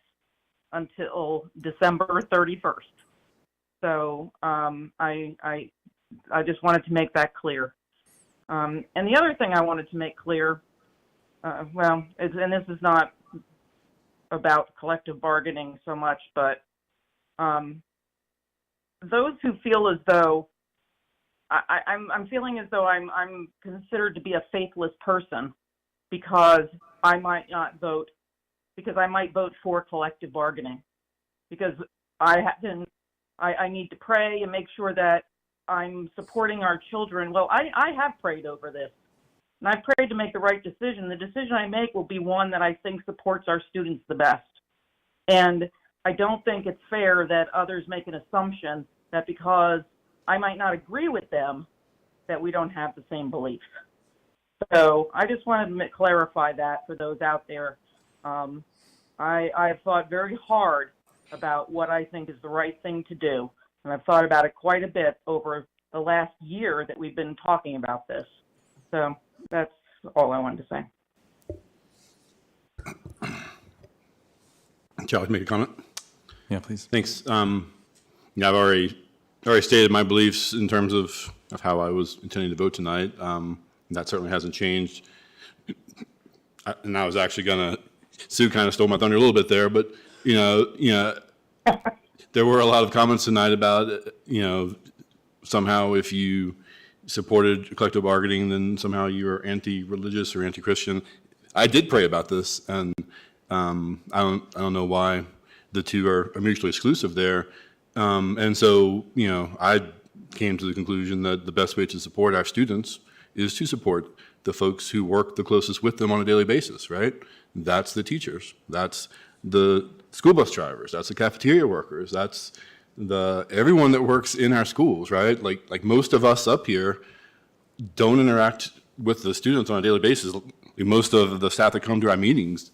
until December 31st. So I just wanted to make that clear. And the other thing I wanted to make clear, and this is not about collective bargaining so much, but those who feel as though I'm feeling as though I'm considered to be a faithless person because I might not vote, because I might vote for collective bargaining, because I need to pray and make sure that I'm supporting our children. Well, I have prayed over this, and I've prayed to make the right decision. The decision I make will be one that I think supports our students the best. And I don't think it's fair that others make an assumption that because I might not agree with them, that we don't have the same beliefs. So I just wanted to clarify that for those out there. I've thought very hard about what I think is the right thing to do, and I've thought about it quite a bit over the last year that we've been talking about this. So that's all I wanted to say. Shall I make a comment? Yeah, please. Thanks. Yeah, I've already stated my beliefs in terms of how I was intending to vote tonight. That certainly hasn't changed. And I was actually gonna, Sue kind of stole my thunder a little bit there, but you know, there were a lot of comments tonight about, somehow if you supported collective bargaining, then somehow you were anti-religious or anti-Christian. I did pray about this, and I don't know why the two are mutually exclusive there. And so, I came to the conclusion that the best way to support our students is to support the folks who work the closest with them on a daily basis, right? That's the teachers. That's the school bus drivers. That's the cafeteria workers. That's everyone that works in our schools, right? Like most of us up here don't interact with the students on a daily basis. Most of the staff that come to our meetings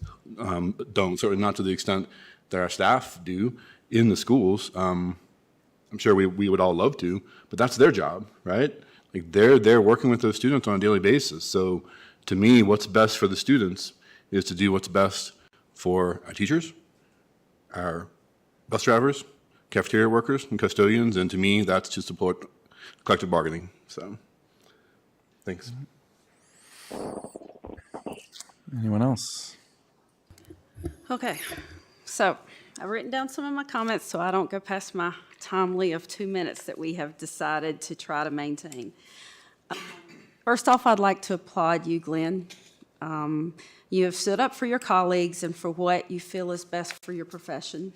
don't, certainly not to the extent that our staff do in the schools. I'm sure we would all love to, but that's their job, right? Like they're working with those students on a daily basis. So to me, what's best for the students is to do what's best for our teachers, our bus drivers, cafeteria workers, and custodians. And to me, that's to support collective bargaining. So thanks. Anyone else? Okay, so I've written down some of my comments so I don't go past my timely of 2 minutes that we have decided to try to maintain. First off, I'd like to applaud you, Glenn. You have stood up for your colleagues and for what you feel is best for your profession.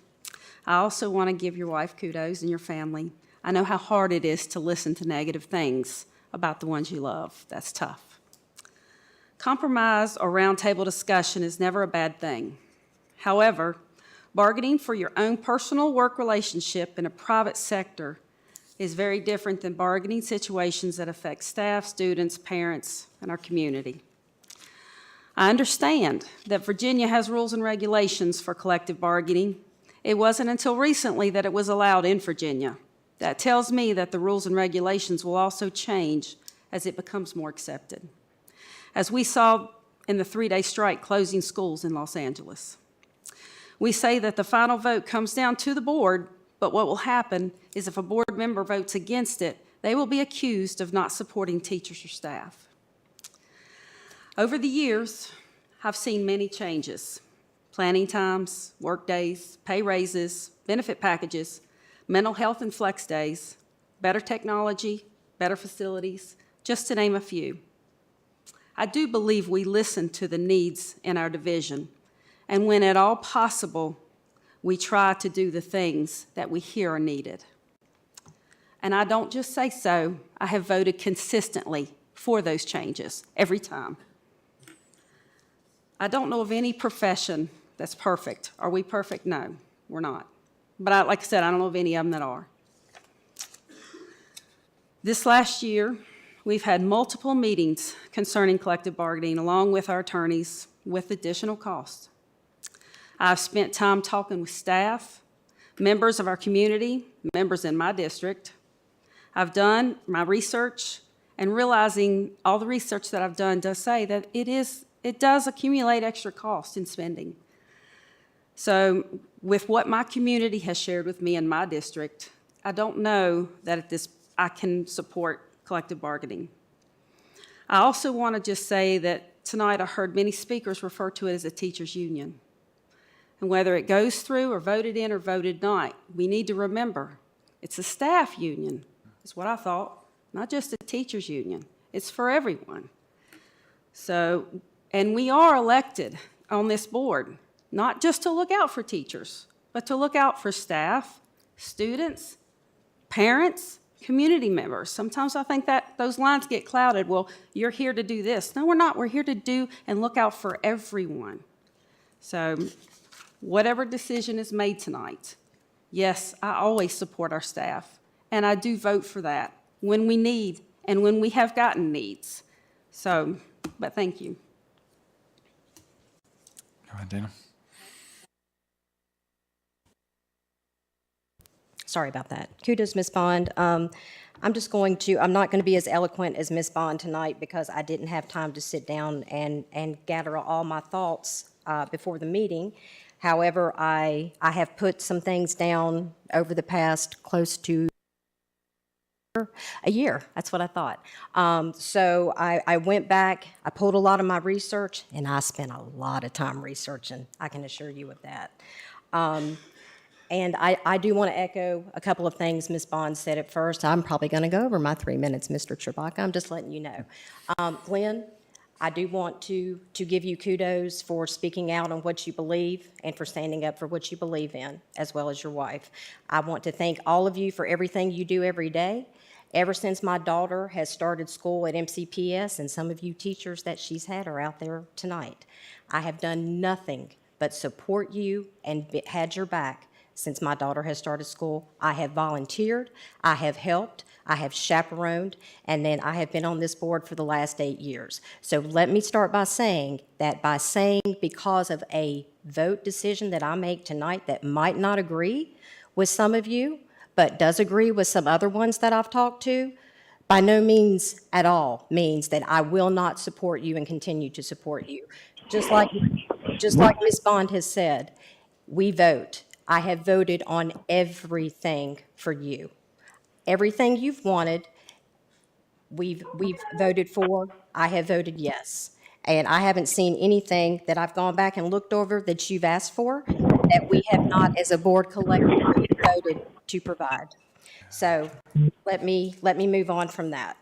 I also want to give your wife kudos and your family. I know how hard it is to listen to negative things about the ones you love. That's tough. Compromise or roundtable discussion is never a bad thing. However, bargaining for your own personal work relationship in a private sector is very different than bargaining situations that affect staff, students, parents, and our community. I understand that Virginia has rules and regulations for collective bargaining. It wasn't until recently that it was allowed in Virginia. That tells me that the rules and regulations will also change as it becomes more accepted, as we saw in the 3-day strike closing schools in Los Angeles. We say that the final vote comes down to the board, but what will happen is if a board member votes against it, they will be accused of not supporting teachers or staff. Over the years, I've seen many changes: planning times, work days, pay raises, benefit packages, mental health and flex days, better technology, better facilities, just to name a few. I do believe we listen to the needs in our division, and when at all possible, we try to do the things that we hear are needed. And I don't just say so, I have voted consistently for those changes every time. I don't know of any profession that's perfect. Are we perfect? No, we're not. But like I said, I don't know of any of them that are. This last year, we've had multiple meetings concerning collective bargaining, along with our attorneys, with additional costs. I've spent time talking with staff, members of our community, members in my district. I've done my research, and realizing all the research that I've done does say that it does accumulate extra cost in spending. So with what my community has shared with me in my district, I don't know that I can support collective bargaining. I also want to just say that tonight I heard many speakers refer to it as a teachers' union. And whether it goes through or voted in or voted not, we need to remember it's a staff union, is what I thought, not just a teachers' union. It's for everyone. So, and we are elected on this board, not just to look out for teachers, but to look out for staff, students, parents, community members. Sometimes I think that those lines get clouded. Well, you're here to do this. No, we're not. We're here to do and look out for everyone. So whatever decision is made tonight, yes, I always support our staff, and I do vote for that when we need and when we have gotten needs. So, but thank you. Go ahead, Dana. Sorry about that. Kudos, Ms. Bond. I'm not going to be as eloquent as Ms. Bond tonight because I didn't have time to sit down and gather all my thoughts before the meeting. However, I have put some things down over the past close to a year. That's what I thought. So I went back, I pulled a lot of my research, and I spent a lot of time researching. I can assure you of that. And I do want to echo a couple of things Ms. Bond said at first. I'm probably going to go over my 3 minutes, Mr. Chewbacca. I'm just letting you know. Glenn, I do want to give you kudos for speaking out on what you believe and for standing up for what you believe in, as well as your wife. I want to thank all of you for everything you do every day. Ever since my daughter has started school at MCPS, and some of you teachers that she's had are out there tonight, I have done nothing but support you and had your back since my daughter has started school. I have volunteered, I have helped, I have chaperoned, and then I have been on this board for the last 8 years. So let me start by saying that because of a vote decision that I make tonight that might not agree with some of you, but does agree with some other ones that I've talked to, by no means at all means that I will not support you and continue to support you. Just like Ms. Bond has said, we vote. I have voted on everything for you. Everything you've wanted, we've voted for. I have voted yes. And I haven't seen anything that I've gone back and looked over that you've asked for that we have not, as a board collectively, voted to provide. So let me move on from that.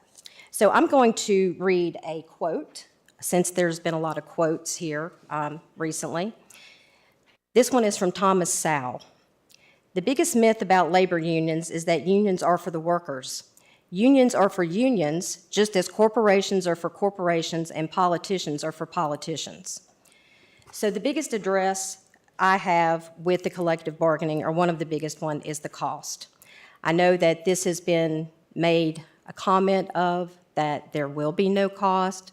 So I'm going to read a quote, since there's been a lot of quotes here recently. This one is from Thomas Sowell. The biggest myth about labor unions is that unions are for the workers. Unions are for unions, just as corporations are for corporations and politicians are for politicians. So the biggest address I have with the collective bargaining, or one of the biggest one, is the cost. I know that this has been made a comment of that there will be no cost.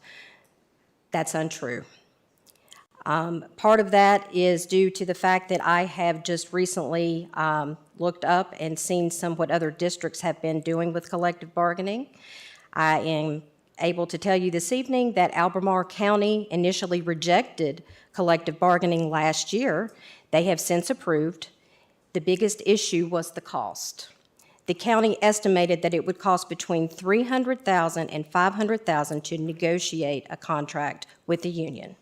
That's untrue. Part of that is due to the fact that I have just recently looked up and seen what other districts have been doing with collective bargaining. I am able to tell you this evening that Albemarle County initially rejected collective bargaining last year. They have since approved. The biggest issue was the cost. The county estimated that it would cost between $300,000 and $500,000 to negotiate a contract with the union.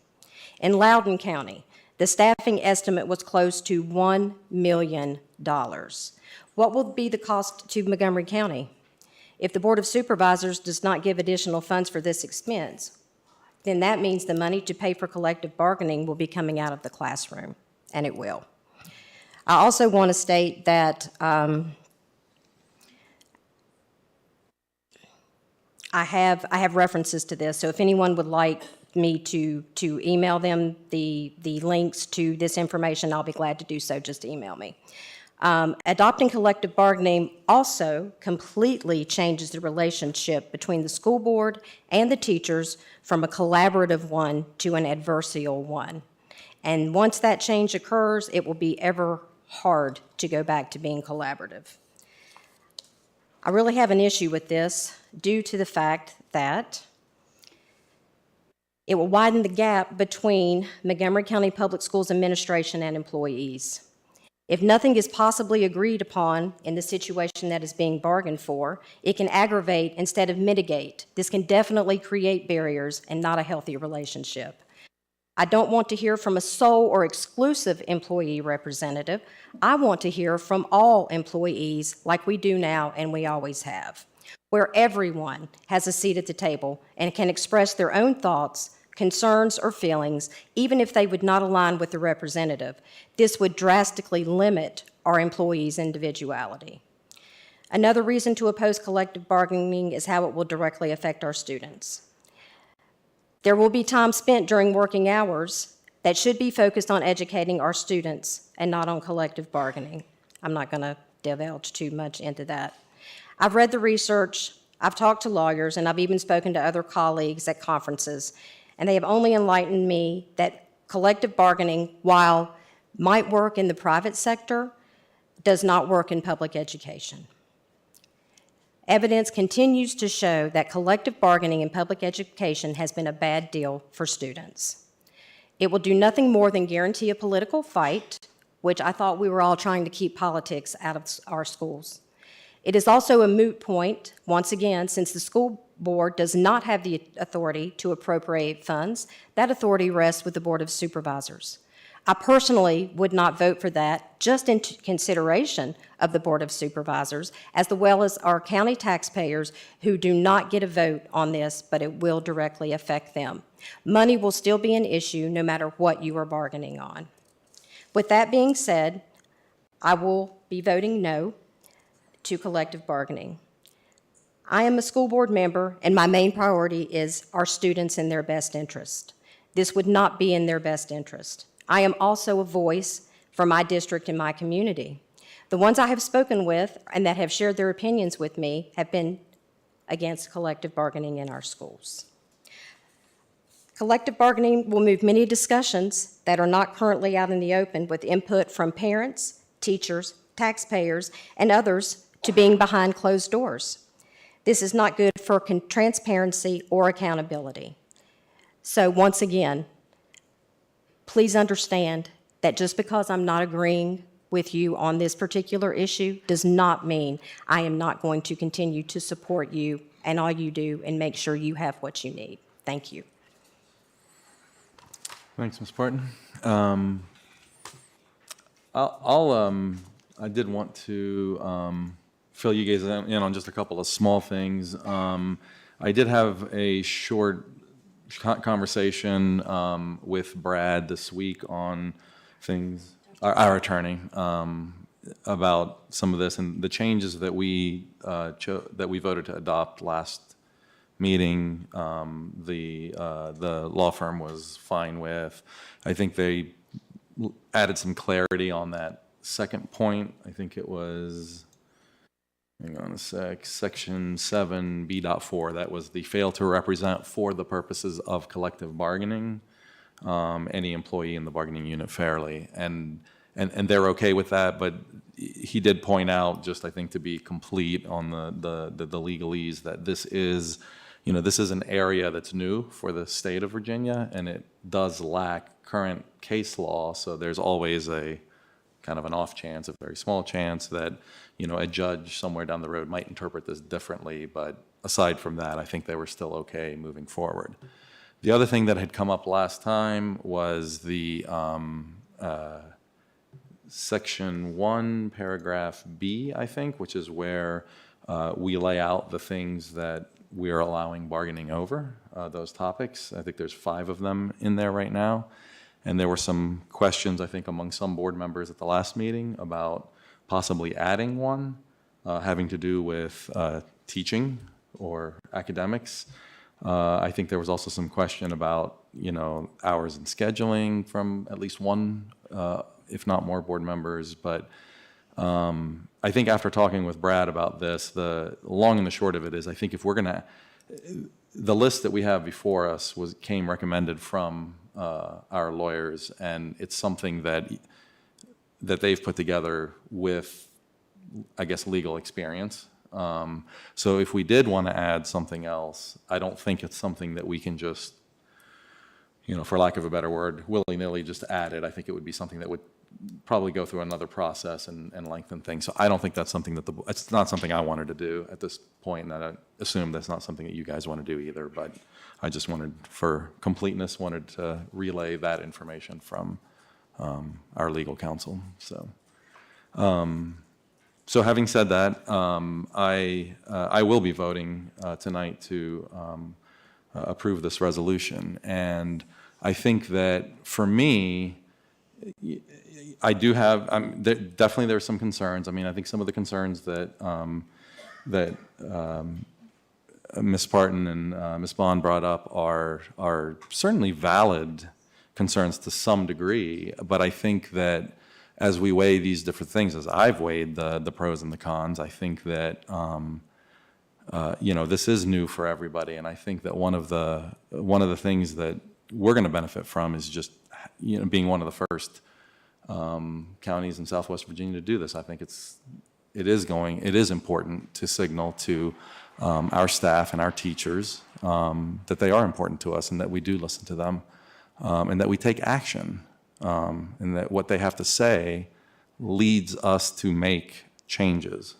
In Loudoun County, the staffing estimate was close to $1 million. What will be the cost to Montgomery County? If the Board of Supervisors does not give additional funds for this expense, then that means the money to pay for collective bargaining will be coming out of the classroom, and it will. I also want to state that I have references to this, so if anyone would like me to email them the links to this information, I'll be glad to do so. Just email me. Adopting collective bargaining also completely changes the relationship between the school board and the teachers from a collaborative one to an adversarial one. And once that change occurs, it will be ever hard to go back to being collaborative. I really have an issue with this due to the fact that it will widen the gap between Montgomery County Public Schools administration and employees. If nothing is possibly agreed upon in the situation that is being bargained for, it can aggravate instead of mitigate. This can definitely create barriers and not a healthy relationship. I don't want to hear from a sole or exclusive employee representative. I want to hear from all employees like we do now and we always have, where everyone has a seat at the table and can express their own thoughts, concerns, or feelings, even if they would not align with the representative. This would drastically limit our employees' individuality. Another reason to oppose collective bargaining is how it will directly affect our students. There will be time spent during working hours that should be focused on educating our students and not on collective bargaining. I'm not going to divulge too much into that. I've read the research, I've talked to lawyers, and I've even spoken to other colleagues at conferences, and they have only enlightened me that collective bargaining, while might work in the private sector, does not work in public education. Evidence continues to show that collective bargaining in public education has been a bad deal for students. It will do nothing more than guarantee a political fight, which I thought we were all trying to keep politics out of our schools. It is also a moot point, once again, since the school board does not have the authority to appropriate funds. That authority rests with the Board of Supervisors. I personally would not vote for that, just in consideration of the Board of Supervisors, as well as our county taxpayers who do not get a vote on this, but it will directly affect them. Money will still be an issue no matter what you are bargaining on. With that being said, I will be voting no to collective bargaining. I am a school board member, and my main priority is our students in their best interest. This would not be in their best interest. I am also a voice for my district and my community. The ones I have spoken with and that have shared their opinions with me have been against collective bargaining in our schools. Collective bargaining will move many discussions that are not currently out in the open with input from parents, teachers, taxpayers, and others to being behind closed doors. This is not good for transparency or accountability. So once again, please understand that just because I'm not agreeing with you on this particular issue does not mean I am not going to continue to support you and all you do and make sure you have what you need. Thank you. Thanks, Ms. Parton. I did want to fill you guys in on just a couple of small things. I did have a short conversation with Brad this week on things, our attorney, about some of this and the changes that we voted to adopt last meeting. The law firm was fine with. I think they added some clarity on that second point. I think it was, hang on a sec, section 7B.4. That was the fail to represent for the purposes of collective bargaining any employee in the bargaining unit fairly. And they're okay with that, but he did point out, just I think to be complete on the legalese, that this is, this is an area that's new for the state of Virginia, and it does lack current case law, so there's always a kind of an off chance, a very small chance that, a judge somewhere down the road might interpret this differently, but aside from that, I think they were still okay moving forward. The other thing that had come up last time was the Section 1, paragraph B, I think, which is where we lay out the things that we are allowing bargaining over, those topics. I think there's 5 of them in there right now. And there were some questions, I think, among some board members at the last meeting about possibly adding one having to do with teaching or academics. I think there was also some question about, hours and scheduling from at least one, if not more, board members. But I think after talking with Brad about this, the long and the short of it is, I think if we're going to, the list that we have before us came recommended from our lawyers, and it's something that they've put together with, I guess, legal experience. So if we did want to add something else, I don't think it's something that we can just, for lack of a better word, willy-nilly just add it. I think it would be something that would probably go through another process and lengthen things. So I don't think that's something that it's not something I wanted to do at this point, and I assume that's not something that you guys want to do either, but I just wanted, for completeness, wanted to relay that information from our legal counsel. So having said that, I will be voting tonight to approve this resolution. And I think that for me, I do have, definitely there are some concerns. I mean, I think some of the concerns that Ms. Parton and Ms. Bond brought up are certainly valid concerns to some degree, but I think that as we weigh these different things, as I've weighed the pros and the cons, I think that this is new for everybody, and I think that one of the things that we're going to benefit from is just being one of the first counties in Southwest Virginia to do this. I think it is important to signal to our staff and our teachers that they are important to us and that we do listen to them and that we take action and that what they have to say leads us to make changes.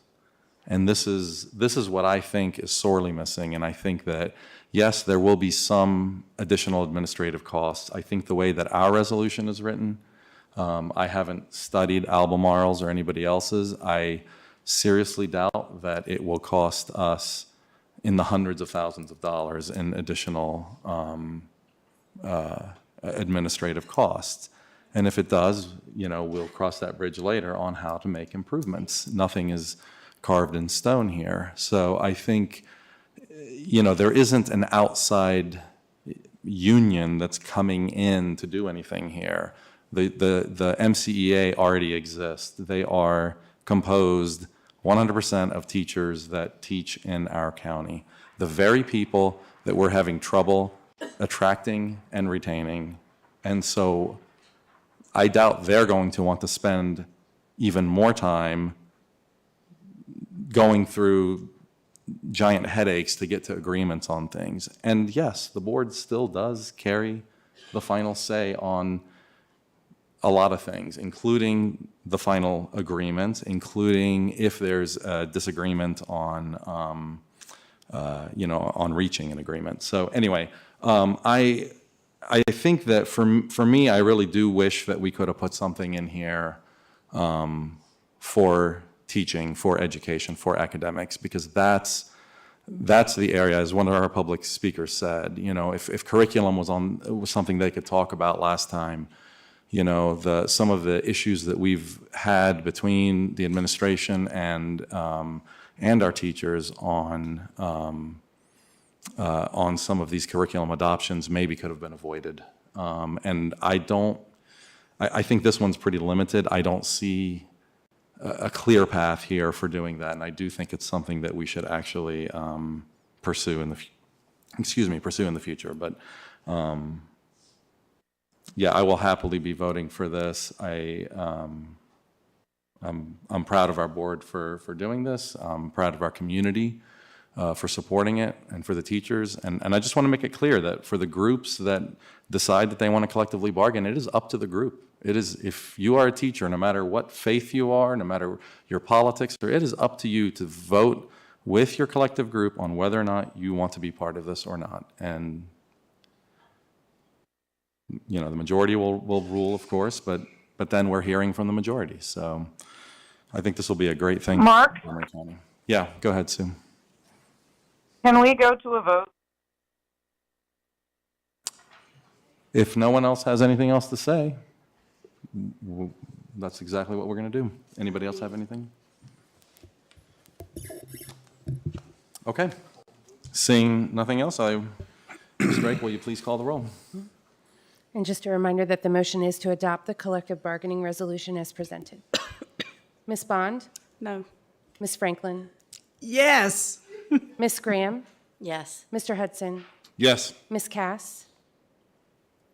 And this is what I think is sorely missing. And I think that, yes, there will be some additional administrative costs. I think the way that our resolution is written, I haven't studied Albemarle's or anybody else's. I seriously doubt that it will cost us in the hundreds of thousands of dollars in additional administrative costs. And if it does, we'll cross that bridge later on how to make improvements. Nothing is carved in stone here. So I think, there isn't an outside union that's coming in to do anything here. The MCEA already exists. They are composed 100% of teachers that teach in our county. The very people that we're having trouble attracting and retaining. And so I doubt they're going to want to spend even more time going through giant headaches to get to agreements on things. And yes, the board still does carry the final say on a lot of things, including the final agreement, including if there's a disagreement on, on reaching an agreement. So anyway, I think that for me, I really do wish that we could have put something in here for teaching, for education, for academics, because that's the area, as one of our public speakers said, if curriculum was something they could talk about last time, some of the issues that we've had between the administration and our teachers on some of these curriculum adoptions maybe could have been avoided. And I think this one's pretty limited. I don't see a clear path here for doing that, and I do think it's something that we should actually pursue in the future. But yeah, I will happily be voting for this. I'm proud of our board for doing this. I'm proud of our community for supporting it, and for the teachers. And I just want to make it clear that for the groups that decide that they want to collectively bargain, it is up to the group. It is, if you are a teacher, no matter what faith you are, no matter your politics, it is up to you to vote with your collective group on whether or not you want to be part of this or not. And the majority will rule, of course, but then we're hearing from the majority. So I think this will be a great thing. Mark? For Montgomery County. Yeah, go ahead, Sue. Can we go to a vote? If no one else has anything else to say, that's exactly what we're going to do. Anybody else have anything? Okay. Seeing nothing else, Ms. Drake, will you please call the roll? And just a reminder that the motion is to adopt the collective bargaining resolution as presented. Ms. Bond? No. Ms. Franklin? Yes. Ms. Graham? Yes. Mr. Hudson? Yes. Ms. Cass?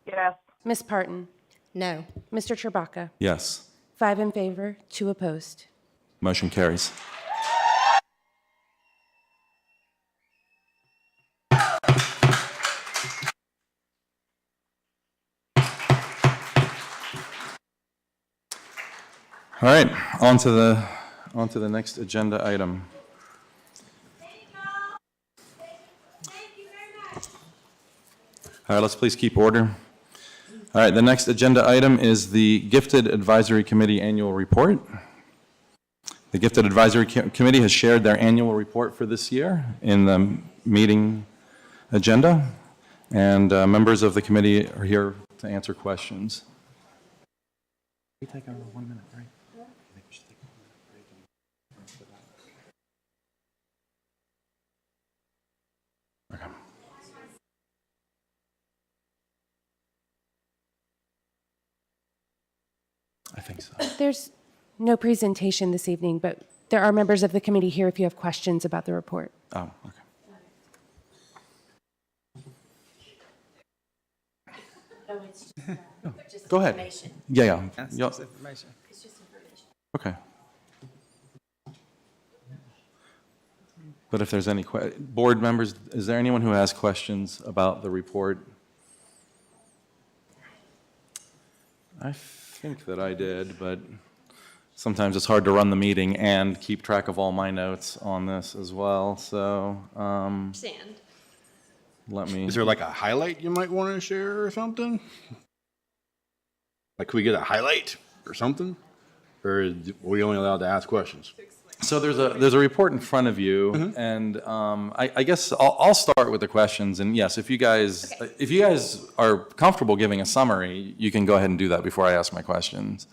Yes. Ms. Parton? No. Mr. Chewbacca? Yes. 5 in favor, 2 opposed. Motion carries. All right, on to the next agenda item. All right, let's please keep order. All right, the next agenda item is the Gifted Advisory Committee Annual Report. The Gifted Advisory Committee has shared their annual report for this year in the meeting agenda, and members of the committee are here to answer questions. We take our 1 minute break. Okay. I think so. There's no presentation this evening, but there are members of the committee here if you have questions about the report. Oh, okay. Go ahead. Yeah. That's Yeah. just information. Okay. But if there's any board members, is there anyone who has questions about the report? I think that I did, but sometimes it's hard to run the meeting and keep track of all my notes on this as well. So let me. Is there like a highlight you might want to share or something? Like, could we get a highlight or something? Or are we only allowed to ask questions? So there's a report in front of you, and I guess I'll start with the questions. And yes, if you guys are comfortable giving a summary, you can go ahead and do that before I ask my questions.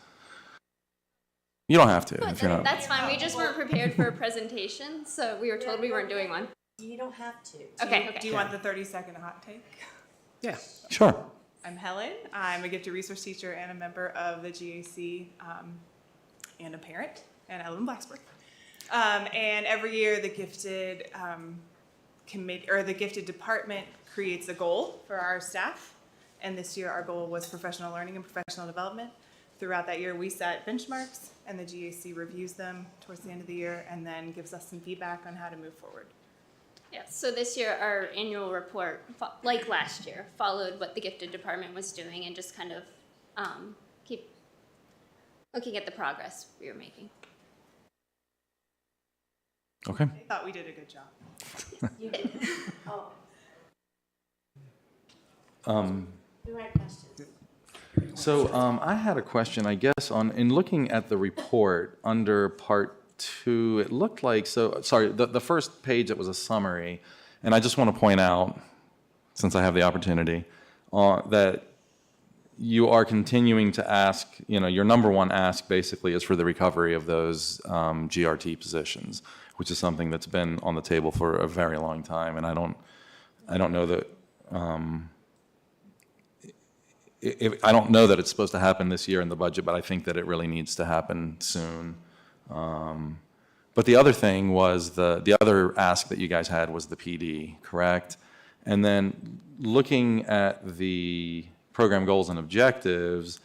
You don't have to if you're not. That's fine. We just weren't prepared for a presentation, so we were told we weren't doing one. You don't have to. Okay. Do you want the 30-second hot take? Yeah. Sure. I'm Helen. I'm a gifted resource teacher and a member of the GAC and a parent, and I live in Blacksburg. And every year the gifted committee or the gifted department creates a goal for our staff. And this year our goal was professional learning and professional development. Throughout that year we set benchmarks and the GAC reviews them towards the end of the year and then gives us some feedback on how to move forward. Yeah, so this year our annual report, like last year, followed what the gifted department was doing and just kind of keep looking at the progress we were making. Okay. I thought we did a good job. You did. So I had a question, I guess, in looking at the report under part 2, it looked like, the first page, it was a summary, and I just want to point out, since I have the opportunity, that you are continuing to ask, your number one ask basically is for the recovery of those GRT positions, which is something that's been on the table for a very long time. And I don't know that I don't know that it's supposed to happen this year in the budget, but I think that it really needs to happen soon. But the other thing was the other ask that you guys had was the PD, correct? And then looking at the program goals and objectives,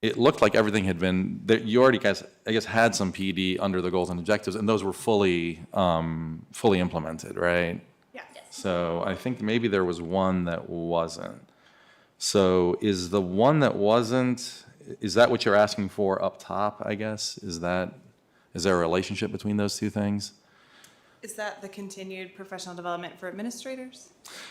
it looked like everything had been, that you already guys, I guess, had some PD under the goals and objectives, and those were fully implemented, right? Yes. So I think maybe there was one that wasn't. So is the one that wasn't, is that what you're asking for up top, I guess? Is there a relationship between those two things? Is that the continued professional development for administrators?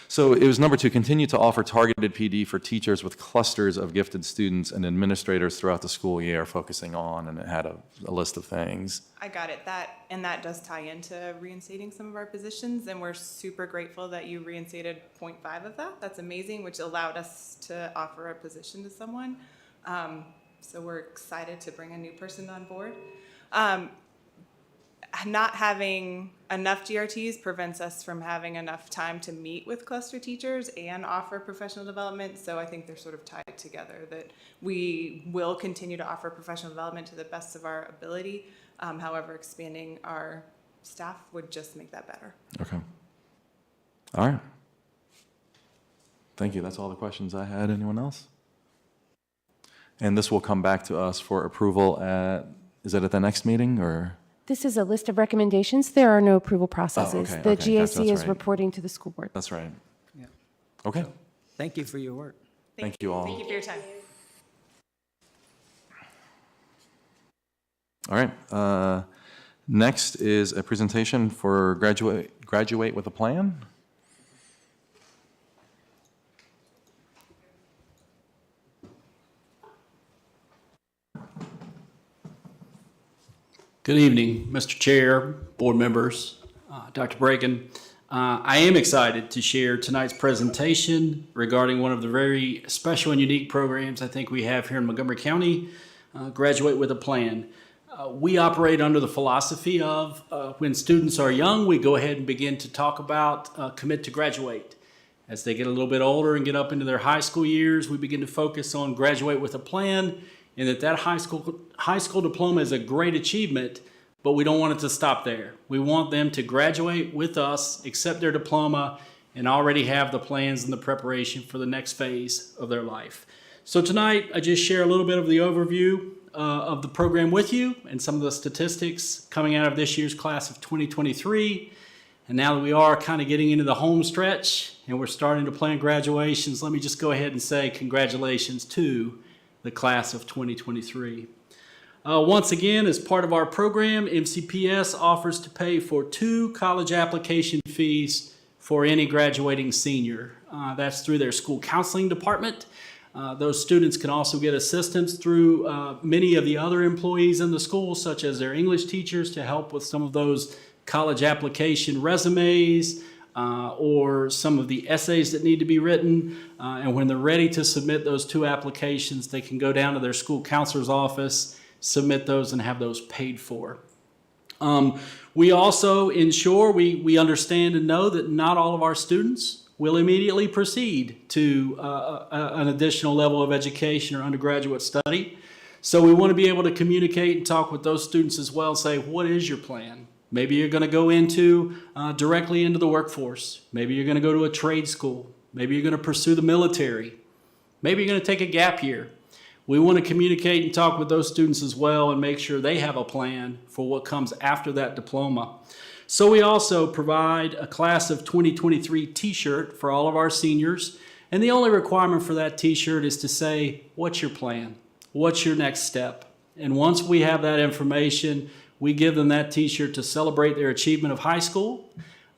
So it was number 2, continue to offer targeted PD for teachers with clusters of gifted students and administrators throughout the school year, focusing on, and it had a list of things. I got it. That does tie into reinstating some of our positions, and we're super grateful that you reinstated 0.5 of that. That's amazing, which allowed us to offer a position to someone. So we're excited to bring a new person on board. Not having enough GRTs prevents us from having enough time to meet with cluster teachers and offer professional development. So I think they're sort of tied together, that we will continue to offer professional development to the best of our ability. However, expanding our staff would just make that better. Okay. All right. Thank you. That's all the questions I had. Anyone else? And this will come back to us for approval is it at the next meeting or? This is a list of recommendations. There are no approval processes. okay, The okay, that's GAC is right. reporting to the school board. That's right. Yeah. Okay. Thank you for your work. Thank you all. Thank you for your time. All right. Next is a presentation for graduate with a plan. Good evening, Mr. Chair, board members, Dr. Bragan. I am excited to share tonight's presentation regarding one of the very special and unique programs I think we have here in Montgomery County, Graduate with a Plan. We operate under the philosophy of when students are young, we go ahead and begin to talk about commit to graduate. As they get a little bit older and get up into their high school years, we begin to focus on graduate with a plan, and that high school diploma is a great achievement, but we don't want it to stop there. We want them to graduate with us, accept their diploma, and already have the plans and the preparation for the next phase of their life. So tonight, I just share a little bit of the overview of the program with you and some of the statistics coming out of this year's class of 2023. And now that we are kind of getting into the home stretch and we're starting to plan graduations, let me just go ahead and say congratulations to the class of 2023. Once again, as part of our program, MCPS offers to pay for 2 college application fees for any graduating senior. That's through their school counseling department. Those students can also get assistance through many of the other employees in the school, such as their English teachers, to help with some of those college application resumes, or some of the essays that need to be written. And when they're ready to submit those 2 applications, they can go down to their school counselor's office, submit those, and have those paid for. We also ensure we understand and know that not all of our students will immediately proceed to an additional level of education or undergraduate study. So we want to be able to communicate and talk with those students as well and say, what is your plan? Maybe you're going to go directly into the workforce. Maybe you're going to go to a trade school. Maybe you're going to pursue the military. Maybe you're going to take a gap year. We want to communicate and talk with those students as well and make sure they have a plan for what comes after that diploma. So we also provide a class of 2023 t-shirt for all of our seniors. And the only requirement for that t-shirt is to say, what's your plan? What's your next step? And once we have that information, we give them that t-shirt to celebrate their achievement of high school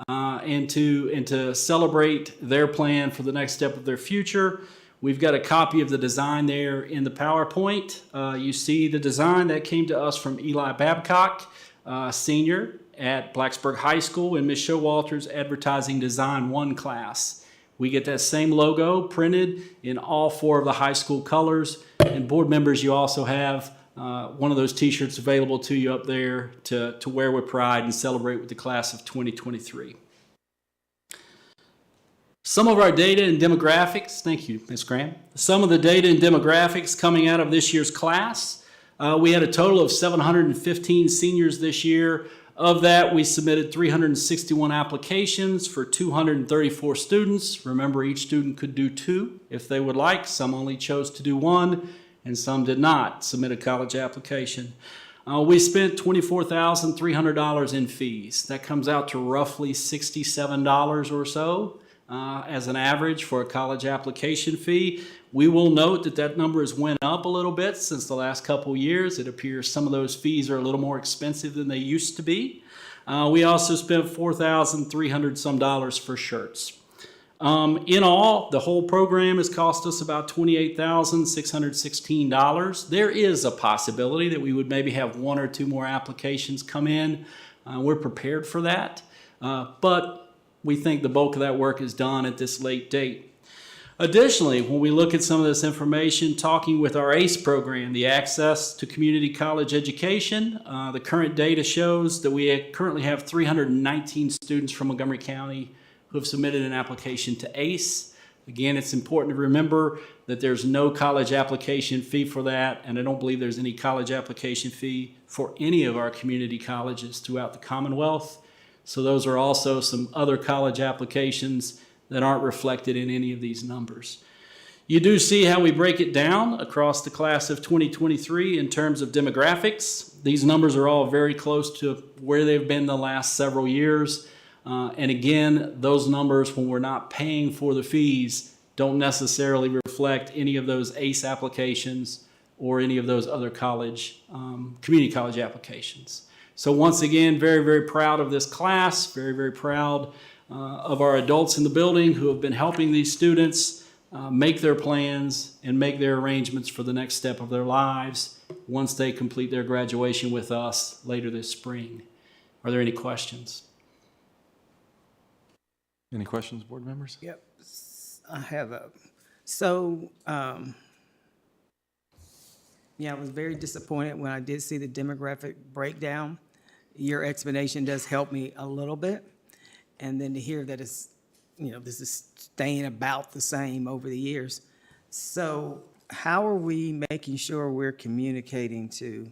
and to celebrate their plan for the next step of their future. We've got a copy of the design there in the PowerPoint. You see the design that came to us from Eli Babcock, senior at Blacksburg High School, and Ms. Showalter's Advertising Design 1 class. We get that same logo printed in all 4 of the high school colors. And board members, you also have one of those t-shirts available to you up there to wear with pride and celebrate with the class of 2023. Some of our data and demographics, thank you, Ms. Graham. Some of the data and demographics coming out of this year's class. We had a total of 715 seniors this year. Of that, we submitted 361 applications for 234 students. Remember, each student could do 2 if they would like. Some only chose to do 1, and some did not submit a college application. We spent $24,300 in fees. That comes out to roughly $67 or so as an average for a college application fee. We will note that that number has went up a little bit since the last couple years. It appears some of those fees are a little more expensive than they used to be. We also spent $4,300 some for shirts. In all, the whole program has cost us about $28,616. There is a possibility that we would maybe have 1 or 2 more applications come in. We're prepared for that, but we think the bulk of that work is done at this late date. Additionally, when we look at some of this information, talking with our ACE program, the Access to Community College Education, the current data shows that we currently have 319 students from Montgomery County who have submitted an application to ACE. Again, it's important to remember that there's no college application fee for that, and I don't believe there's any college application fee for any of our community colleges throughout the Commonwealth. So those are also some other college applications that aren't reflected in any of these numbers. You do see how we break it down across the class of 2023 in terms of demographics. These numbers are all very close to where they've been the last several years. And again, those numbers, when we're not paying for the fees, don't necessarily reflect any of those ACE applications or any of those other college, community college applications. So once again, very, very proud of this class, very, very proud of our adults in the building who have been helping these students make their plans and make their arrangements for the next step of their lives once they complete their graduation with us later this spring. Are there any questions? Any questions, board members? Yep, I have a, yeah, I was very disappointed when I did see the demographic breakdown. Your explanation does help me a little bit. And then to hear that it's, this is staying about the same over the years. So how are we making sure we're communicating to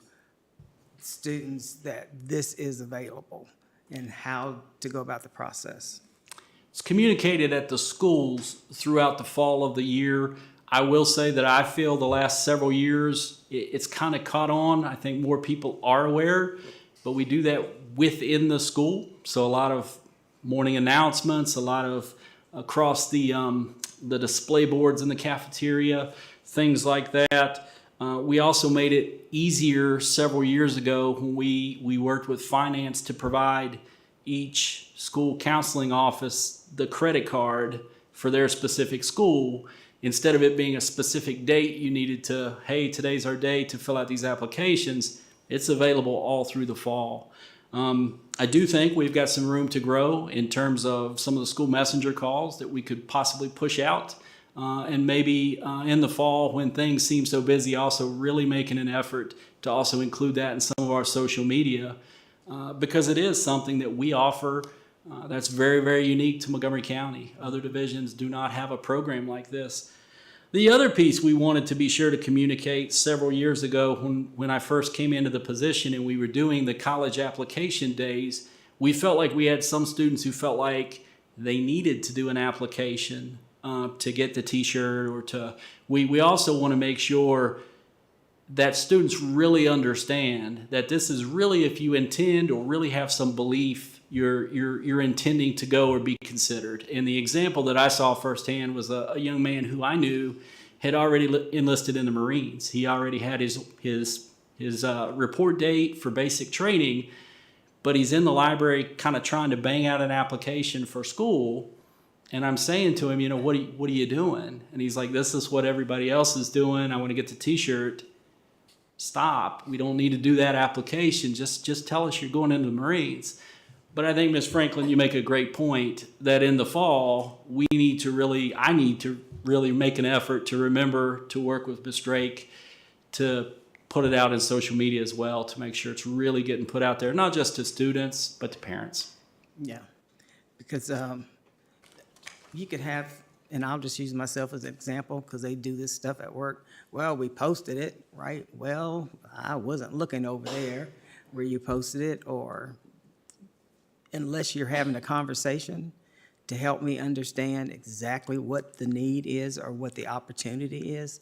students that this is available and how to go about the process? It's communicated at the schools throughout the fall of the year. I will say that I feel the last several years it's kind of caught on. I think more people are aware, but we do that within the school. So a lot of morning announcements, a lot of across the display boards in the cafeteria, things like that. We also made it easier several years ago when we worked with finance to provide each school counseling office the credit card for their specific school. Instead of it being a specific date, you needed to, hey, today's our day to fill out these applications. It's available all through the fall. I do think we've got some room to grow in terms of some of the school messenger calls that we could possibly push out. And maybe in the fall when things seem so busy, also really making an effort to also include that in some of our social media because it is something that we offer that's very, very unique to Montgomery County. Other divisions do not have a program like this. The other piece we wanted to be sure to communicate several years ago when I first came into the position and we were doing the college application days, we felt like we had some students who felt like they needed to do an application to get the t-shirt or to, we also want to make sure that students really understand that this is really if you intend or really have some belief you're intending to go or be considered. And the example that I saw firsthand was a young man who I knew had already enlisted in the Marines. He already had his report date for basic training, but he's in the library kind of trying to bang out an application for school. And I'm saying to him, what are you doing? And he's like, this is what everybody else is doing. I want to get the t-shirt. Stop. We don't need to do that application. Just tell us you're going into the Marines. But I think, Ms. Franklin, you make a great point that in the fall, I need to really make an effort to remember to work with Ms. Drake to put it out in social media as well, to make sure it's really getting put out there, not just to students, but to parents. Yeah, because you could have, and I'll just use myself as an example because they do this stuff at work. Well, we posted it, right? Well, I wasn't looking over there where you posted it, or unless you're having a conversation to help me understand exactly what the need is or what the opportunity is,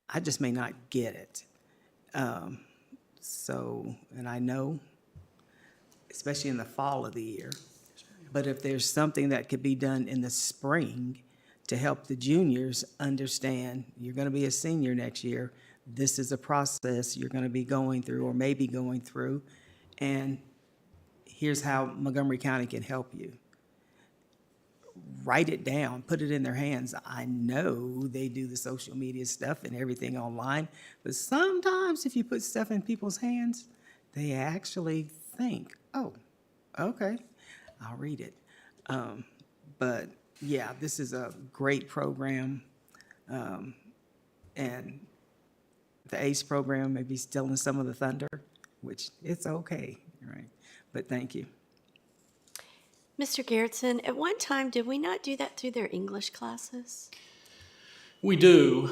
I just may not get it. And I know, especially in the fall of the year, but if there's something that could be done in the spring to help the juniors understand, you're going to be a senior next year, this is a process you're going to be going through or maybe going through, and here's how Montgomery County can help you. Write it down, put it in their hands. I know they do the social media stuff and everything online, but sometimes if you put stuff in people's hands, they actually think, oh, okay, I'll read it. But yeah, this is a great program. And the ACE program may be stealing some of the thunder, which it's okay, right? But thank you. Mr. Garrettson, at one time, did we not do that through their English classes? We do.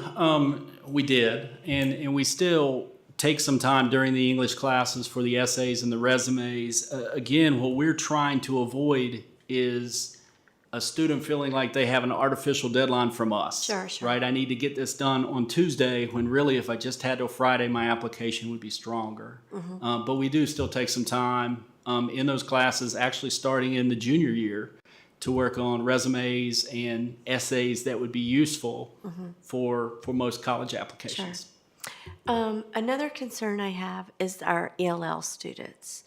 We did. And we still take some time during the English classes for the essays and the resumes. Again, what we're trying to avoid is a student feeling like they have an artificial deadline from us. Sure. Right? I need to get this done on Tuesday, when really if I just had till Friday, my application would be stronger. Mm-hmm. But we do still take some time in those classes, actually starting in the junior year, to work on resumes and essays that would be useful for most college applications. Sure. Another concern I have is our ELL students.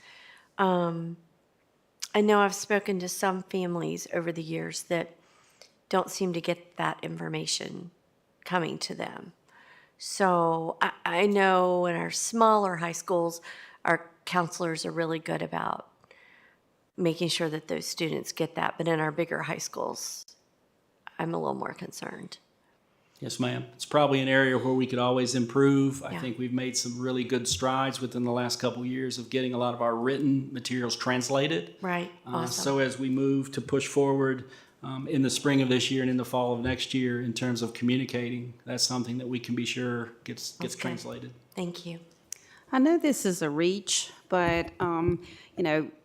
I know I've spoken to some families over the years that don't seem to get that information coming to them. So I know in our smaller high schools, our counselors are really good about making sure that those students get that. But in our bigger high schools, I'm a little more concerned. Yes, ma'am. It's probably an area where we could always improve. I Yeah. think we've made some really good strides within the last couple of years of getting a lot of our written materials translated. Right. Awesome. So as we move to push forward in the spring of this year and in the fall of next year in terms of communicating, that's something that we can be sure gets Okay. translated. Thank you. I know this is a reach, but,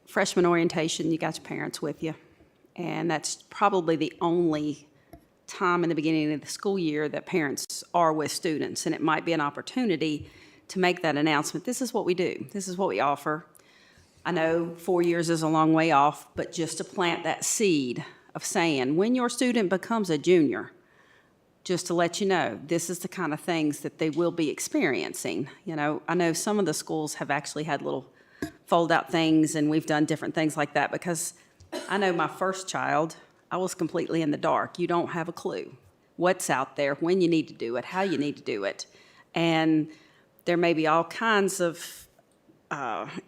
freshman orientation, you got your parents with you. And that's probably the only time in the beginning of the school year that parents are with students. And it might be an opportunity to make that announcement. This is what we do. This is what we offer. I know 4 years is a long way off, but just to plant that seed of saying, when your student becomes a junior, just to let you know, this is the kind of things that they will be experiencing. I know some of the schools have actually had little fold-out things, and we've done different things like that, because I know my first child, I was completely in the dark. You don't have a clue what's out there, when you need to do it, how you need to do it. And there may be all kinds of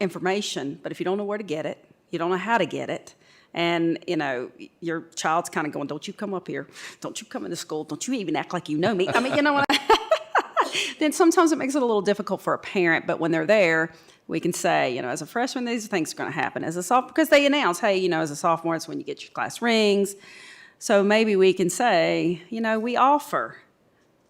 information, but if you don't know where to get it, you don't know how to get it, and, your child's kind of going, don't you come up here. Don't you come into school. Don't you even act like you know me. I mean, you know what then sometimes it makes it a little difficult for a parent, but when they're there, we can say, as a freshman, these things are going to happen. As a sophomore, because they announce, hey, as a sophomore, it's when you get your class rings. So maybe we can say, we offer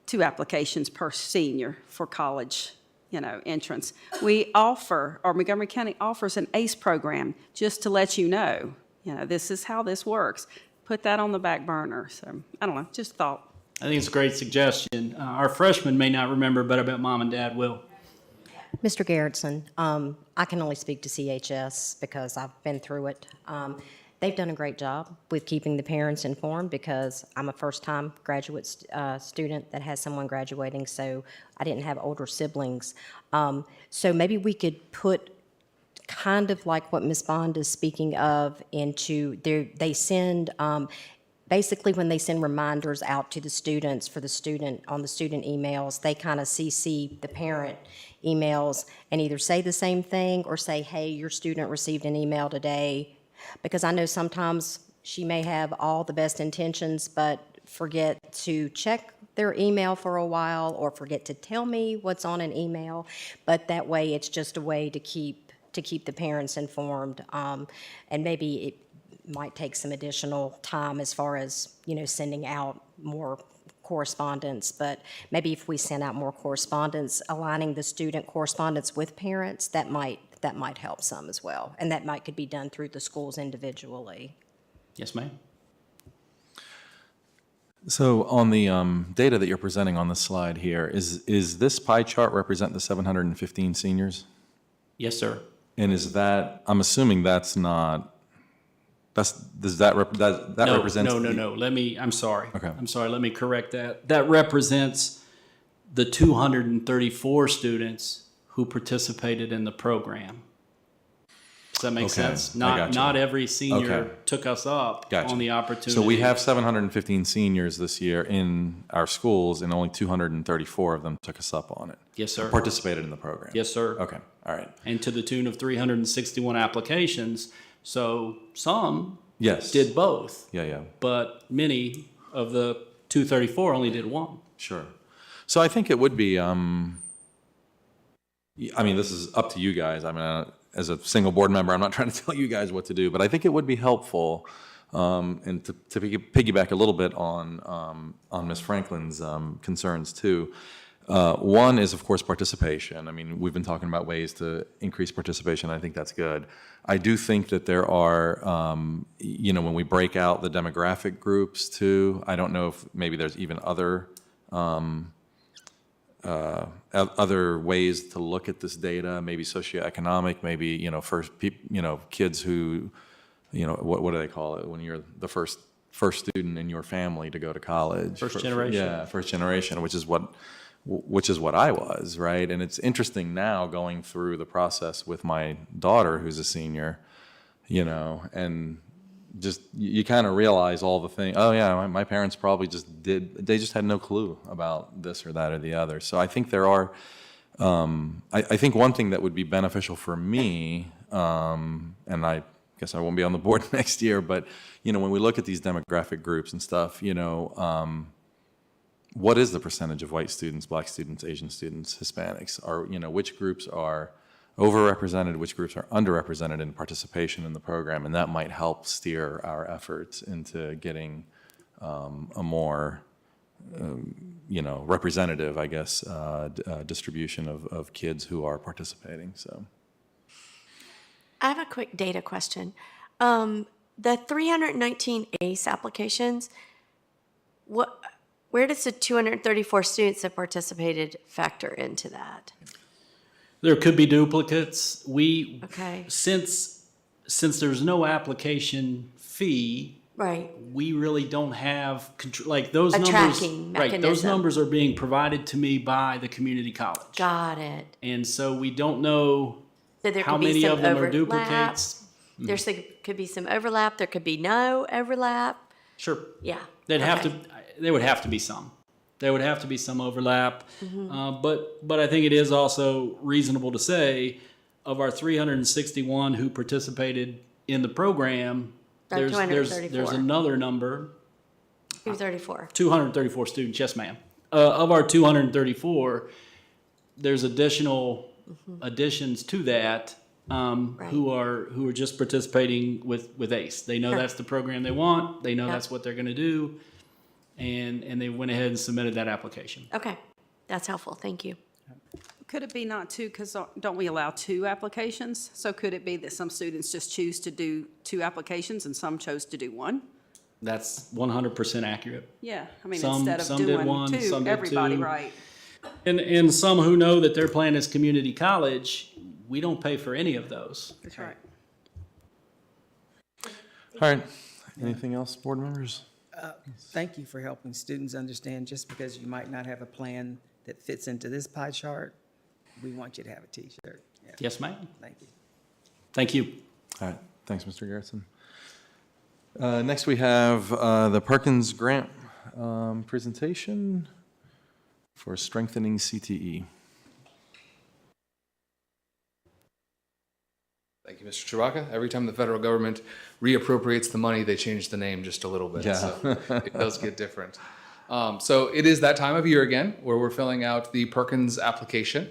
2 applications per senior for college, entrance. We offer, or Montgomery County offers an ACE program, just to let you know, this is how this works. Put that on the back burner. So I don't know, just thought. I think it's a great suggestion. Our freshmen may not remember, but I bet mom and dad will. Mr. Garrettson, I can only speak to CHS because I've been through it. They've done a great job with keeping the parents informed, because I'm a first-time graduate student that has someone graduating, so I didn't have older siblings. So maybe we could put kind of like what Ms. Bond is speaking of into they send basically when they send reminders out to the students for the student, on the student emails, they kind of CC the parent emails and either say the same thing or say, hey, your student received an email today. Because I know sometimes she may have all the best intentions, but forget to check their email for a while or forget to tell me what's on an email. But that way, it's just a way to keep the parents informed. And maybe it might take some additional time as far as, sending out more correspondence, but maybe if we send out more correspondence, aligning the student correspondence with parents, that might help some as well. And that could be done through the schools individually. Yes, ma'am. So on the data that you're presenting on the slide here, is this pie chart represent the 715 seniors? Yes, sir. And is that, I'm assuming that's not, that represents? No. I'm sorry. Okay. I'm sorry, let me correct that. That represents the 234 students who participated in the program. Does that make sense? Not every senior took us up on the opportunity. So we have 715 seniors this year in our schools, and only 234 of them took us up on it. Yes, sir. Participated in the program. Yes, sir. Okay, all right. And to the tune of 361 applications. So some Yes. did both. Yeah. But many of the 234 only did one. Sure. So I think it would be, this is up to you guys. As a single board member, I'm not trying to tell you guys what to do, but I think it would be helpful, and to piggyback a little bit on Ms. Franklin's concerns too. One is, of course, participation. We've been talking about ways to increase participation. I think that's good. I do think that there are, when we break out the demographic groups too, I don't know if maybe there's even other ways to look at this data, maybe socioeconomic, maybe, kids who, what do they call it when you're the first student in your family to go to college? First generation. Yeah, first generation, which is what I was, right? And it's interesting now going through the process with my daughter who's a senior, and just, you kind of realize all the things. Oh yeah, my parents probably they just had no clue about this or that or the other. So I think there are, I think one thing that would be beneficial for me, and I guess I won't be on the board next year, but, when we look at these demographic groups and stuff, what is the percentage of white students, black students, Asian students, Hispanics? Which groups are overrepresented, which groups are underrepresented in participation in the program? And that might help steer our efforts into getting a more, representative, I guess, distribution of kids who are participating, so. I have a quick data question. The 319 ACE applications, where does the 234 students that participated factor into that? There could be duplicates. Okay. Since there's no application fee, right, we really don't have control, like those a numbers. tracking Right, those mechanism. numbers are being provided to me by the community college. Got it. And so we don't know So there how could be many some of them are overlap. duplicates. Could be some overlap. There could be no overlap. Sure. Yeah. There would have to be some. There would have to be some overlap. Mhm. But I think it is also reasonable to say, of our 361 who participated in the program, About there's 234. another number, 234. 234 students, yes ma'am. Of our 234, there's additional additions to that who are just participating with ACE. They know Sure. that's the program they want. They know Yep. that's what they're going to do, and they went ahead and submitted that application. Okay, that's helpful. Thank you. Could it be not two, because don't we allow two applications? So could it be that some students just choose to do two applications and some chose to do one? That's 100% accurate. Yeah, I mean, Some instead of did doing one, two, some did everybody, two. right? And some who know that their plan is community college, we don't pay for any of those. That's right. All right, anything else, board members? Thank you for helping students understand just because you might not have a plan that fits into this pie chart, we want you to have a T-shirt. Yeah. Yes, ma'am. Thank you. Thank you. All right, thanks, Mr. Garrison. Next, we have the Perkins Grant presentation for strengthening CTE. Thank you, Mr. Chewbacca. Every time the federal government reappropriates the money, they change the name just a little bit. Yeah. So it does get different. So it is that time of year again where we're filling out the Perkins application.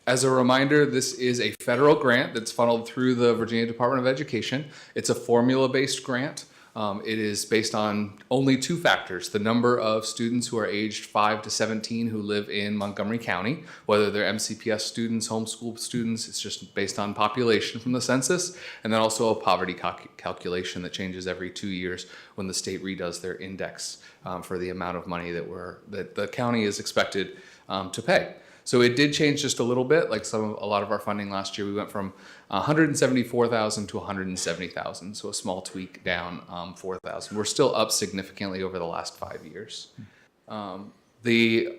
As a reminder, this is a federal grant that's funneled through the Virginia Department of Education. It's a formula-based grant. It is based on only two factors: the number of students who are aged 5 to 17 who live in Montgomery County, whether they're MCPS students, homeschool students. It's just based on population from the census, and then also a poverty calculation that changes every 2 years when the state redoes their index for the amount of money that the county is expected to pay. So it did change just a little bit. Like a lot of our funding last year, we went from 174,000 to 170,000. So a small tweak down 4,000. We're still up significantly over the last 5 years. The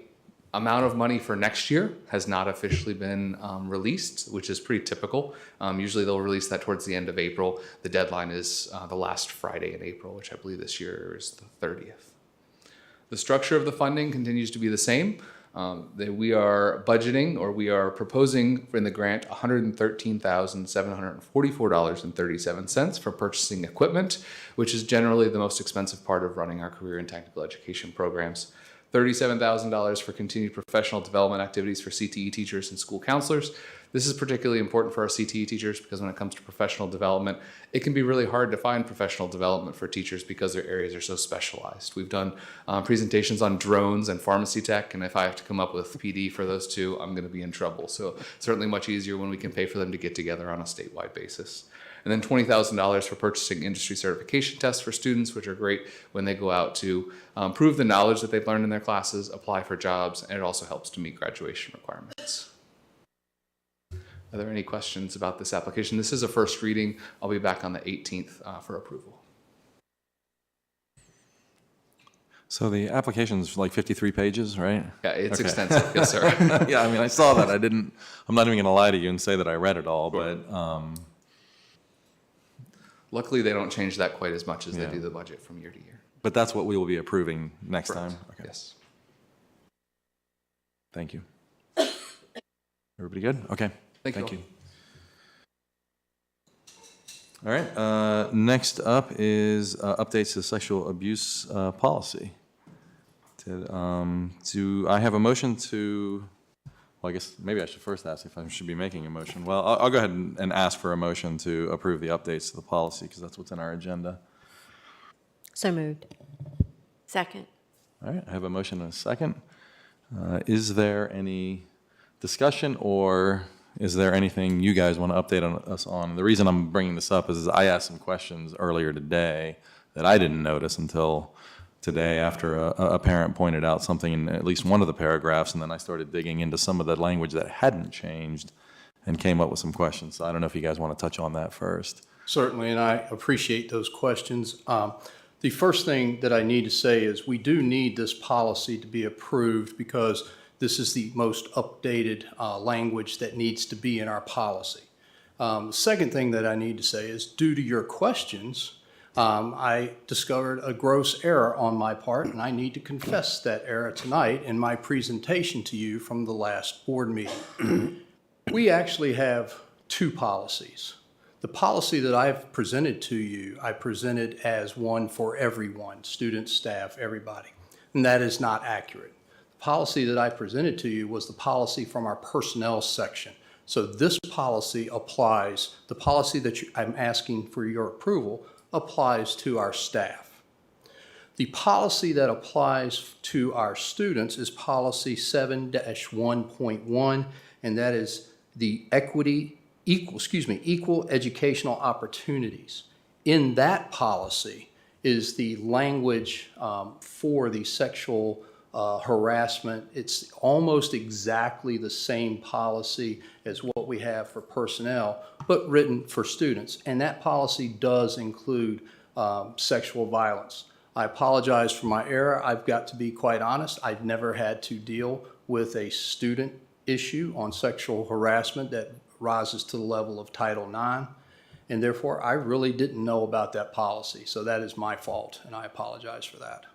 amount of money for next year has not officially been released, which is pretty typical. Usually they'll release that towards the end of April. The deadline is the last Friday in April, which I believe this year is the 30th. The structure of the funding continues to be the same. We are budgeting, or we are proposing in the grant $113,744.37 for purchasing equipment, which is generally the most expensive part of running our career and technical education programs. $37,000 for continued professional development activities for CTE teachers and school counselors. This is particularly important for our CTE teachers because when it comes to professional development, it can be really hard to find professional development for teachers because their areas are so specialized. We've done presentations on drones and pharmacy tech, and if I have to come up with PD for those two, I'm going to be in trouble. So certainly much easier when we can pay for them to get together on a statewide basis. And then $20,000 for purchasing industry certification tests for students, which are great when they go out to prove the knowledge that they've learned in their classes, apply for jobs, and it also helps to meet graduation requirements. Are there any questions about this application? This is a first reading. I'll be back on the 18th for approval. So the application's like 53 pages, right? Yeah, it's extensive. Yes, sir. Yeah, I mean, I saw that. I'm not even going to lie to you and say that I read it all, but luckily, they don't change that quite as much as they do the budget from year to year. But that's what we will be approving next Correct. time? Okay. Yes. Thank you. Everybody good? Okay. Thank you. All right. Next up is updates to sexual abuse policy. Do I have a motion to, well, I guess maybe I should first ask if I should be making a motion. Well, I'll go ahead and ask for a motion to approve the updates to the policy because that's what's in our agenda. So moved. Second. All right. I have a motion and a second. Is there any discussion, or is there anything you guys want to update us on? The reason I'm bringing this up is I asked some questions earlier today that I didn't notice until today after a parent pointed out something in at least one of the paragraphs, and then I started digging into some of the language that hadn't changed and came up with some questions. So I don't know if you guys want to touch on that first. Certainly, and I appreciate those questions. The first thing that I need to say is we do need this policy to be approved because this is the most updated language that needs to be in our policy. The second thing that I need to say is due to your questions, I discovered a gross error on my part, and I need to confess that error tonight in my presentation to you from the last board meeting. We actually have two policies. The policy that I've presented to you, I presented as one for everyone, students, staff, everybody, and that is not accurate. The policy that I presented to you was the policy from our personnel section. So this policy applies, the policy that I'm asking for your approval applies to our staff. The policy that applies to our students is policy 7-1.1, and that is the equal educational opportunities. In that policy is the language for the sexual harassment. It's almost exactly the same policy as what we have for personnel, but written for students. And that policy does include sexual violence. I apologize for my error. I've got to be quite honest. I've never had to deal with a student issue on sexual harassment that rises to the level of Title IX. and therefore I really didn't know about that policy. So that is my fault, and I apologize for that.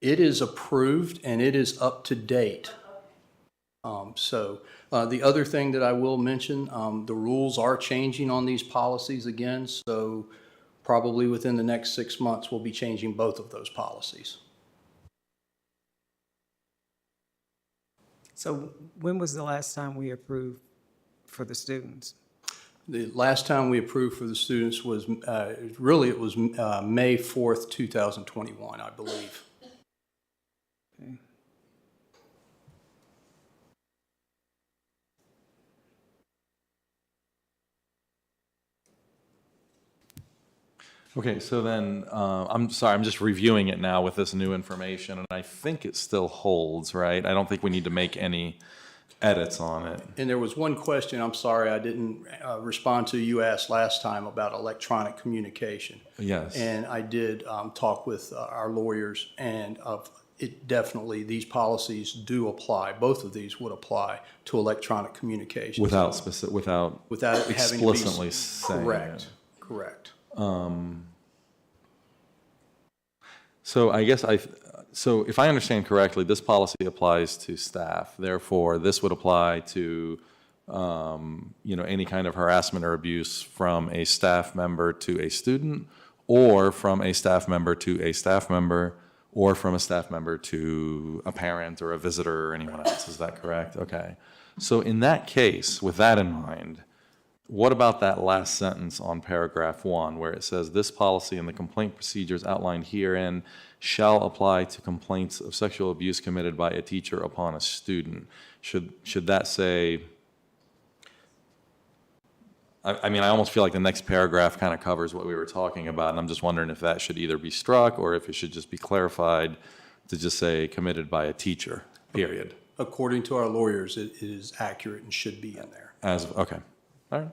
It is approved and it is up to date. The other thing that I will mention, the rules are changing on these policies again, so probably within the next 6 months, we'll be changing both of those policies. So when was the last time we approved for the students? The last time we approved for the students was, really, it was May 4th, 2021, I believe. Okay. Okay, so then, I'm sorry, I'm just reviewing it now with this new information, and I think it still holds, right? I don't think we need to make any edits on it. And there was one question, I'm sorry, I didn't respond to. You asked last time about electronic communication. Yes. And I did talk with our lawyers, and it definitely, these policies do apply. Both of these would apply to electronic communications. Without Without it having to be explicitly saying correct. it. Correct. So I guess so if I understand correctly, this policy applies to staff. Therefore, this would apply to, any kind of harassment or abuse from a staff member to a student, or from a staff member to a staff member, or from a staff member to a parent or a visitor or anyone else. Is that correct? Okay. So in that case, with that in mind, what about that last sentence on paragraph 1 where it says, this policy and the complaint procedures outlined herein shall apply to complaints of sexual abuse committed by a teacher upon a student? Should that say, I mean, I almost feel like the next paragraph kind of covers what we were talking about, and I'm just wondering if that should either be struck or if it should just be clarified to just say committed by a teacher, period. According to our lawyers, it is accurate and should be in there. Okay. All right.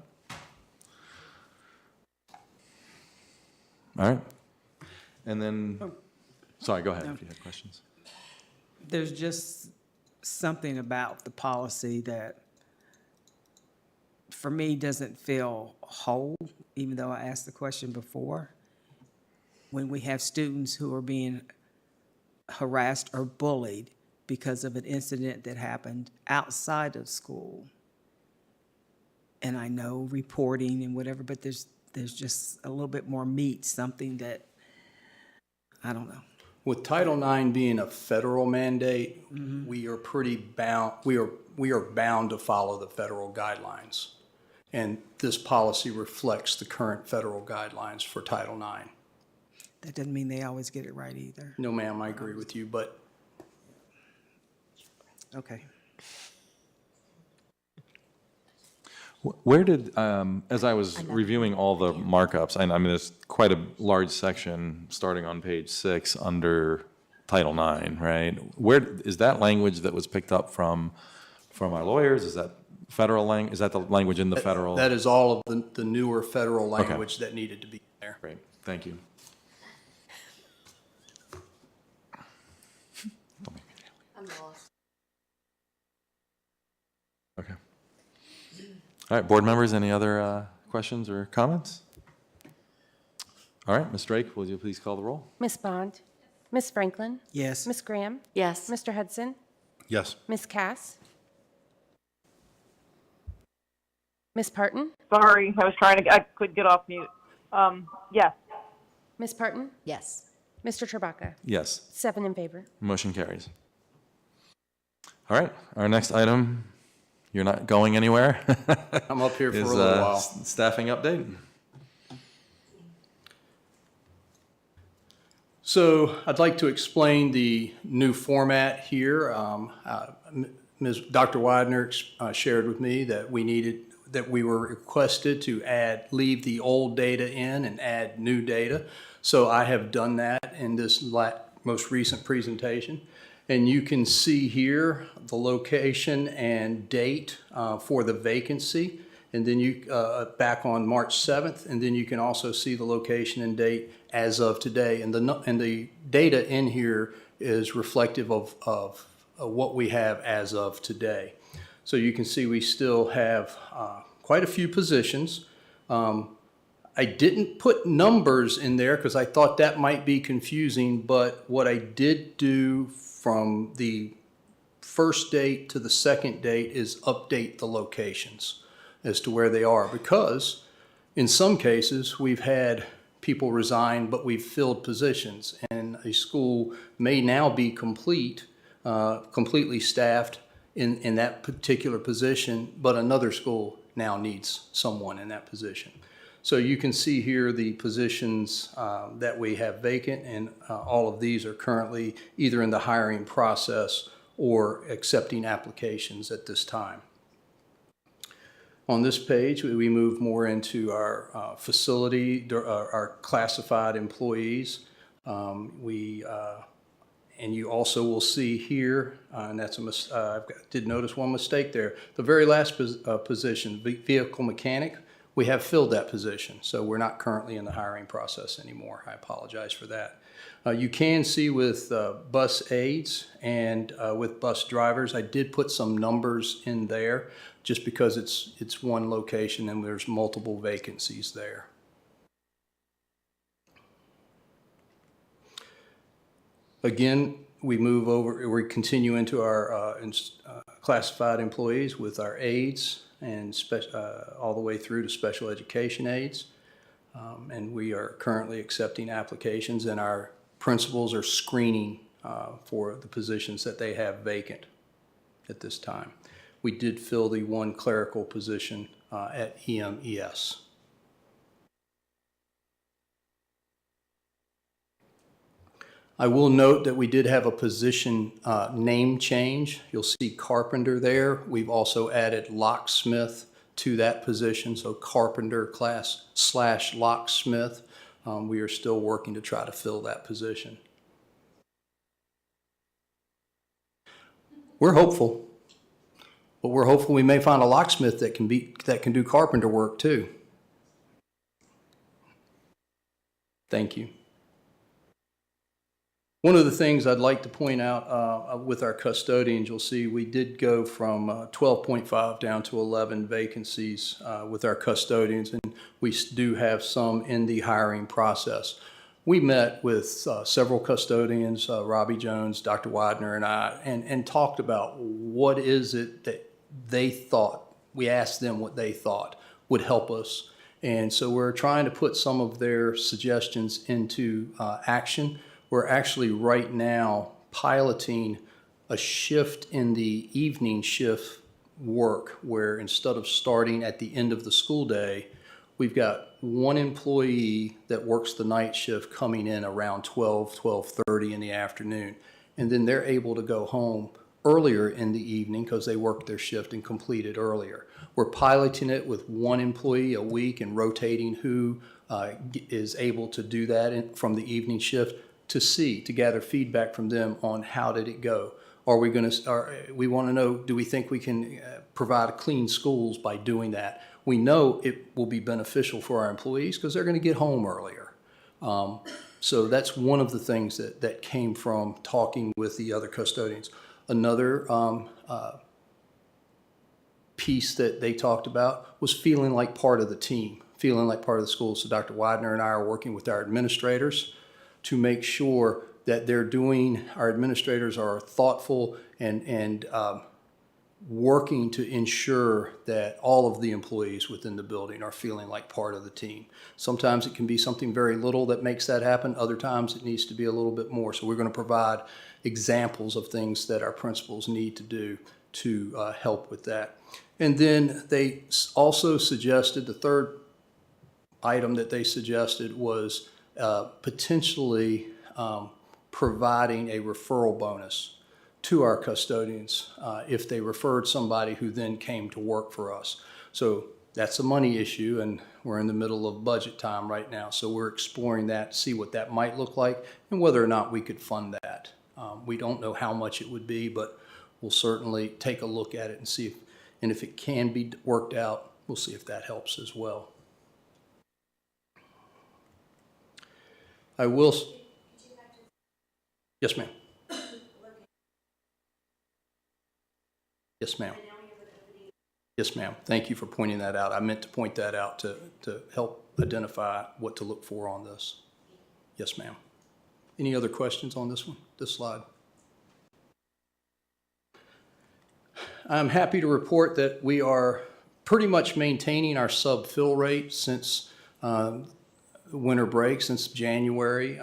All right. And then, sorry, go ahead if you have questions. There's just something about the policy that, for me, doesn't feel whole, even though I asked the question before. When we have students who are being harassed or bullied because of an incident that happened outside of school. And I know reporting and whatever, but there's just a little bit more meat, something that, I don't know. With Title IX being a federal mandate, we are pretty bound, we are bound to follow the federal guidelines. And this policy reflects the current federal guidelines for Title IX. That doesn't mean they always get it right either. No, ma'am, I agree with you, but okay. Where did, as I was reviewing all the markups, I mean, there's quite a large section starting on page 6 under Title IX, right? Where is that language that was picked up from our lawyers? Is that federal language? Is that the language in the federal? that is all of the newer federal language that needed to be there. Great, thank you. I'm lost. Okay. All right, board members, any other questions or comments? All right, Ms. Drake, will you please call the roll? Ms. Bond? Ms. Franklin? Yes. Ms. Graham? Yes. Mr. Hudson? Yes. Ms. Cass? Ms. Parton? Sorry, I couldn't get off mute. Yes. Ms. Parton? Yes. Mr. Trabaka? Yes, 7 in favor. motion carries. All right, our next item, you're not going anywhere? I'm up here for a is, little while. Staffing update. So I'd like to explain the new format here. Dr. Widener shared with me that we were requested to leave the old data in and add new data. So I have done that in this most recent presentation. And you can see here the location and date for the vacancy. And then back on March 7th, and then you can also see the location and date as of today. And the data in here is reflective of what we have as of today. So you can see we still have quite a few positions. I didn't put numbers in there because I thought that might be confusing, but what I did do from the first date to the second date is update the locations as to where they are, because in some cases we've had people resign, but we've filled positions, and a school may now be completely staffed in that particular position, but another school now needs someone in that position. So you can see here the positions that we have vacant, and all of these are currently either in the hiring process or accepting applications at this time. On this page, we move more into our facility, our classified employees. And you also will see here, and that's I did notice one mistake there. The very last position, vehicle mechanic, we have filled that position, so we're not currently in the hiring process anymore. I apologize for that. You can see with bus aides and with bus drivers, I did put some numbers in there just because it's one location and there's multiple vacancies there. Again, we continue into our classified employees with our aides and all the way through to special education aides. And we are currently accepting applications, and our principals are screening for the positions that they have vacant at this time. We did fill the one clerical position at EMES. I will note that we did have a position name change. You'll see carpenter there. We've also added locksmith to that position, so carpenter / locksmith. We are still working to try to fill that position. We're hopeful, but we're hopeful we may find a locksmith that can do carpenter work too. Thank you. One of the things I'd like to point out with our custodians, you'll see we did go from 12.5 down to 11 vacancies with our custodians, and we do have some in the hiring process. We met with several custodians, Robbie Jones, Dr. Widener, and I, and talked about what is it that they thought. We asked them what they thought would help us. And so we're trying to put some of their suggestions into action. We're actually right now piloting a shift in the evening shift work, where instead of starting at the end of the school day, we've got one employee that works the night shift coming in around 12:30 in the afternoon. And then they're able to go home earlier in the evening because they worked their shift and completed earlier. We're piloting it with one employee a week and rotating who is able to do that from the evening shift to gather feedback from them on how did it go. We want to know, do we think we can provide clean schools by doing that? We know it will be beneficial for our employees because they're going to get home earlier. So that's one of the things that came from talking with the other custodians. Another piece that they talked about was feeling like part of the team, feeling like part of the school. So Dr. Widener and I are working with our administrators to make sure that our administrators are thoughtful and working to ensure that all of the employees within the building are feeling like part of the team. Sometimes it can be something very little that makes that happen. Other times it needs to be a little bit more. So we're going to provide examples of things that our principals need to do to help with that. And then they also suggested, the third item that they suggested was potentially providing a referral bonus to our custodians if they referred somebody who then came to work for us. So that's a money issue, and we're in the middle of budget time right now. So we're exploring that to see what that might look like and whether or not we could fund that. We don't know how much it would be, but we'll certainly take a look at it and see if it can be worked out, we'll see if that helps as well. I will. Yes, ma'am. Yes, ma'am. Yes, ma'am. Thank you for pointing that out. I meant to point that out to help identify what to look for on this. Yes, ma'am. Any other questions on this one, this slide? I'm happy to report that we are pretty much maintaining our sub-fill rate since winter break, since January,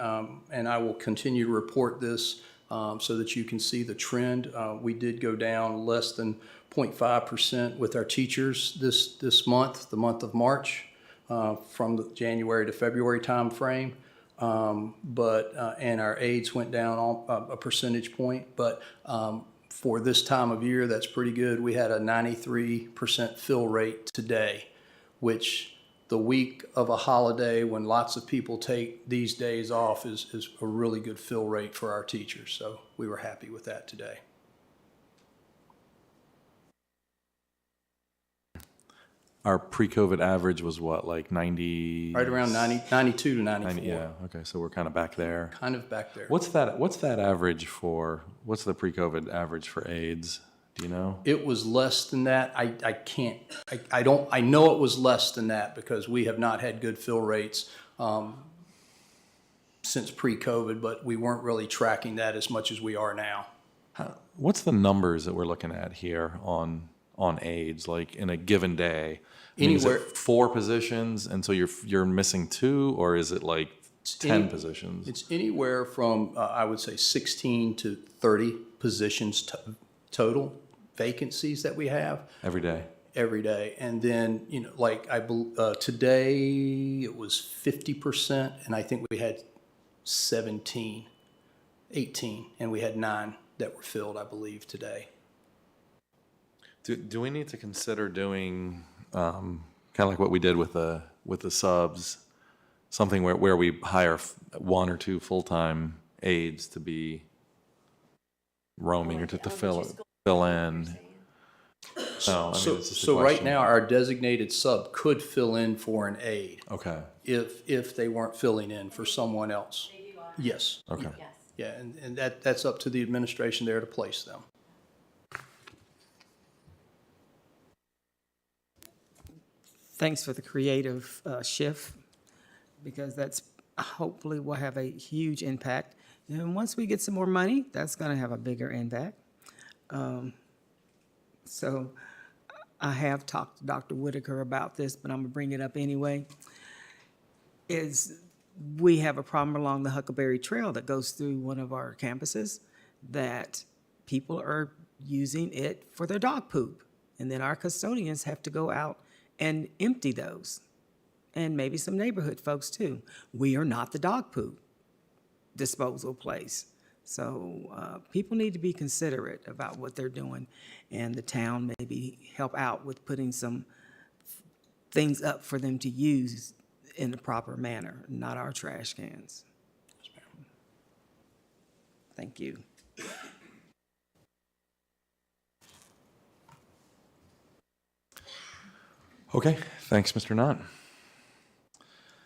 and I will continue to report this so that you can see the trend. We did go down less than 0.5% with our teachers this month, the month of March, from the January to February timeframe. And our aides went down a percentage point, but for this time of year, that's pretty good. We had a 93% fill rate today, which the week of a holiday when lots of people take these days off is a really good fill rate for our teachers. So we were happy with that today. Our pre-COVID average was what, like 90? Right around 92 to 94. 90, yeah, okay, so we're kind of back there. Kind of back there. What's that average for, what's the pre-COVID average for AIDS? Do you know? It was less than that. I know it was less than that because we have not had good fill rates since pre-COVID, but we weren't really tracking that as much as we are now. What's the numbers that we're looking at here on AIDS, like in a given day? Is it 4 positions, and so you're missing 2, or is it like 10 positions? It's anywhere from I would say 16 to 30 positions total vacancies that we have Every day. every day. And then like today it was 50%, and I think we had 18, and we had 9 that were filled, I believe, today. Do we need to consider doing kind of like what we did with the subs, something where we hire 1 or 2 full-time aides to be roaming or to fill in? So right now our designated sub could fill in for an aide. Okay. If they weren't filling in for someone else. Yes. Okay. Yeah, and that's up to the administration there to place them. Thanks for the creative shift, because that's hopefully will have a huge impact. And once we get some more money, that's going to have a bigger impact. So I have talked to Dr. Whitaker about this, but I'm going to bring it up anyway. We have a problem along the Huckleberry Trail that goes through one of our campuses that people are using it for their dog poop. And then our custodians have to go out and empty those, and maybe some neighborhood folks too. We are not the dog poop disposal place. So people need to be considerate about what they're doing, and the town maybe help out with putting some things up for them to use in the proper manner, not our trash cans. Thank you. Okay, thanks, Mr. Knott.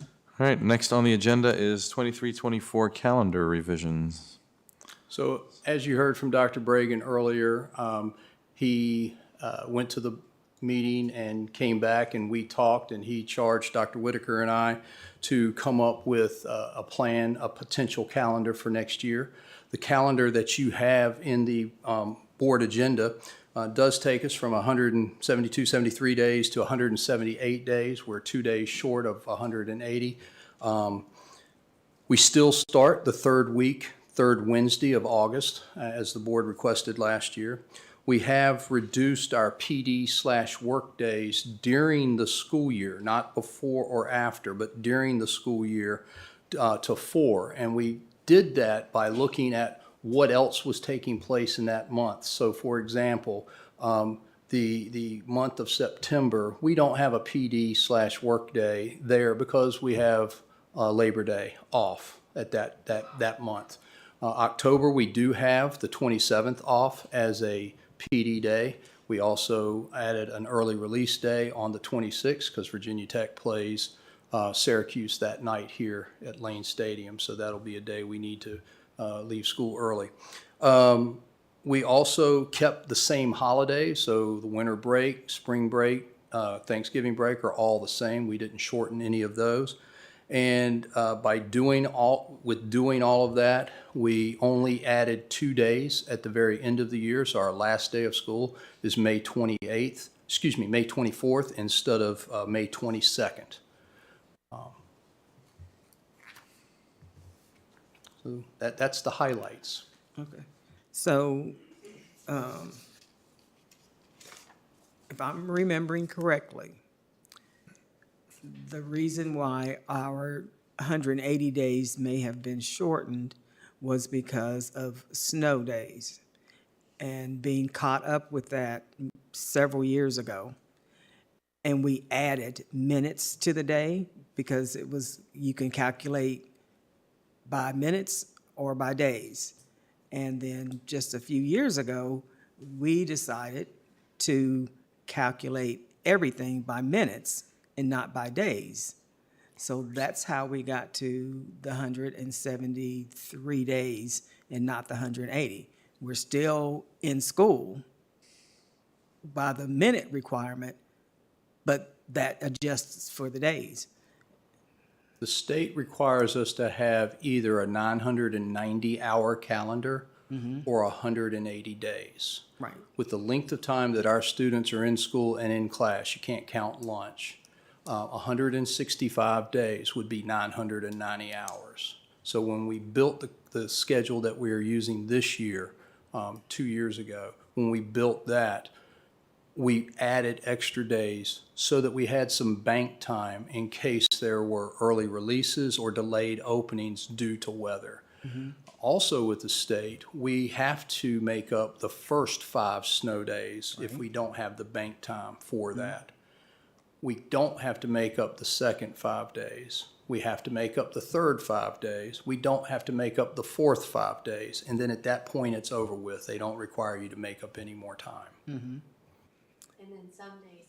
All right, next on the agenda is 23-24 calendar revisions. So as you heard from Dr. Bragan earlier, he went to the meeting and came back, and we talked, and he charged Dr. Whitaker and I to come up with a plan, a potential calendar for next year. The calendar that you have in the board agenda does take us from 172, 73 days to 178 days. We're 2 days short of 180. We still start the third Wednesday of August, as the board requested last year. We have reduced our PD/work days during the school year, not before or after, but during the school year to 4. And we did that by looking at what else was taking place in that month. So for example, the month of September, we don't have a PD/work day there because we have Labor Day off at that month. October, we do have the 27th off as a PD day. We also added an early release day on the 26th because Virginia Tech plays Syracuse that night here at Lane Stadium. So that'll be a day we need to leave school early. We also kept the same holidays, so the winter break, spring break, Thanksgiving break are all the same. We didn't shorten any of those. And by doing all of that, we only added 2 days at the very end of the year. So our last day of school is May 24th instead of May 22nd. So that's the highlights. Okay. So, if I'm remembering correctly, the reason why our 180 days may have been shortened was because of snow days and being caught up with that several years ago. And we added minutes to the day because it was, you can calculate by minutes or by days. And then just a few years ago, we decided to calculate everything by minutes and not by days. So that's how we got to the 173 days and not the 180. We're still in school by the minute requirement, but that adjusts for the days. The state requires us to have either a 990-hour calendar or 180 days. Right. With the length of time that our students are in school and in class, you can't count lunch. 165 days would be 990 hours. So when we built the schedule that we are using this year, 2 years ago, when we built that, we added extra days so that we had some bank time in case there were early releases or delayed openings due to weather. Also with the state, we have to make up the first 5 snow days if we don't have the bank time for that. We don't have to make up the second 5 days. We have to make up the third 5 days. We don't have to make up the fourth 5 days. And then at that point, it's over with. They don't require you to make up any more time. And then some days.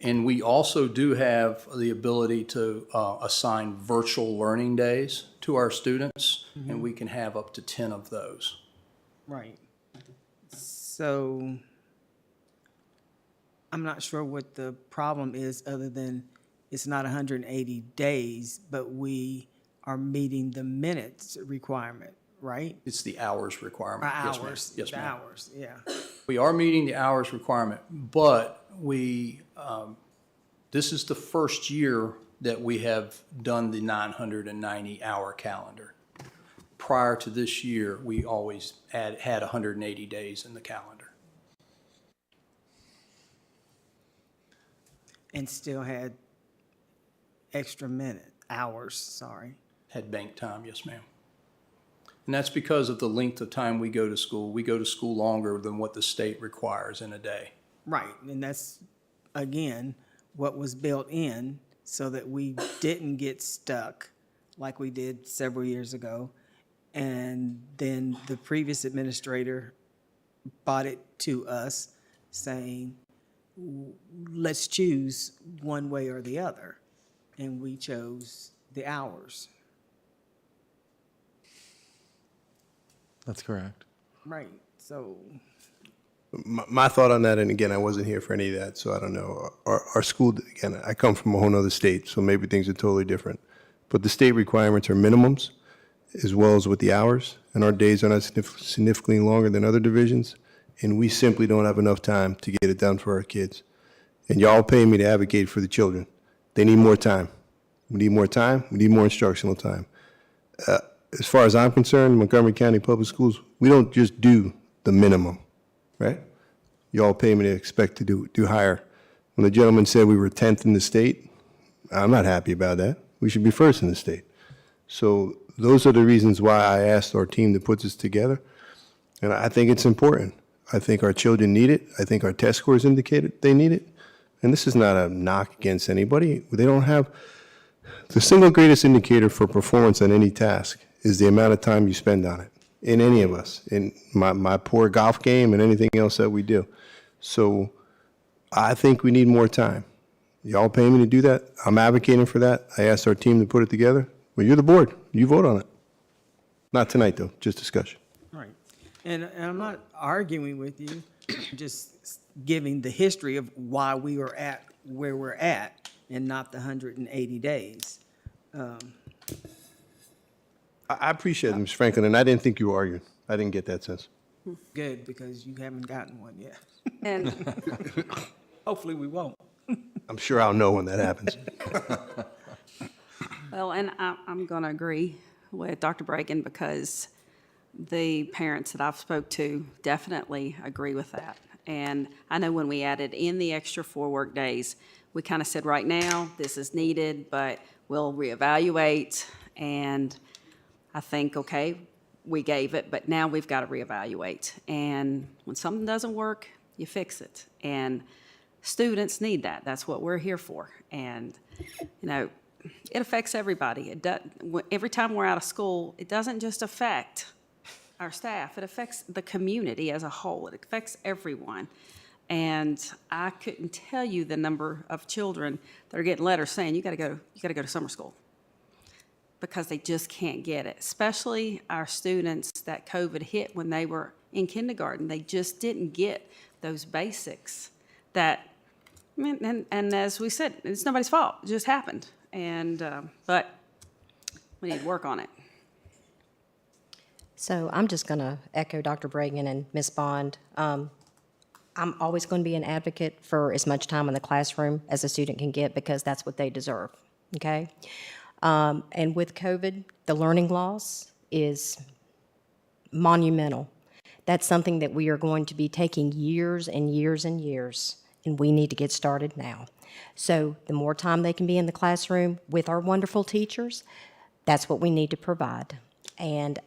And we also do have the ability to assign virtual learning days to our students, and we can have up to 10 of those. Right. So I'm not sure what the problem is other than it's not 180 days, but we are meeting the minutes requirement, right? It's the hours requirement. Or Yes, ma'am. hours. Yes, the ma'am. hours, yeah. We are meeting the hours requirement, but this is the first year that we have done the 990-hour calendar. Prior to this year, we always had 180 days in the calendar. And still had extra hours. Had bank time, yes, ma'am. And that's because of the length of time we go to school. We go to school longer than what the state requires in a day. Right, and that's, again, what was built in so that we didn't get stuck like we did several years ago. And then the previous administrator brought it to us saying, let's choose one way or the other. And we chose the hours. That's correct. Right, so. My thought on that, and again, I wasn't here for any of that, so I don't know. Our school, again, I come from a whole other state, so maybe things are totally different. But the state requirements are minimums, as well as with the hours, and our days are not significantly longer than other divisions, and we simply don't have enough time to get it done for our kids. And y'all pay me to advocate for the children. They need more time. We need more time. We need more instructional time. As far as I'm concerned, Montgomery County Public Schools, we don't just do the minimum, right? Y'all pay me to expect to do higher. When the gentleman said we were 10th in the state, I'm not happy about that. We should be first in the state. So those are the reasons why I asked our team to put this together. And I think it's important. I think our children need it. I think our test scores indicated they need it. And this is not a knock against anybody. They don't have, the single greatest indicator for performance on any task is the amount of time you spend on it, in any of us, in my poor golf game and anything else that we do. So I think we need more time. Y'all pay me to do that. I'm advocating for that. I asked our team to put it together. Well, you're the board. You vote on it. Not tonight, though, just discussion. And I'm not arguing with you, I'm just giving the history of why we are at where we're at and not the 180 days. I appreciate it, Ms. Franklin, and I didn't think you were arguing. I didn't get that sense. Good, because you haven't gotten one yet. And Hopefully we won't. I'm sure I'll know when that happens. well, and I'm going to agree with Dr. Bragan because the parents that I've spoke to definitely agree with that. And I know when we added in the extra 4 work days, we kind of said, right now, this is needed, but we'll reevaluate. And I think, okay, we gave it, but now we've got to reevaluate. And when something doesn't work, you fix it. And students need that. That's what we're here for. And, you know, it affects everybody. Every time we're out of school, it doesn't just affect our staff. It affects the community as a whole. It affects everyone. And I couldn't tell you the number of children that are getting letters saying, you got to go to summer school, because they just can't get it. Especially our students that COVID hit when they were in kindergarten. They just didn't get those basics that, I mean, and as we said, it's nobody's fault. It just happened. And, but we need to work on it. So I'm just going to echo Dr. Bragan and Ms. Bond. I'm always going to be an advocate for as much time in the classroom as a student can get, because that's what they deserve, okay? And with COVID, the learning loss is monumental. That's something that we are going to be taking years and years and years, and we need to get started now. So the more time they can be in the classroom with our wonderful teachers, that's what we need to provide. And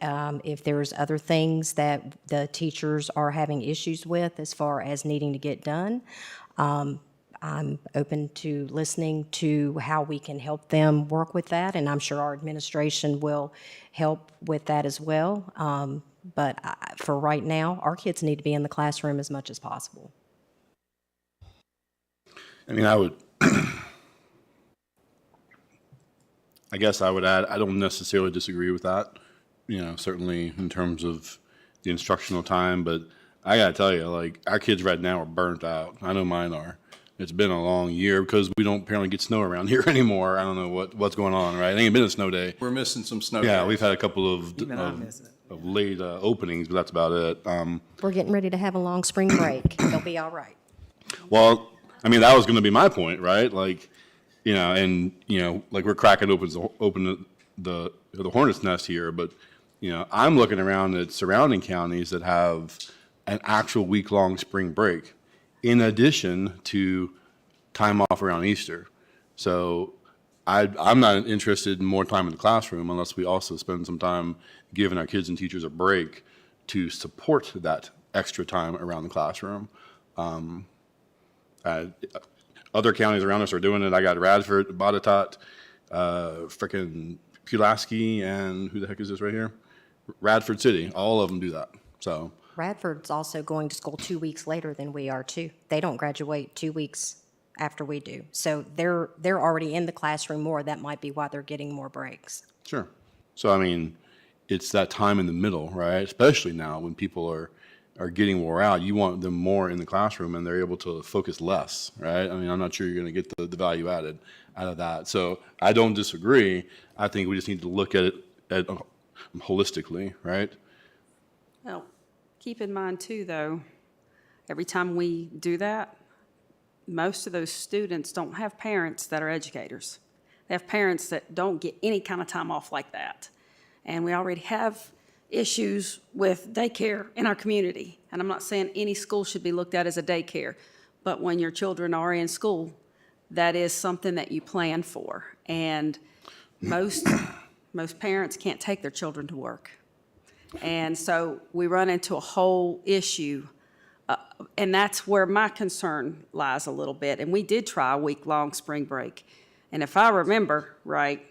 if there's other things that the teachers are having issues with as far as needing to get done, I'm open to listening to how we can help them work with that, and I'm sure our administration will help with that as well. But for right now, our kids need to be in the classroom as much as possible. I mean, I would, I guess I would add, I don't necessarily disagree with that, you know, certainly in terms of the instructional time, but I gotta tell you, like, our kids right now are burnt out. I know mine are. It's been a long year because we don't apparently get snow around here anymore. I don't know what's going on, right? It ain't been a snow day. We're missing some snow. Yeah, days. we've had a couple of late openings, but that's about it. We're getting ready to have a long spring break. They'll be all right. Well, I mean, that was going to be my point, right? Like, you know, and, you know, like we're cracking open the hornet's nest here, but, you know, I'm looking around at surrounding counties that have an actual week-long spring break in addition to time off around Easter. So I'm not interested in more time in the classroom unless we also spend some time giving our kids and teachers a break to support that extra time around the classroom. Other counties around us are doing it. I got Radford, Botetourt, frickin' Pulaski, and who the heck is this right here? Radford City. All of them do that. So Radford's also going to school 2 weeks later than we are too. They don't graduate 2 weeks after we do. So they're already in the classroom more. That might be why they're getting more breaks. sure. So I mean, it's that time in the middle, right? Especially now when people are getting wore out. You want them more in the classroom and they're able to focus less, right? I mean, I'm not sure you're going to get the value added out of that. So I don't disagree. I think we just need to look at it holistically, right? Well, keep in mind too, though, every time we do that, most of those students don't have parents that are educators. They have parents that don't get any kind of time off like that. And we already have issues with daycare in our community. And I'm not saying any school should be looked at as a daycare, but when your children are in school, that is something that you plan for. And most parents can't take their children to work. And so we run into a whole issue, and that's where my concern lies a little bit. And we did try a week-long spring break. And if I remember right,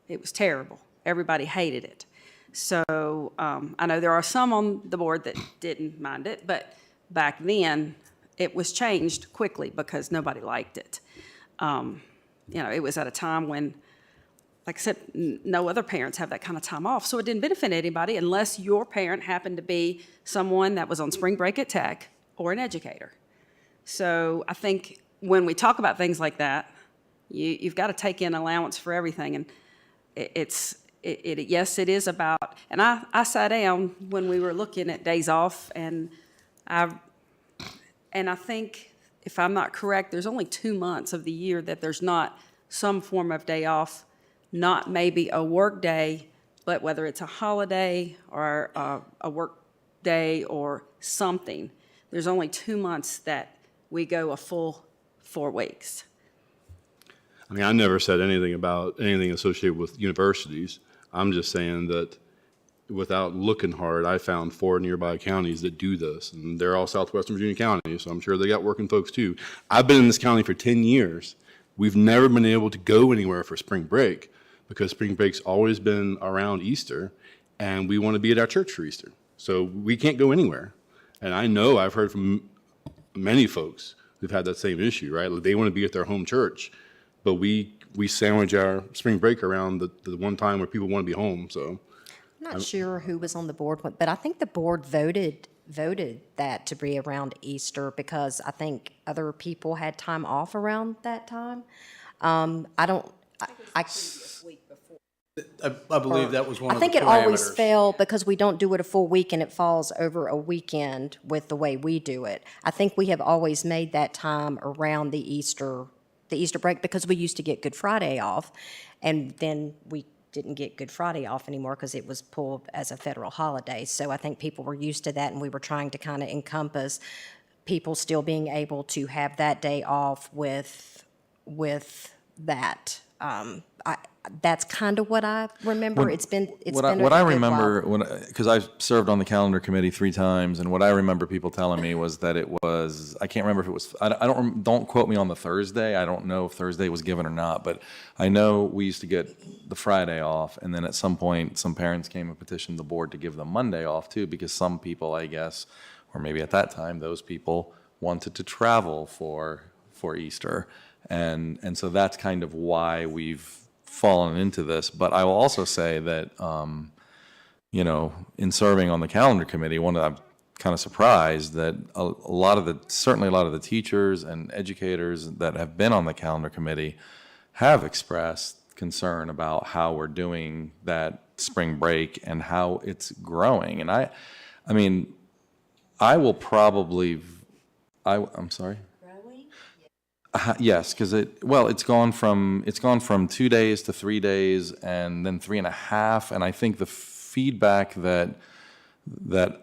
it was terrible. Everybody hated it. So I know there are some on the board that didn't mind it, but back then it was changed quickly because nobody liked it. You know, it was at a time when like I said, no other parents have that kind of time off. So it didn't benefit anybody unless your parent happened to be someone that was on spring break at Tech or an educator. So I think when we talk about things like that, you've got to take in allowance for everything. And yes, it is about, and I sat down when we were looking at days off, and I think, if I'm not correct, there's only 2 months of the year that there's not some form of day off, not maybe a work day, but whether it's a holiday or a work day or something. There's only 2 months that we go a full 4 weeks. I mean, I never said anything about anything associated with universities. I'm just saying that without looking hard, I found 4 nearby counties that do this, and they're all southwestern Virginia counties, so I'm sure they got working folks too. I've been in this county for 10 years. We've never been able to go anywhere for spring break because spring break's always been around Easter, and we want to be at our church for Easter. So we can't go anywhere. And I know I've heard from many folks who've had that same issue, right? Like they want to be at their home church, but we sandwich our spring break around the one time where people want to be home, so. I'm not sure who was on the board, but I think the board voted that to be around Easter because I think other people had time off around that time. I believe that was one of the I think it always parameters. fell because we don't do it a full week and it falls over a weekend with the way we do it. I think we have always made that time around the Easter break because we used to get Good Friday off, and then we didn't get Good Friday off anymore because it was pulled as a federal holiday. So I think people were used to that, and we were trying to kind of encompass people still being able to have that day off with that. That's kind of what I remember. It's been a what I good while. remember, because I've served on the calendar committee 3 times, and what I remember people telling me was that it was, I can't remember if it was, don't quote me on the Thursday. I don't know if Thursday was given or not, but I know we used to get the Friday off, and then at some point, some parents came and petitioned the board to give them Monday off too, because some people, I guess, or maybe at that time, those people wanted to travel for Easter. And so that's kind of why we've fallen into this. But I will also say that, in serving on the calendar committee, I'm kind of surprised that certainly a lot of the teachers and educators that have been on the calendar committee have expressed concern about how we're doing that spring break and how it's growing. And I mean, I'm sorry? Yes, because it's gone from 2 days to 3 days and then 3.5. And I think the feedback that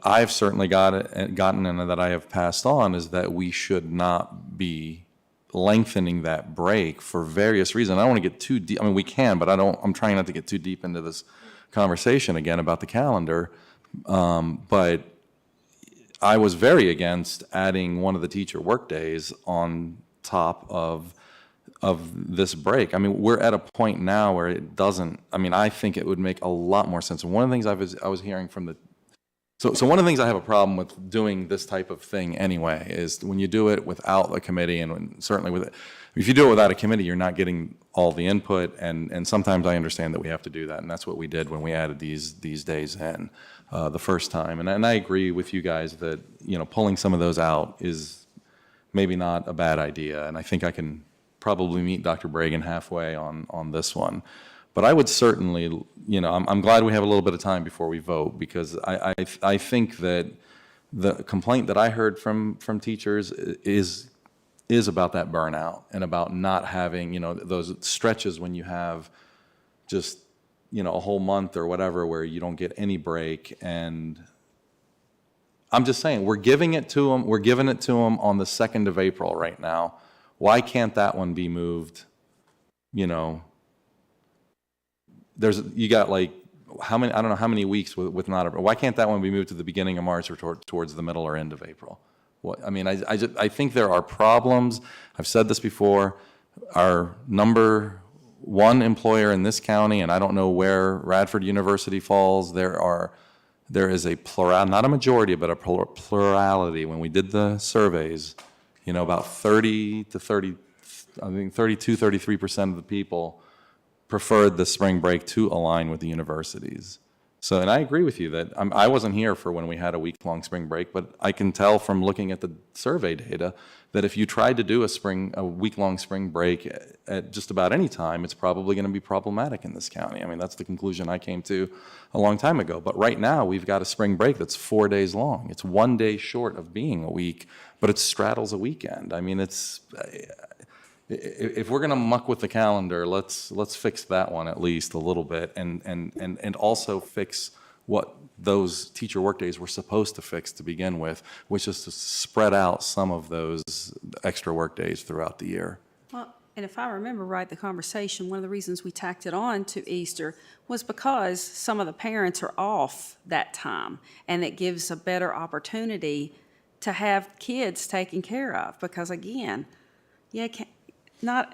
I've certainly gotten and that I have passed on is that we should not be lengthening that break for various reasons. I don't want to get too deep. I mean, we can, but I'm trying not to get too deep into this conversation again about the calendar. But I was very against adding one of the teacher work days on top of this break. I mean, we're at a point now where it doesn't, I think it would make a lot more sense. And one of the things I was hearing from so one of the things I have a problem with doing this type of thing anyway is when you do it without a committee, and certainly if you do it without a committee, you're not getting all the input, and sometimes I understand that we have to do that, and that's what we did when we added these days in the first time. And I agree with you guys that, pulling some of those out is maybe not a bad idea, and I think I can probably meet Dr. Bragan halfway on this one. But I would certainly, I'm glad we have a little bit of time before we vote, because I think that the complaint that I heard from teachers is about that burnout and about not having, those stretches when you have just, a whole month or whatever where you don't get any break. And I'm just saying, we're giving it to them. We're giving it to them on the 2nd of April right now. Why can't that one be moved? You got like how many? I don't know how many weeks with not a. Why can't that one be moved to the beginning of March or towards the middle or end of April? I think there are problems. I've said this before. Our number 1 employer in this county, and I don't know where Radford University falls. There is a not a majority, but a plurality. When we did the surveys, about 30 to 30, I think 32, 33% of the people preferred the spring break to align with the universities. So, and I agree with you that I wasn't here for when we had a week-long spring break, but I can tell from looking at the survey data that if you tried to do a week-long spring break at just about any time, it's probably going to be problematic in this county. I mean, that's the conclusion I came to a long time ago. But right now, we've got a spring break that's 4 days long. It's 1 day short of being a week, but it straddles a weekend. I mean, if we're going to muck with the calendar, let's fix that one at least a little bit, and also fix what those teacher workdays were supposed to fix to begin with, which is to spread out some of those extra workdays throughout the year. Well, and if I remember right, the conversation, one of the reasons we tacked it on to Easter was because some of the parents are off that time, and it gives a better opportunity to have kids taken care of. Because again, not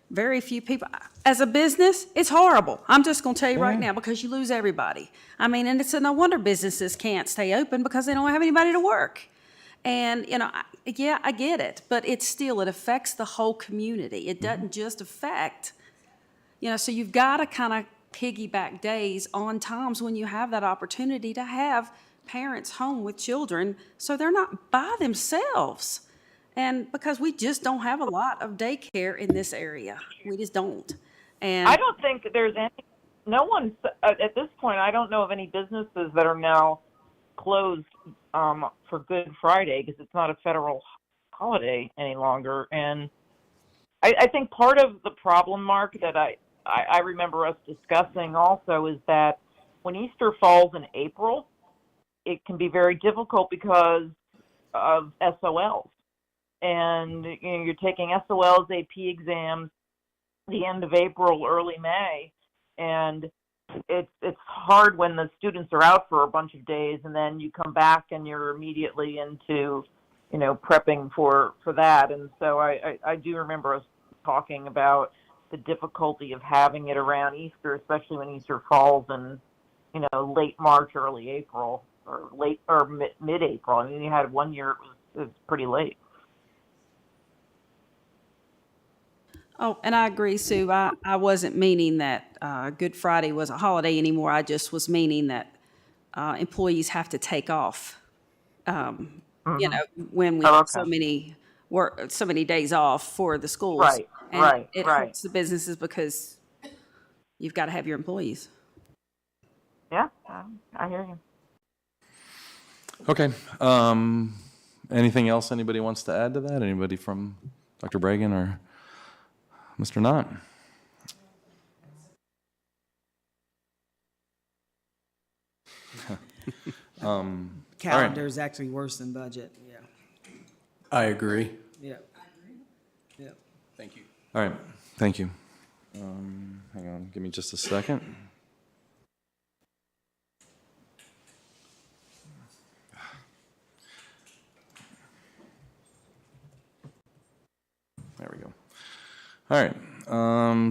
very few people. As a business, it's horrible. I'm just going to tell you right now, because you lose everybody. I mean, and it's no wonder businesses can't stay open because they don't have anybody to work. And, I get it, but it affects the whole community. It doesn't just affect, so you've got to kind of piggyback days on times when you have that opportunity to have parents home with children so they're not by themselves. And because we just don't have a lot of daycare in this area. We just don't. And I don't think there's no one, at this point, I don't know of any businesses that are now closed for Good Friday because it's not a federal holiday any longer. And I think part of the problem, Mark, that I remember us discussing also is that when Easter falls in April, it can be very difficult because of SOLs. And you're taking SOLs, AP exams, the end of April, early May, and it's hard when the students are out for a bunch of days, and then you come back and you're immediately into, prepping for that. And so I do remember us talking about the difficulty of having it around Easter, especially when Easter falls in, late March, early April, or mid-April. I mean, you had one year it was pretty late. Oh, and I agree, Sue. I wasn't meaning that Good Friday was a holiday anymore. I just was meaning that employees have to take off. When we have so many days off for the schools. Right, and it hurts the businesses because you've got to have your employees. Yeah, I hear you. Okay. Anything else anybody wants to add to that? Anybody from Dr. Bragan or Mr. Knott? Calendar is actually worse than budget, yeah. I agree. Yeah. Yeah. Thank you. All right, thank you. Hang on, give me just a second. There we go. All right,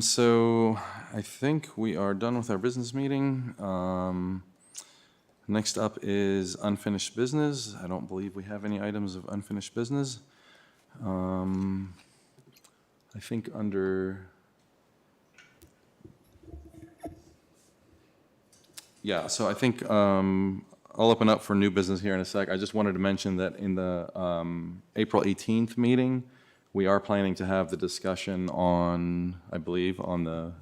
so I think we are done with our business meeting. Next up is unfinished business. I don't believe we have any items of unfinished business. I think under, so I think I'll open up for new business here in a sec. I just wanted to mention that in the April 18th meeting, we are planning to have the discussion on, I believe, on the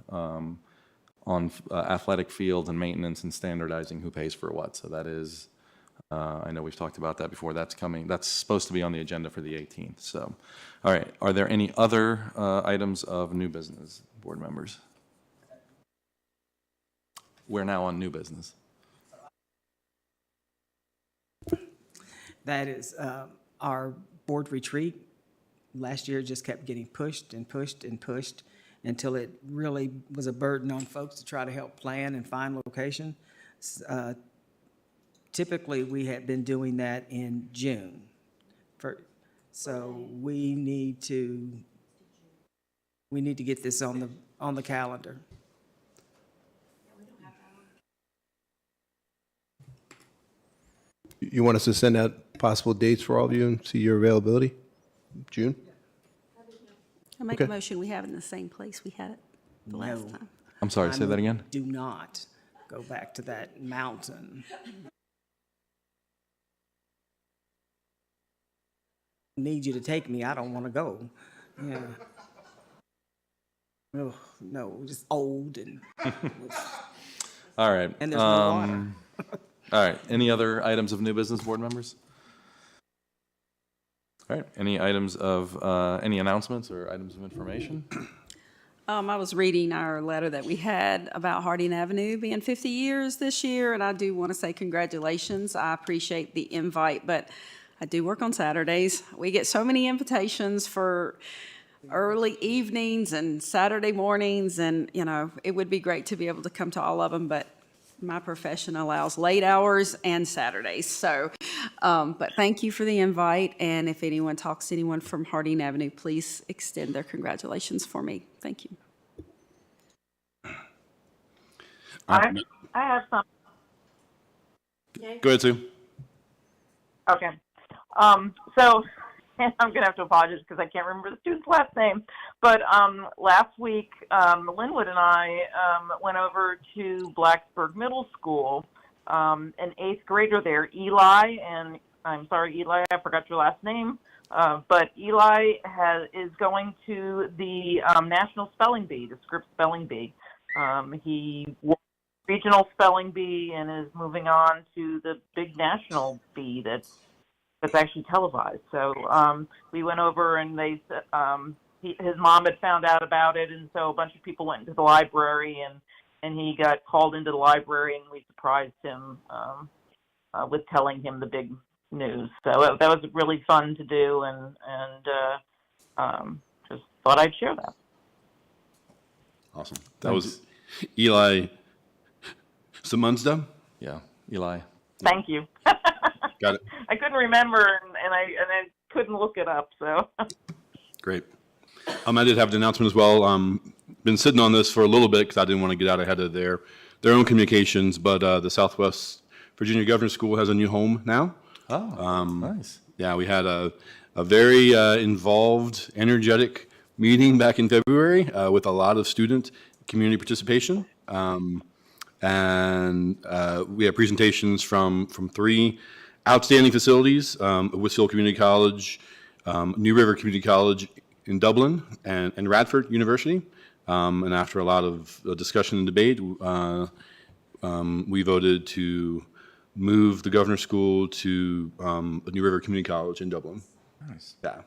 athletic fields and maintenance and standardizing who pays for what. So that is, I know we've talked about that before. That's coming. That's supposed to be on the agenda for the 18th. So, all right. Are there any other items of new business, board members? We're now on new business. That is our board retreat. Last year just kept getting pushed and pushed and pushed until it really was a burden on folks to try to help plan and find location. Typically, we had been doing that in June. So we need to get this on the calendar. You want us to send out possible dates for all of you and see your availability? June? I make a motion we have it in the same place we had it the last time. I'm sorry, say that again? Do not go back to that mountain. Need you to take me. I don't want to go. Yeah. Oh, no, just old and. All right. And there's no water. All right. Any other items of new business, board members? All right. Any items of, any announcements or items of information? I was reading our letter that we had about Harding Avenue being 50 years this year, and I do want to say congratulations. I appreciate the invite, but I do work on Saturdays. We get so many invitations for early evenings and Saturday mornings, and, you know, it would be great to be able to come to all of them, but my profession allows late hours and Saturdays. So, but thank you for the invite, and if anyone talks to anyone from Harding Avenue, please extend their congratulations for me. Thank you. I have some. Go ahead, Sue. Okay. So I'm going to have to apologize because I can't remember the student's last name. But last week, Linwood and I went over to Blacksburg Middle School. An 8th grader there, Eli, and I'm sorry, Eli, I forgot your last name. But Eli is going to the National Spelling Bee, the Scripps Spelling Bee. He won regional spelling bee and is moving on to the big national bee that's actually televised. So we went over and they his mom had found out about it, and so a bunch of people went into the library and he got called into the library, and we surprised him with telling him the big news. So that was really fun to do, and just thought I'd share that. Awesome. That was Eli Simundsda? Yeah, Eli. Thank you. Got it. I couldn't remember, and I couldn't look it up. So Great. I did have an announcement as well. Been sitting on this for a little bit because I didn't want to get out ahead of their own communications, but the Southwest Virginia Governor's School has a new home now. Oh, nice. Yeah, we had a very involved, energetic meeting back in February with a lot of student community participation. And we have presentations from 3 outstanding facilities, Whitfield Community College, New River Community College in Dublin, and Radford University. And after a lot of discussion and debate, we voted to move the Governor's School to New River Community College in Dublin. Nice. Yeah.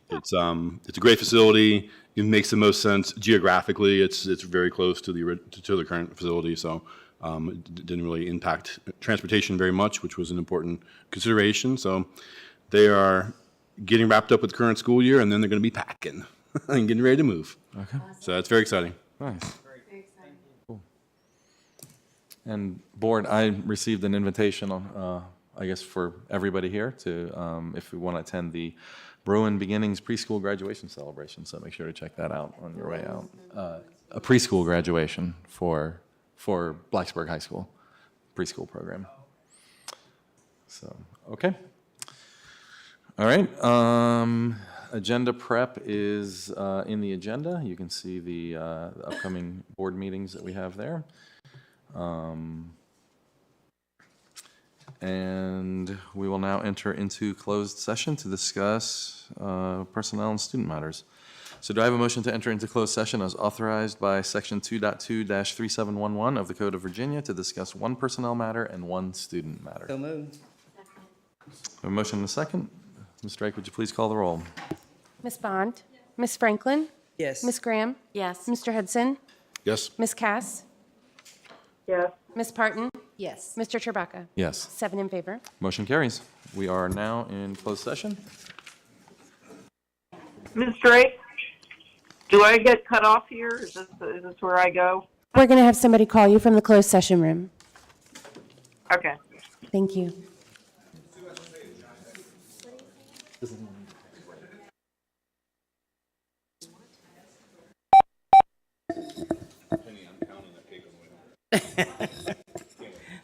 It's a great facility. It makes the most sense geographically. It's very close to the current facility, so it didn't really impact transportation very much, which was an important consideration. So they are getting wrapped up with the current school year, and then they're going to be packing and getting ready to move. Okay. So that's very exciting. Nice. Cool. And board, I received an invitation on, I guess for everybody here to, if we want to attend the Bruin Beginnings preschool graduation celebration. So make sure to check that out on your way out. A preschool graduation for Blacksburg High School preschool program. So, okay. All right. Agenda prep is in the agenda. You can see the upcoming board meetings that we have there. And we will now enter into closed session to discuss personnel and student matters. So do I have a motion to enter into closed session as authorized by Section 2.2-3711 of the Code of Virginia to discuss 1 personnel matter and 1 student matter? So moved. A motion and a second. Ms. Drake, would you please call the roll? Ms. Bond? Ms. Franklin? Yes. Ms. Graham? Yes. Mr. Hudson? Yes. Ms. Cass? yes. Ms. Parton? Yes. Mr. Chewbacca? Yes. 7 in favor. Motion carries. We are now in closed session. Ms. Drake, do I get cut off here? Is this where I go? We're going to have somebody call you from the closed session room. Okay. Thank you.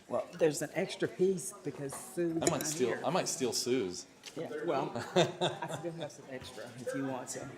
Well, there's an extra piece because Sue's not here. I might steal Sue's. Yeah, well, I still have some extra if you want some.